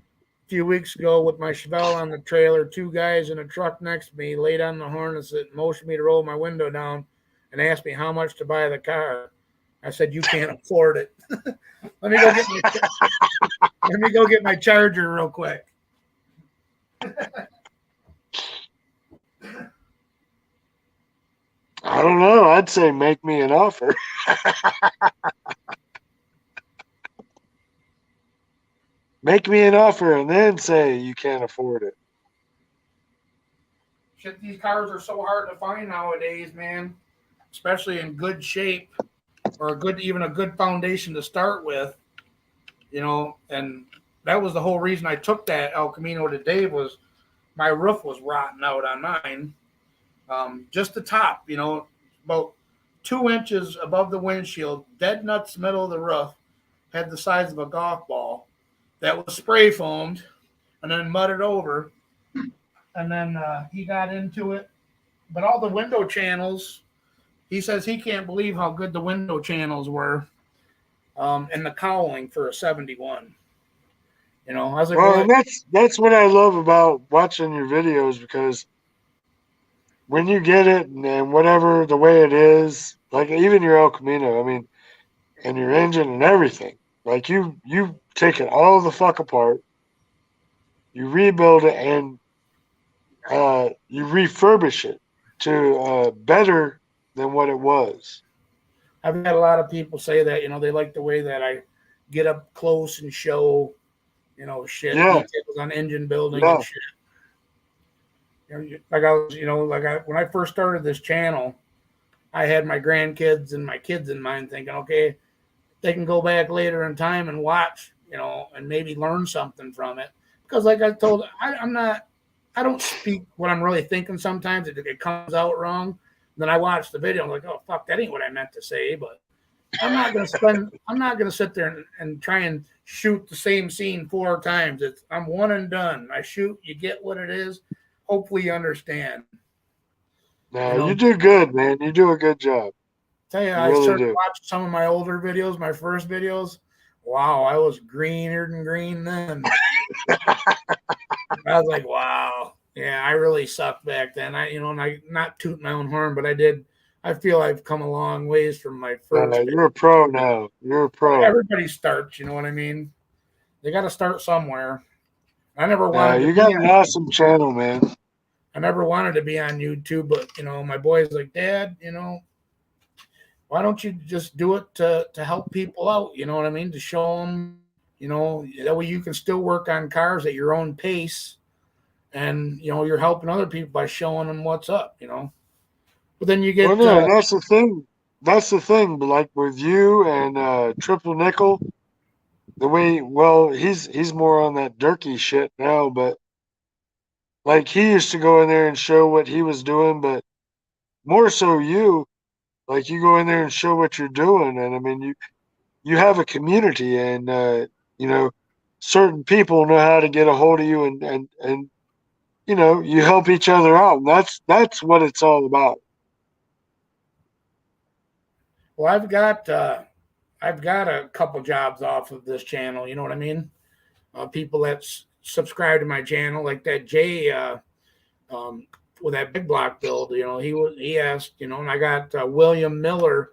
few weeks ago with my Chevelle on the trailer. Two guys in a truck next to me laid on the harness and motioned me to roll my window down and asked me how much to buy the car. I said, "You can't afford it." Let me go get my charger real quick. I don't know. I'd say make me an offer. Make me an offer and then say you can't afford it. Shit, these cars are so hard to find nowadays, man. Especially in good shape or even a good foundation to start with. And that was the whole reason I took that El Camino to Dave was my roof was rotting out on mine. Just the top, about 2 inches above the windshield, dead nuts middle of the roof, had the size of a golf ball that was spray foamed and then mudded over. And then he got into it. But all the window channels, he says he can't believe how good the window channels were and the cowling for a 71. I was like, well, and that's what I love about watching your videos because when you get it and whatever the way it is, like even your El Camino, I mean, and your engine and everything, like you take it all the fuck apart, you rebuild it, and you refurbish it to better than what it was. I've had a lot of people say that, they like the way that I get up close and show, shit, details on engine building and shit. When I first started this channel, I had my grandkids and my kids in mind thinking, okay, they can go back later in time and watch, and maybe learn something from it. Because like I told, I don't speak what I'm really thinking sometimes. It comes out wrong. Then I watch the video. I'm like, oh, fuck, that ain't what I meant to say. But I'm not going to sit there and try and shoot the same scene 4 times. I'm one and done. I shoot, you get what it is. Hopefully you understand. No, you do good, man. You do a good job. Tell you, I started watching some of my older videos, my first videos. Wow, I was greener than green then. I was like, wow. Yeah, I really sucked back then. And I not toot my own horn, but I feel I've come a long ways from my first. You're a pro now. You're a pro. Everybody starts, you know what I mean? They got to start somewhere. I never wanted you got an awesome channel, man. I never wanted to be on YouTube, but my boy's like, Dad, why don't you just do it to help people out? You know what I mean? To show them, that way you can still work on cars at your own pace and you're helping other people by showing them what's up. But then you Well, get no, and that's the thing. That's the thing. Like with you and Triple Nickel, the way he's more on that Durkee shit now, but like he used to go in there and show what he was doing, but more so you, like you go in there and show what you're doing, and I mean you have a community, and you know certain people know how to get a hold of you, and you help each other out, and that's what it's all about. well, I've got a couple jobs off of this channel. You know what I mean? People that subscribe to my channel, like that Jay, um, with that big block build. He asked. And I got William Miller.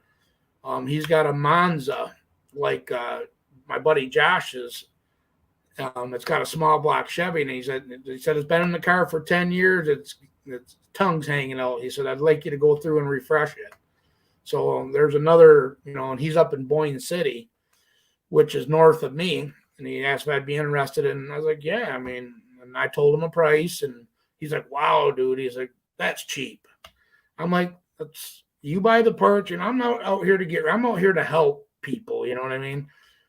He's got a Monza, like my buddy Josh's. It's got a small block Chevy, and he said it's been in the car for 10 years. Its tongue's hanging out. He said I'd like you to go through and refresh it. So there's another, and he's up in Boyne City, which is north of me. And he asked if I'd be interested, and I was like, yeah. I mean, and I told him a price, and he's like, wow, dude. He's like, that's cheap. I'm like, that's you buy the parts, and I'm not out here I'm out here to help people. You know what I mean?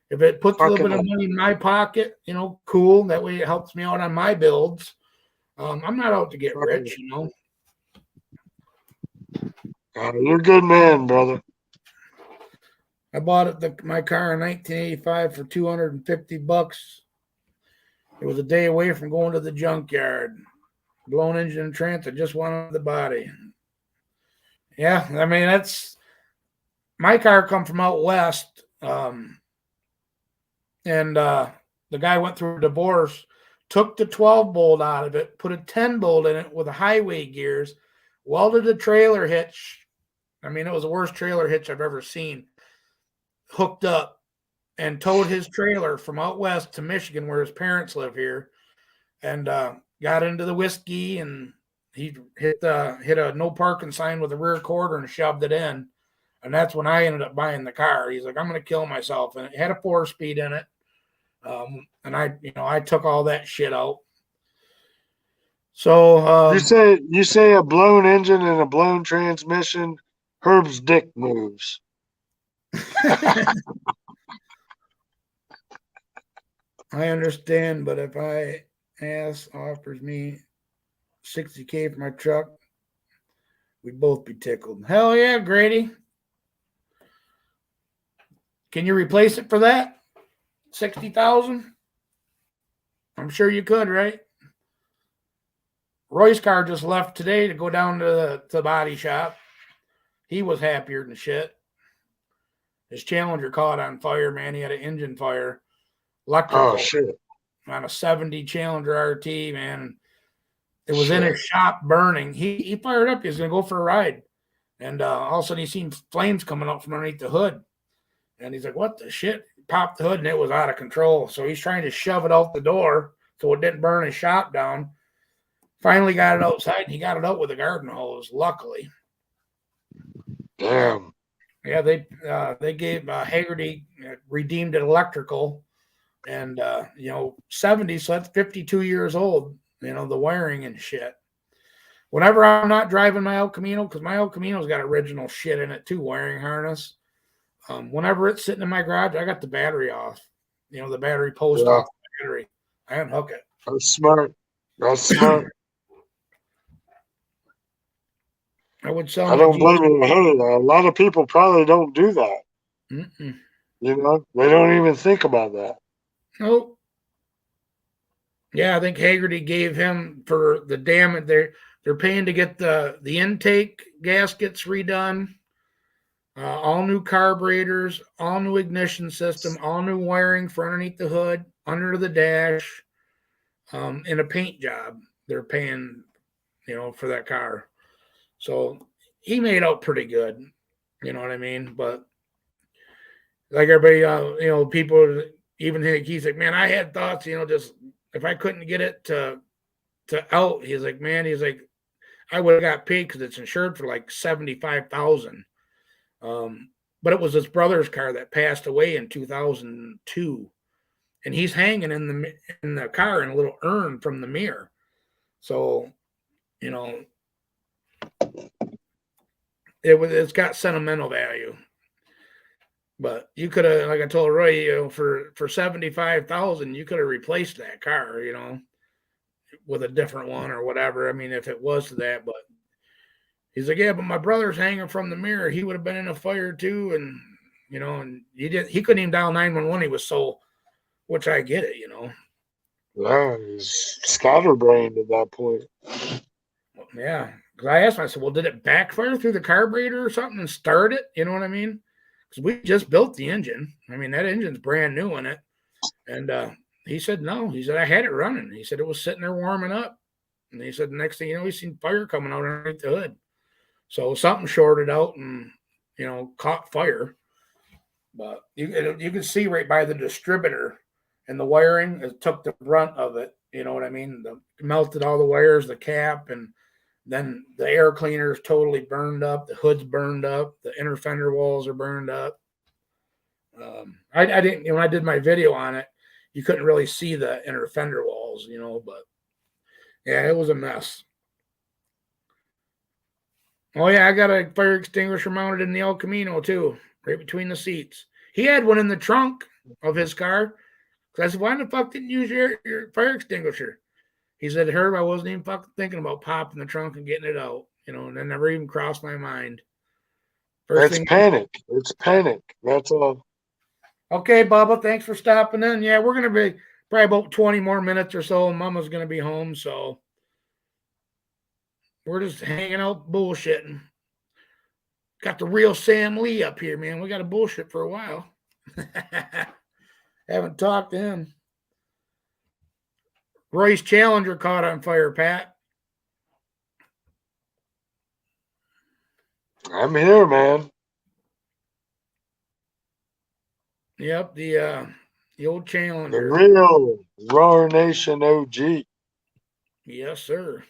If it puts a little Fucking bit of money in my pocket, cool. That way it helps me out on my builds. I'm not out to get fucking, rich. you're a good man, brother. I bought my car in 1985 for $250. It was a day away from going to the junkyard. Blown engine and transit, just wanted the body. Yeah, I mean that's my car come from out west, and the guy went through a divorce, took the 12 bolt out of it, put a 10 bolt in it with the highway gears, welded a trailer hitch. I mean, it was the worst trailer hitch I've ever seen. Hooked up and towed his trailer from out west to Michigan, where his parents live here, and got into the whiskey, and he hit a no parking sign with a rear quarter and shoved it in. And that's when I ended up buying the car. He's like, I'm going to kill myself. And it had a 4-speed in it. And I took all that shit out. So You say a blown engine and a blown transmission, Herb's dick moves. I understand, but if I ass offers me $60K for my truck, we'd both be tickled. Hell yeah, Grady. Can you replace it for that? 60,000? I'm sure you could, right? Roy's car just left today to go down to the body shop. He was happier than shit. His Challenger caught on fire, man. He had an engine fire, electrical, Oh shit! on a 70 Challenger RT, man. It was in his shop burning. He fired up. He was going to go for a ride. And all of a sudden, he seen flames coming up from underneath the hood. And he's like, what the shit? He popped the hood, and it was out of control. So he's trying to shove it out the door so it didn't burn his shop down. Finally got it outside, and he got it out with a garden hose, luckily. Damn. Yeah, they gave Haggerty redeemed it electrical, and 70, so that's 52 years old. The wiring and shit. Whenever I'm not driving my El Camino, because my El Camino's got original shit in it too, wiring harness. Whenever it's sitting in my garage, I got the battery off. The battery post off the battery. I unhook it. That's smart. That's smart. I would sell. I don't blame you. Hey, a lot of people probably don't do that. Mm-mm. They don't even think about that. Nope. Yeah, I think Haggerty gave him for the damage. They're paying to get the intake gaskets redone, all new carburetors, all new ignition system, all new wiring for underneath the hood, under the dash, and a paint job. They're paying, for that car. So he made out pretty good. You know what I mean? But like everybody, people, even he's like, man, I had thoughts, just if I couldn't get it to out, he's like, I would have got paid because it's insured for like 75,000. But it was his brother's car that passed away in 2002, and he's hanging in the car in a little urn from the mirror. So, you know, it's got sentimental value. But you could have, like I told Roy, for 75,000, you could have replaced that car, with a different one or whatever. I mean, if it was to that, but he's like, yeah, but my brother's hanging from the mirror. He would have been in a fire too, and and he couldn't even dial 911. He was so, which I get it. Yeah, he's scatterbrained at that point. Yeah, because I asked him, I said, well, did it backfire through the carburetor or something and start it? You know what I mean? Because we just built the engine. I mean, that engine's brand new in it. And he said, no. He said, I had it running. He said, it was sitting there warming up. And he said, the next thing you know, he seen fire coming out underneath the hood. So something shorted out and, caught fire. But you can see right by the distributor and the wiring, it took the brunt of it. You know what I mean? Melted all the wires, the cap, and then the air cleaner's totally burned up. The hood's burned up. The inner fender walls are burned up. I didn't, when I did my video on it, you couldn't really see the inner fender walls, but yeah, it was a mess. Oh yeah, I got a fire extinguisher mounted in the El Camino too, right between the seats. He had one in the trunk of his car. I said, why the fuck didn't you use your fire extinguisher? He said, Herb, I wasn't even fucking thinking about popping the trunk and getting it out, and it never even crossed my mind. It's panic. It's panic. That's all. Okay, Bubba, thanks for stopping in. Yeah, we're going to be probably about 20 more minutes or so. Mama's going to be home, so we're just hanging out bullshitting. Got the real Sam Lee up here, man. We got to bullshit for a while. Haven't talked to him. Roy's Challenger caught on fire, Pat. I'm here, man. Yep, the old Challenger. The real Roar Nation OG. Yes, sir.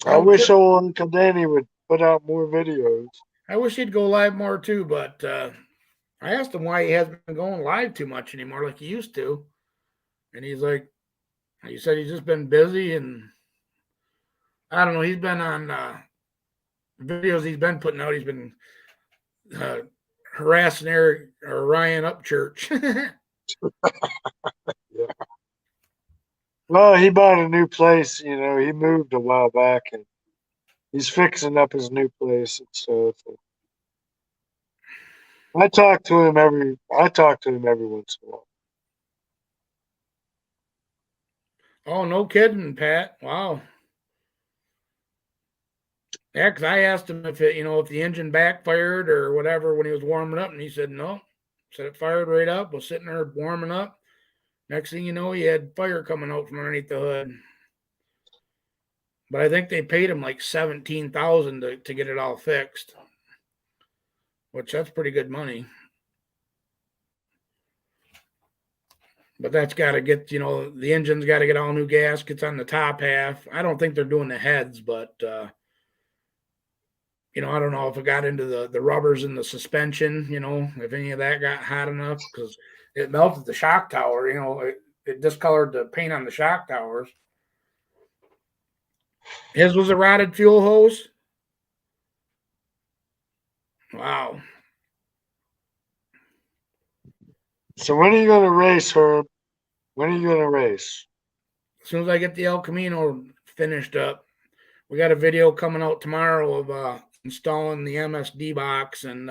I wish old Uncle Danny would put out more videos. I wish he'd go live more too, but I asked him why he hasn't been going live too much anymore like he used to. And he said he's just been busy, and I don't know, he's been on videos he's been putting out. He's been harassing Eric or Ryan Upchurch. Yeah. Well, he bought a new place. He moved a while back, and he's fixing up his new place and stuff. I talk to him every once in a while. Oh, no kidding, Pat. Wow. Yeah, because I asked him if if the engine backfired or whatever when he was warming up, and he said no. Said it fired right up. Was sitting there warming up. Next thing you know, he had fire coming out from underneath the hood. But I think they paid him like $17,000 to get it all fixed, which that's pretty good money. But that's got to get, the engine's got to get all new gaskets on the top half. I don't think they're doing the heads, but I don't know if it got into the rubbers in the suspension, if any of that got hot enough, because it melted the shock tower, it discolored the paint on the shock towers. His was a rotted fuel hose. Wow. So when are you going to race, Herb? When are you going to race? As soon as I get the El Camino finished up, we got a video coming out tomorrow of installing the MSD box and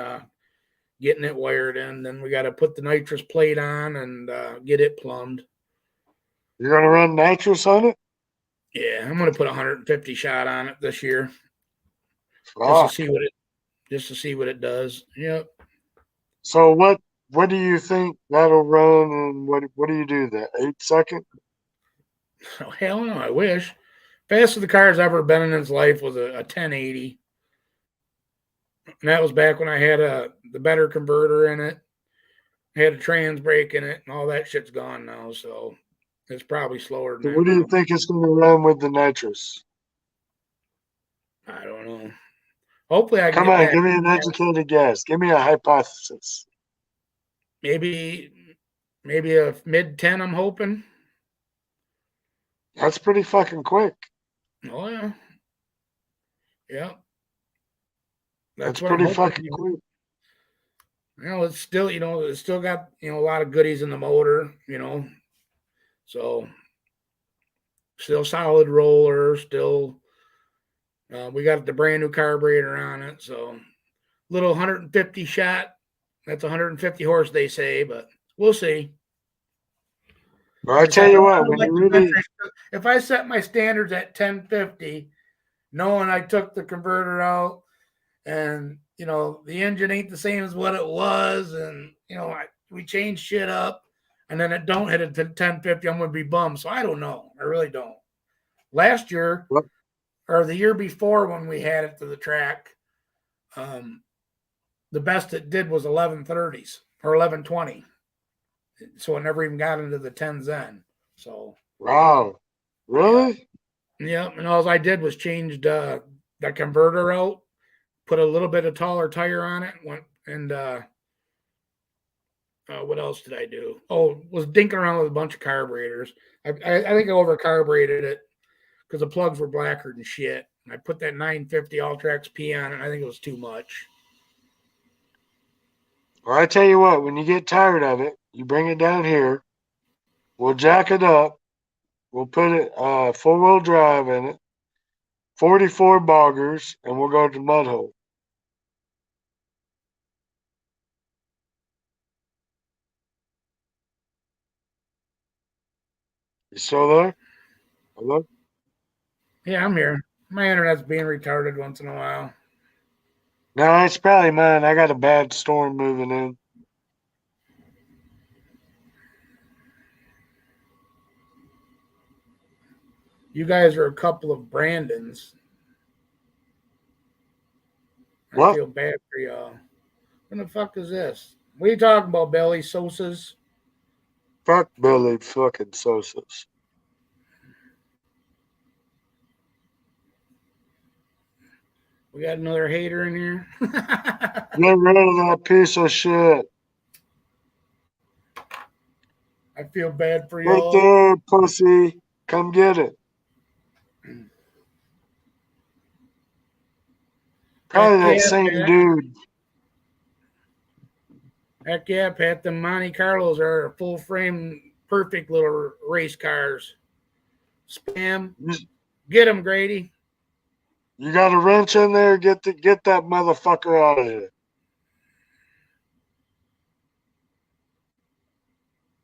getting it wired in. Then we got to put the nitrous plate on and get it plumbed. You're going to run nitrous on it? Yeah, I'm going to put 150 shot on it this year. Fuck. Just to see what it does. Yep. So what do you think that'll run, and what do you do that 8 second? Oh, hell no, I wish. Fastest the car's ever been in its life was a 1080. And that was back when I had the better converter in it. I had a trans brake in it, and all that shit's gone now, so it's probably slower than So that. what do you think it's going to run with the nitrous? I don't know. Hopefully I can Come on, give me an educated guess. Give me a hypothesis. maybe maybe a mid-10, I'm hoping. That's pretty fucking quick. Oh, yeah. Yeah. That's That's what I'm pretty hoping. fucking quick. It's still, it's still got, a lot of goodies in the motor, so still solid roller, still, we got the brand new carburetor on it, so little 150 shot. That's 150 horse, they say, but we'll see. Well, I Like I said, tell I you don't, what, I don't when like you the really, metrics. If I set my standards at 1050, knowing I took the converter out and the engine ain't the same as what it was, and we changed shit up, and then it don't hit it to 1050, I'm gonna be bummed. So I don't know. I really don't. Last year what, or the year before when we had it to the track, um, the best it did was 1130s or 1120. So it never even got into the tens then. So wow, yeah, really? yeah. And all I did was changed the converter out, put a little bit of taller tire on it, went and what else did I do? Oh, was dinking around with a bunch of carburetors. I think I over carbureted it because the plugs were blacker than shit. And I put that 950 Ultra XP on it. And I think it was too much. Well, I tell you what, when you get tired of it, you bring it down here. We'll jack it up. We'll put it 4-wheel drive in it, 44 boggers, and we'll go to mud hole. You still there? Hello? Yeah, I'm here. My internet's being retarded once in a while. No, it's probably mine. I got a bad storm moving in. You guys are a couple of Brandons. I What? feel bad for y'all. What the fuck is this? What are you talking about, Belly Sosa's? Fuck Billy fucking Sosa's. We got another hater in here. Get rid of that piece of shit. I feel bad for Right y'all. there, pussy. Come get it. Probably Heck that yeah, same Pat. dude. Heck yeah, Pat. The Monte Carlos are full frame, perfect little race cars. Spam. You, Get them, Grady. you got a wrench in there? Get that motherfucker out of here.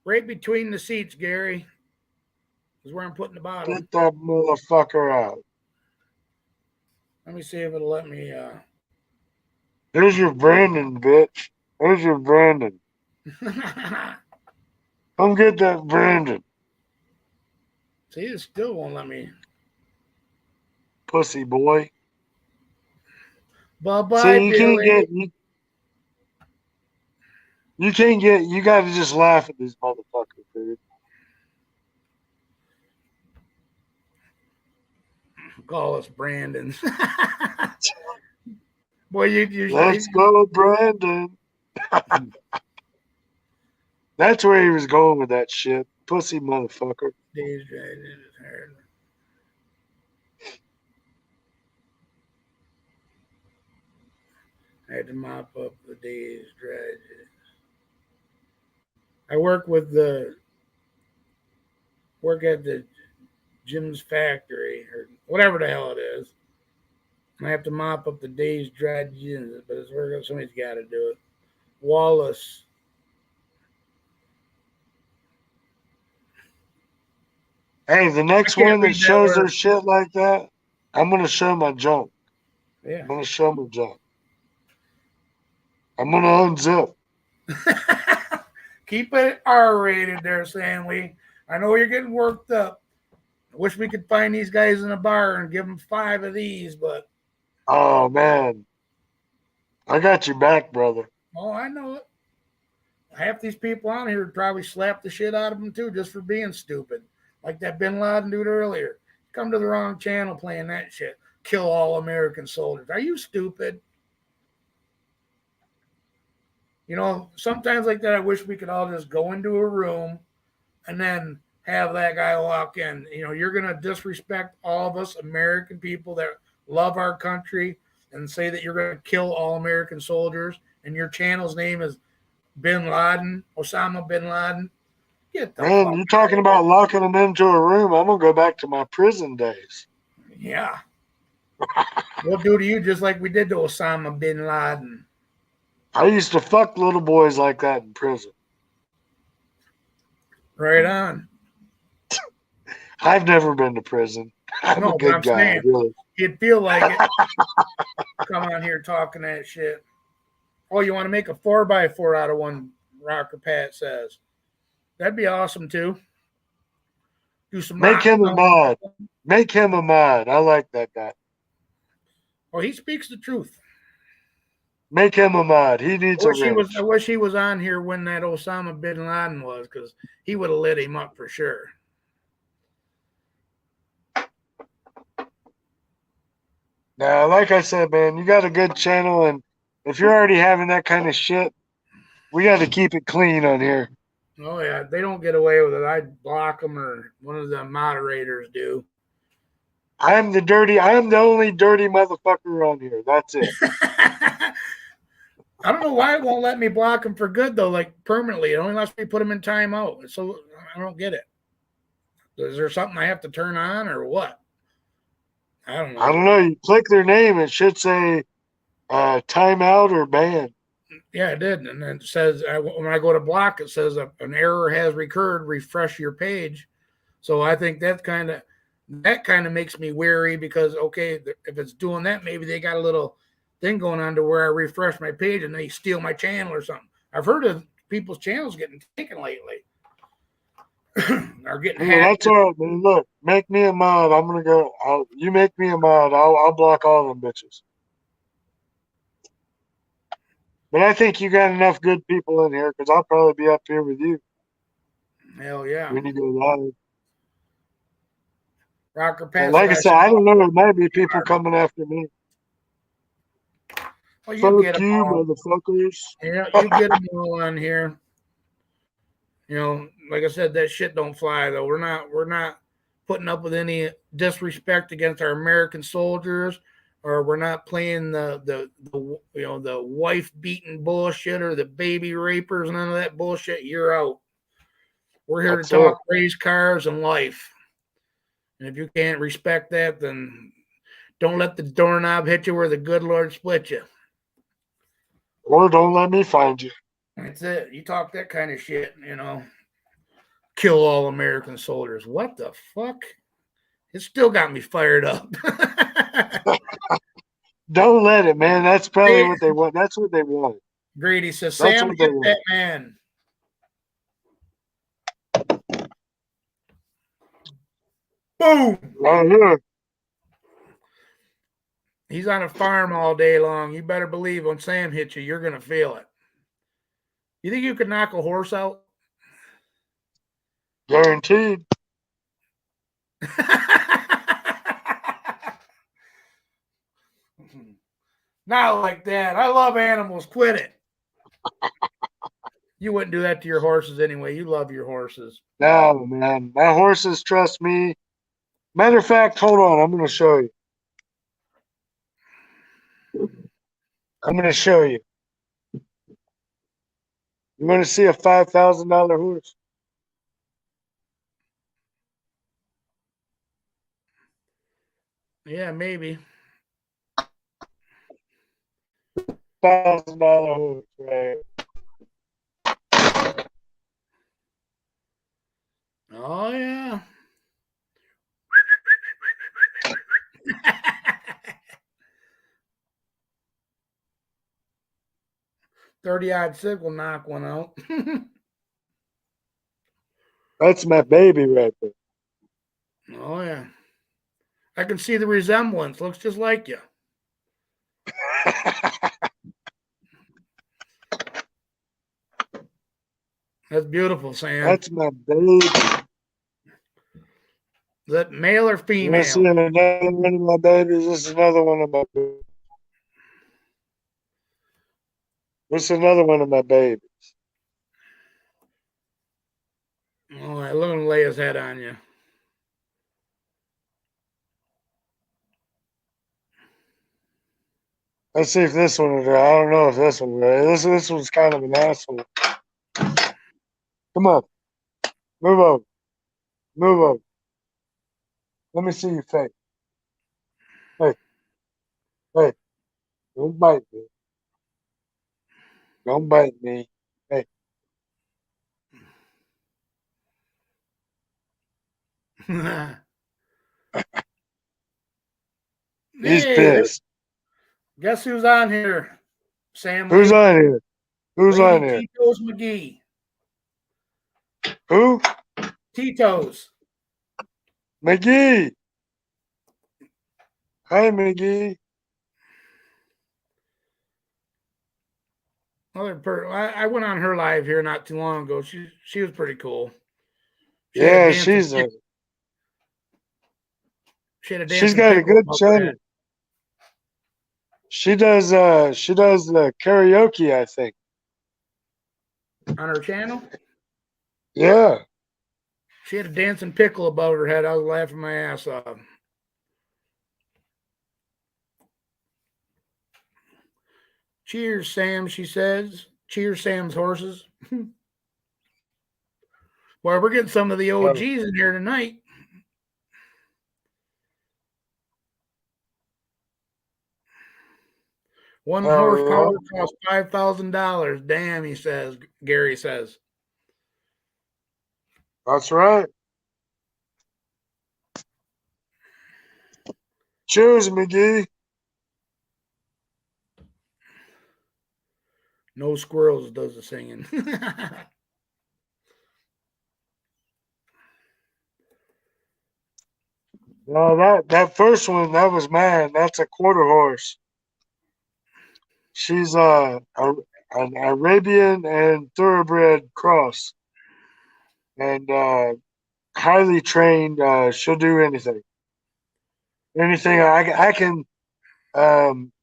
Right between the seats, Gary, is where I'm putting the bottom. Get that motherfucker out. Let me see if it'll let me. Here's your Brandon, bitch. Here's your Brandon. Come get that Brandon, See, it still won't let me. pussy boy. Bye bye, See, Billy. you can't get, you got to just laugh at these motherfuckers, dude. Call us Brandon. Boy, Let's go, Brandon. That's where he was going with that shit. Pussy motherfucker. Days dragging in his hair. I had to mop up the day's dredges. I work at the Jim's factory or whatever the hell it is. And I have to mop up the day's dredges, but it's work. Somebody's got to do it. Wallace. Hey, the I next can't one that read that shows their word. shit like that, I'm gonna show my junk. Yeah. I'm gonna show my junk. I'm gonna unzip. Keep it R rated there, Stanley. I know you're getting worked up. I wish we could find these guys in a bar and give them 5 of these, but Oh man, I got your back, brother. oh, I know it. Half these people on here would probably slap the shit out of them too just for being stupid. Like that Bin Laden dude earlier. Come to the wrong channel playing that shit. Kill all American soldiers. Are you stupid? Sometimes like that, I wish we could all just go into a room and then have that guy walk in. You're going to disrespect all of us American people that love our country and say that you're going to kill all American soldiers, and your channel's name is Bin Laden, Osama Bin Laden. Get the Man, fuck you're out talking of here. about locking them into a room. I'm gonna go back to my prison days. Yeah. We'll do to you just like we did to Osama Bin Laden. I used to fuck little boys like that in prison. Right on. I've never been to prison. I'm a No, but I'm good guy, saying really. you'd feel like it. Come on here talking that shit. Oh, you want to make a 4x4 out of one, Rocker Pat says. That'd be awesome too. Do some Make rock. him a mod. Make him a mod. I like that guy. Well, he speaks the truth. Make him a mod. He needs a I wrench. wish he was on here when that Osama bin Laden was, because he would have lit him up for sure. Now, like I said, man, you got a good channel, and if you're already having that kind of shit, we got to keep it clean on here. Oh yeah, they don't get away with it. I'd block them, or one of the moderators do. I am the only dirty motherfucker on here. That's it. I don't know why it won't let me block them for good though, like permanently. It only lets me put them in timeout. So I don't get it. Is there something I have to turn on or what? I don't know. I don't know. You click their name, it should say timeout or ban. Yeah, it did. And then it says, when I go to block, it says an error has recurred, refresh your page. So I think that kind of makes me wary, because, okay, if it's doing that, maybe they got a little thing going on to where I refresh my page and they steal my channel or something. I've heard of people's channels getting taken lately. Or getting Yeah, hacked. that's all right, man. Look, make me a mod. I'm gonna go. You make me a mod. I'll block all them bitches. But I think you got enough good people in here, because I'll probably be up here with you Hell yeah. when you go live. Rocker But Pat like said I I said, should. I don't know. There might be people coming after me. Well, you Fuck get them you, all. motherfuckers. Yeah, you get them all on here. Like I said, that shit don't fly though. We're not putting up with any disrespect against our American soldiers, or we're not playing the wife beating bullshit or the baby rapers, none of that bullshit. You're out. We're here to That's it. talk race cars and life. And if you can't respect that, then don't let the doorknob hit you where the good Lord split you. Or don't let me find you. That's it. You talk that kind of shit, kill all American soldiers. What the fuck? It still got me fired up. Don't let it, man. That's probably what they want. That's what they want. Grady says, That's Sam, what they hit that want. man. Boom. Right here. He's on a farm all day long. You better believe when Sam hits you, you're going to feel it. You think you could knock a horse out? Guaranteed. Not like that. I love animals. Quit it. You wouldn't do that to your horses anyway. You love your horses. No, man. My horses trust me. Matter of fact, hold on. I'm going to show you. I'm going to show you. You want to see a $5,000 horse? Yeah, maybe. $1,000 horse, right? Oh, yeah. 30-odd sick will knock one out. That's my baby right there. Oh, yeah. I can see the resemblance. Looks just like you. That's beautiful, Sam. That's my baby. Is that male or You want female? to see another one of my babies? This is another one of my babies. This is another one of my babies. All right, let him lay his head on you. Let's see if this one is right. I don't know if this one right. This one's kind of an asshole. Come on. Move over. Move over. Let me see your face. Hey, hey, don't bite me. Don't bite me. Hey, he's Hey, pissed. guess who's on here? Sam Who's Lee, on here? Who's on Lady here? Tito's McGee. Who? Tito's. McGee. Hi, McGee. I went on her live here not too long ago. She was pretty cool. She had a Yeah, dancing pick, she had a she's dancing got a pickle good above her channel. head. She does the karaoke, I think. On her channel. Yeah. She had a dancing pickle above her head. I was laughing my ass off. Cheers, Sam, she says. Cheers, Sam's horses. Well, we're getting some of the OGs Oh, in here tonight. One hell horsepower yeah. costs $5,000. Damn, he says. Gary says. That's right. Cheers, McGee. No squirrels does the singing. No, that first one, that was mine. That's a quarter horse. She's an Arabian and thoroughbred cross, and highly trained. She'll do anything. Anything I can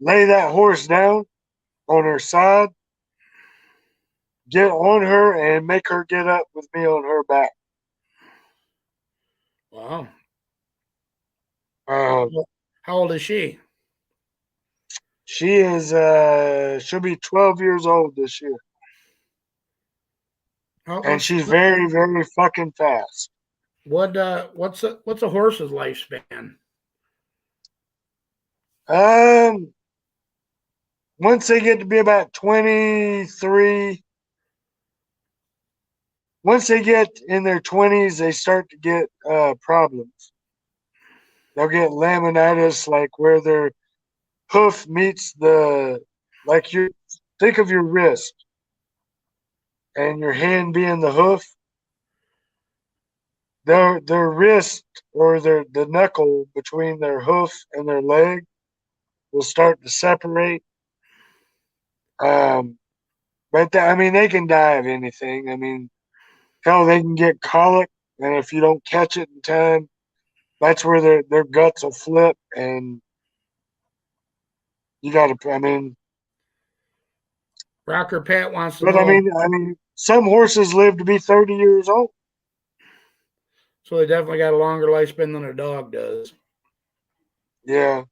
lay that horse down on her side, get on her, and make her get up with me on her back. Wow. Um, How old is she? she is she'll be 12 years old this year, and What's she's very very fucking fast. what's a horse's lifespan? Um, once they get to be about 23, once they get in their 20s, they start to get problems. They'll get laminitis, like where their hoof meets like you think of your wrist and your hand being the hoof. Their wrist or the knuckle between their hoof and their leg will start to separate. Um, but I mean, they can die of anything. I mean, hell, they can get colic, and if you don't catch it in time, that's where their guts will flip, and you got to. I mean, Rocker Pat wants to but know. I mean, some horses live to be 30 years old. So they definitely got a longer lifespan than a dog does. Yeah,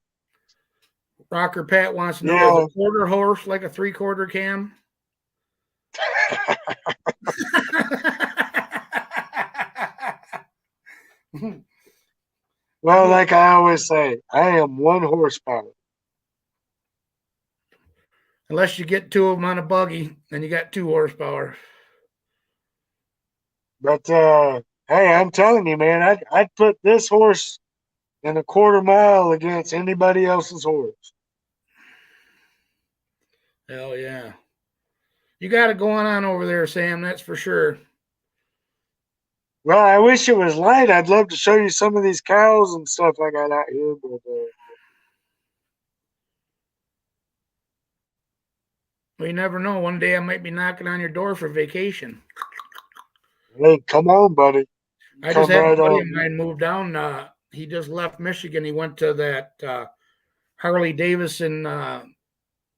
Rocker Pat wants to know, is a yeah. quarter horse like a 3/4 cam? Well, like I always say, I am 1 horsepower. Unless you get two of them on a buggy, then you got 2 horsepower. But hey, I'm telling you, man, I'd put this horse in a quarter mile against anybody else's horse. Hell yeah. You got it going on over there, Sam, that's for sure. Well, I wish it was light. I'd love to show you some of these cows and stuff I got out here, but Well, you never know. One day I might be knocking on your door for vacation. hey, come on, buddy. I just Come had a right buddy of on. mine move down. He just left Michigan. He went to that Harley Davidson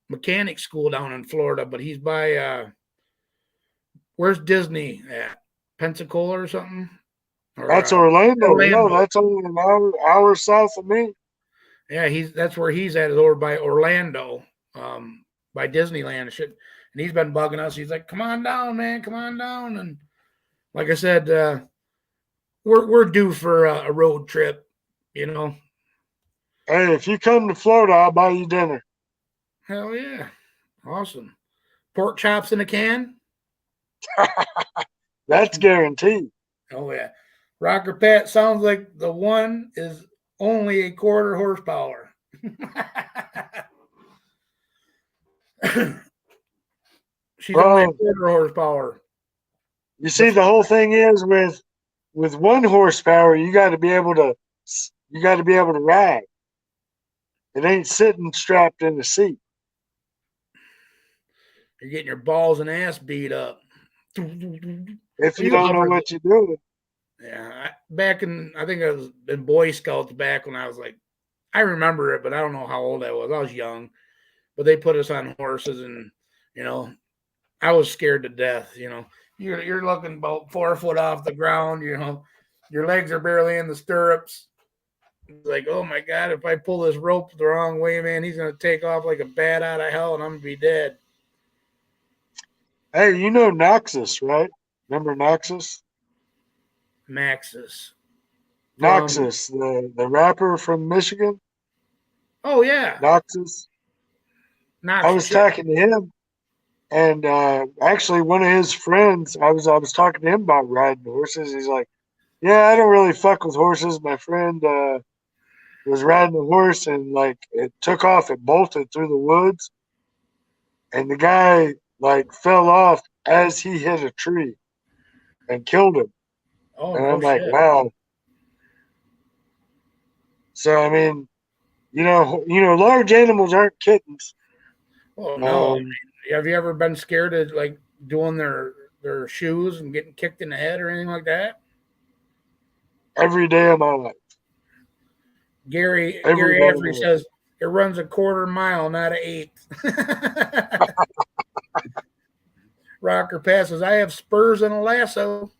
mechanic school down in Florida, but he's by where's Disney at? Pensacola or something? Or That's Orlando. No, Orlando. that's only an hour south of me. Yeah, that's where he's at, is over by Orlando, by Disneyland and shit. And he's been bugging us. He's like, "Come on down, man, come on down." And like I said, we're due for a road trip. You know, Hey, if you come to Florida, I'll buy you dinner. hell yeah, awesome. Pork chops in a can. That's guaranteed. Oh yeah, Rocker Pat sounds like the one is only a quarter horsepower. She's only a Well, quarter horsepower. you see, the whole thing is with 1 horsepower, you got to be able to ride. It ain't sitting strapped in the seat. You're getting your balls and ass beat up. If you don't know what you're doing. Yeah, back in, I think I was in Boy Scouts back when I was like, I remember it, but I don't know how old I was. I was young, but they put us on horses, and I was scared to death. You're looking about 4 foot off the ground. Your legs are barely in the stirrups. It's like, oh my God, if I pull this rope the wrong way, man, he's gonna take off like a bat out of hell, and I'm gonna be dead. Hey, you know Noxus, right? Remember Noxus? Maxis. Noxus, the rapper from Michigan. Oh yeah, Noxus. I was Noxus. talking to him, and actually one of his friends. I was talking to him about riding horses. He's like, "Yeah, I don't really fuck with horses. My friend was riding a horse, and like it took off. It bolted through the woods, and the guy like fell off as he hit a tree and killed him." Oh And no I'm like, shit. "Wow." So I mean, large animals aren't kittens. Oh no. Um, Have you ever been scared of like doing their shoes and getting kicked in the head or anything like that? every day of my life, Gary every Gary day of Avery my life. says it runs a quarter mile, not an eighth. Rocker passes. I have spurs and a lasso.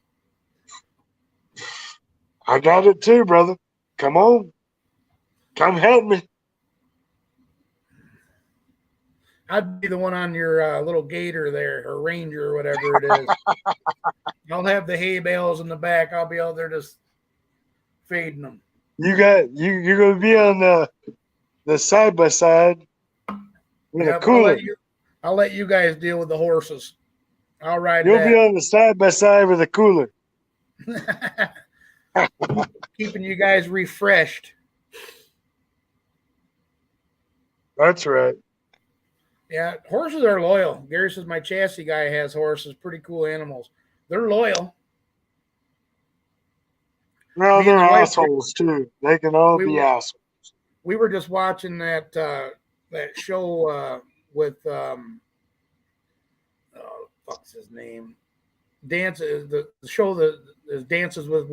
I got it too, brother. Come on, come help me. I'd be the one on your little gator there, or ranger, or whatever it is. I'll have the hay bales in the back. I'll be out there just feeding them. You're gonna be on the side by side with a Yep, cooler. I'll let you guys deal with the horses. I'll ride You'll be that. on the side by side with a cooler. Keeping you guys refreshed. That's right. Yeah, horses are loyal. Gary says my chassis guy has horses, pretty cool animals. They're loyal. Well, Me and they're the wife, assholes too. They can all we be were assholes. we were just watching that show with fuck's his name? Dance the show that is dances with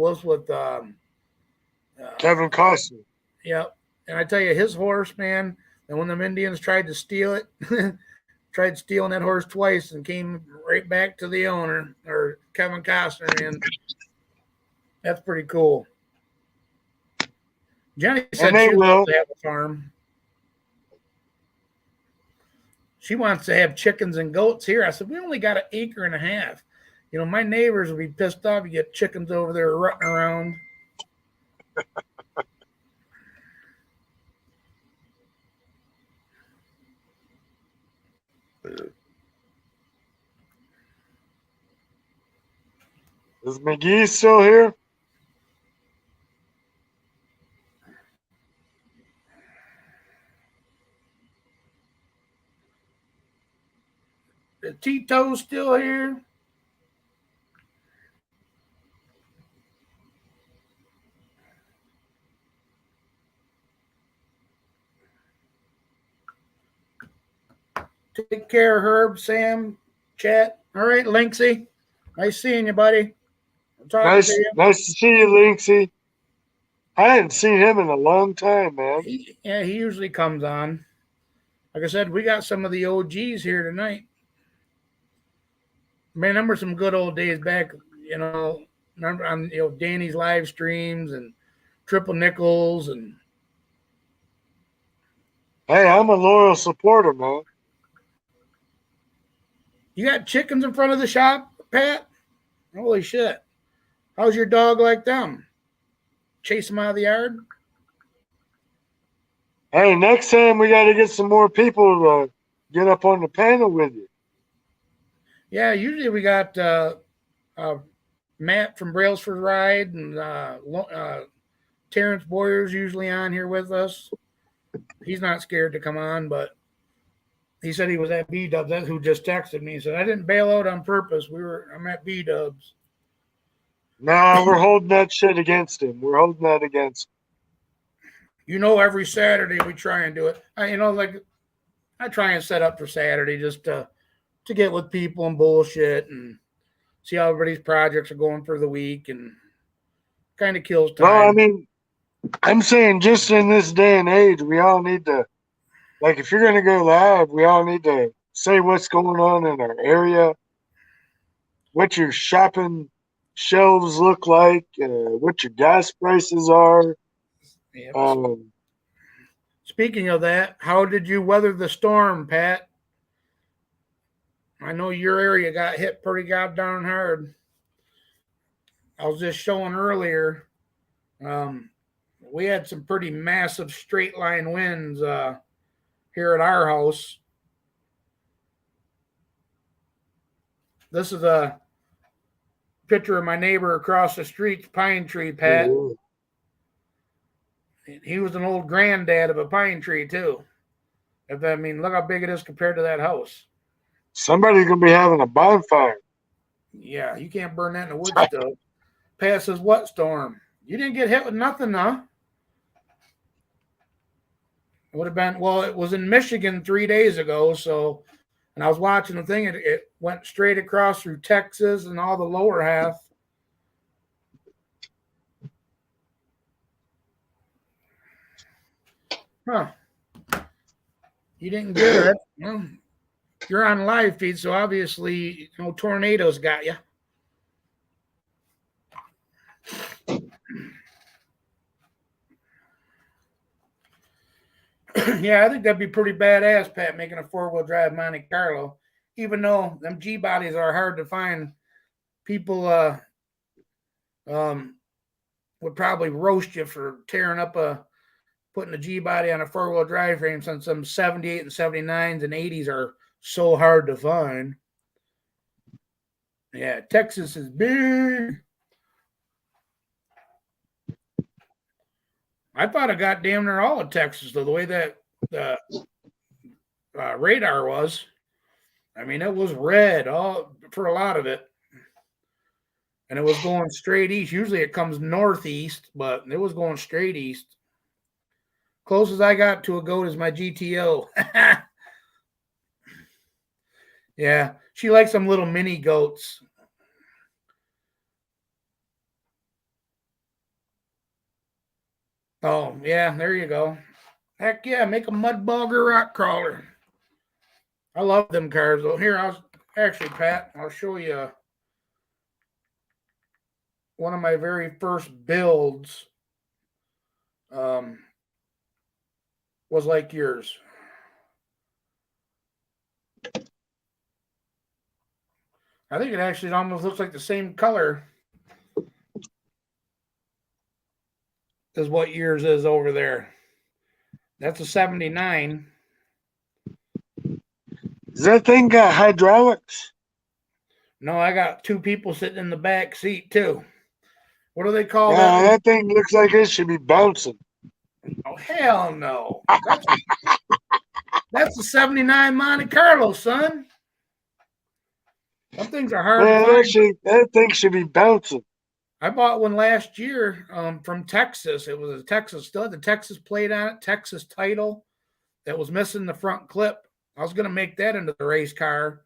Kevin Costner. yeah. And I tell you, his horse, man. And when them Indians tried to steal it, tried stealing that horse twice and came right back to the owner or Kevin Costner, man. That's pretty cool. Jenny said they she'd love will. to have a farm. She wants to have chickens and goats here. I said, we only got an acre and a half. My neighbors will be pissed off. You get chickens over there rutting around. Is McGee still here? The Tito's still here. Take care, Herb, Sam, Chat. All right, Linksy. Nice seeing you, buddy. I'm talking to you. Nice to see you, Linksy. I hadn't seen him in a long time, man. He usually comes on. Like I said, we got some of the OGs here tonight. Man, remember some good old days back. Remember on Danny's live streams and Triple Nickels, and Hey, I'm a loyal supporter, man. you got chickens in front of the shop, Pat. Holy shit! How's your dog like them? Chase them out of the yard? Hey, next time we got to get some more people to get up on the panel with you. Yeah, usually we got uh, Matt from Brailsford Ride and Terrence Boyer's usually on here with us. He's not scared to come on, but he said he was at B Dubs. That's who just texted me. He said I didn't bail out on purpose. I'm at B Dubs. Nah, we're holding that shit against him. We're holding that against him. Every Saturday we try and do it. I try and set up for Saturday just to get with people and bullshit and see how everybody's projects are going for the week, and kind of kills time. Well, I mean, I'm saying just in this day and age, we all need to, like, if you're going to go live, we all need to say what's going on in our area, what your shopping shelves look like, what your gas prices are. Yep. Speaking of that, how did you weather the storm, Pat? I know your area got hit pretty goddamn hard. I was just showing earlier. We had some pretty massive straight line winds here at our house. This is a picture of my neighbor across the street's pine tree, Pat. Ooh. He was an old granddad of a pine tree too. Look how big it is compared to that house. Somebody's going to be having a bonfire. Yeah, you can't burn that in the wood stove. Pat says, what storm? You didn't get hit with nothing, huh? It would have been, well, it was in Michigan 3 days ago, and I was watching the thing, and it went straight across through Texas and all the lower half. Huh. You didn't get it. Well, you're on live feed, so obviously, tornadoes got you. Yeah, I think that'd be pretty badass, Pat, making a 4-wheel drive Monte Carlo. Even though them G bodies are hard to find, people would probably roast you for putting a G body on a 4-wheel drive frame, since some 78 and 79s and 80s are so hard to find. Yeah, Texas is big. I thought I got damn near all of Texas, though, the way that the radar was. It was red all for a lot of it. And it was going straight east. Usually it comes northeast, but it was going straight east. Closest I got to a goat is my GTO. Yeah, she likes some little mini goats. Oh, yeah, there you go. Heck yeah, make a mud bogger rock crawler. I love them cars, though. Here, Pat, I'll show you one of my very first builds. Was like yours. I think it actually almost looks like the same color as what yours is over there. That's a 79. Does that thing got hydraulics? No, I got 2 people sitting in the back seat too. What do they call Yeah, that? that thing looks like it should be bouncing. Oh, hell no. That's a 79 Monte Carlo, son. Some things are hard to find. That thing should be bouncing. I bought one last year from Texas. It was a Texas, still had the Texas plate on it, Texas title, that was missing the front clip. I was going to make that into the race car,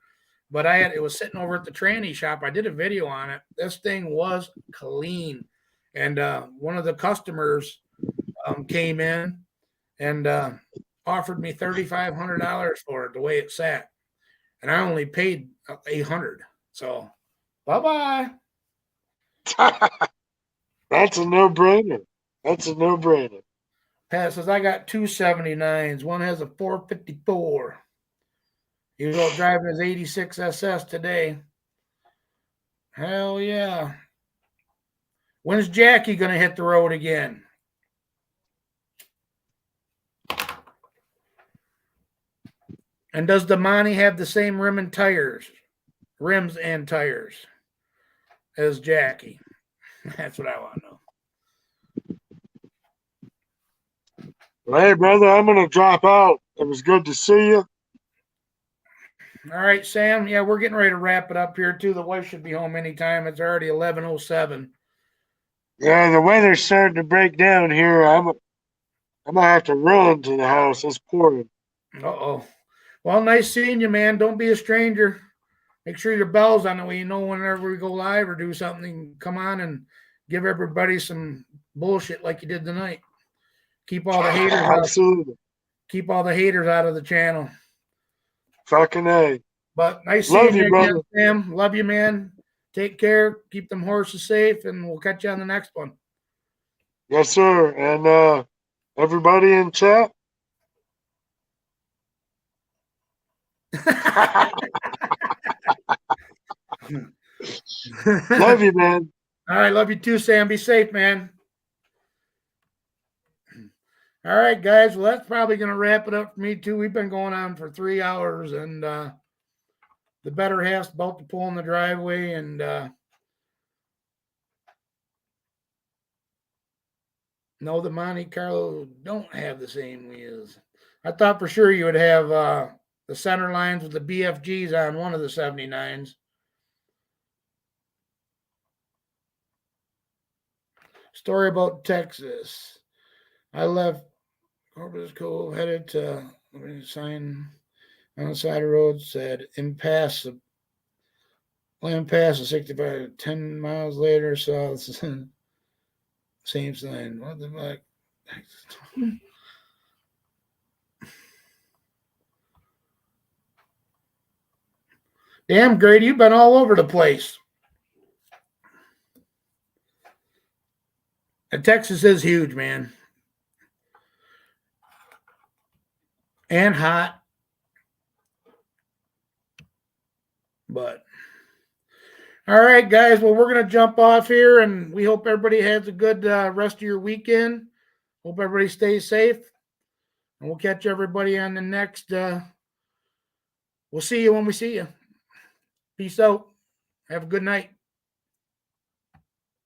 but it was sitting over at the tranny shop. I did a video on it. This thing was clean. And one of the customers came in and offered me $3,500 for it the way it sat, and I only paid $800. So, bye-bye. That's a no-brainer. That's a no-brainer. Pat says, I got two 79s. One has a 454. He was out driving his 86 SS today. Hell yeah. When's Jackie going to hit the road again? And does Damani have the same rims and tires as Jackie? That's what I want to know. Well, hey, brother, I'm going to drop out. It was good to see you. All right, Sam. Yeah, we're getting ready to wrap it up here, too. The wife should be home anytime. It's already 11:07. Yeah, the weather's starting to break down here. I'm going to have to run to the house. It's pouring. Uh-oh. Well, nice seeing you, man. Don't be a stranger. Make sure your bell's on the way. You know, whenever we go live or do something, come on and give everybody some bullshit like you did tonight. Keep all the haters out. Absolutely. Keep all the haters out of the channel. Fucking A. But nice Love seeing you, you brother. again, Sam. Love you, man. Take care. Keep them horses safe, and we'll catch you on the next one. Yes, sir. And everybody in chat. Love you, man. All right, love you too, Sam. Be safe, man. All right, guys. Well, that's probably going to wrap it up for me too. We've been going on for 3 hours, and the better half's about to pull in the driveway, and no, the Monte Carlo don't have the same wheels. I thought for sure you would have the center lines with the BFGs on one of the 79s. Story about Texas. I left Corpus Cove, headed to sign on the side of the road, said impasse. Land pass of 65, 10 miles later, saw the same sign. What the fuck? Damn, Grady, you've been all over the place. And Texas is huge, man. And hot. But, all right, guys. Well, we're going to jump off here, and we hope everybody has a good rest of your weekend. Hope everybody stays safe. And we'll catch everybody on the next. We'll see you when we see you. Peace out. Have a good night.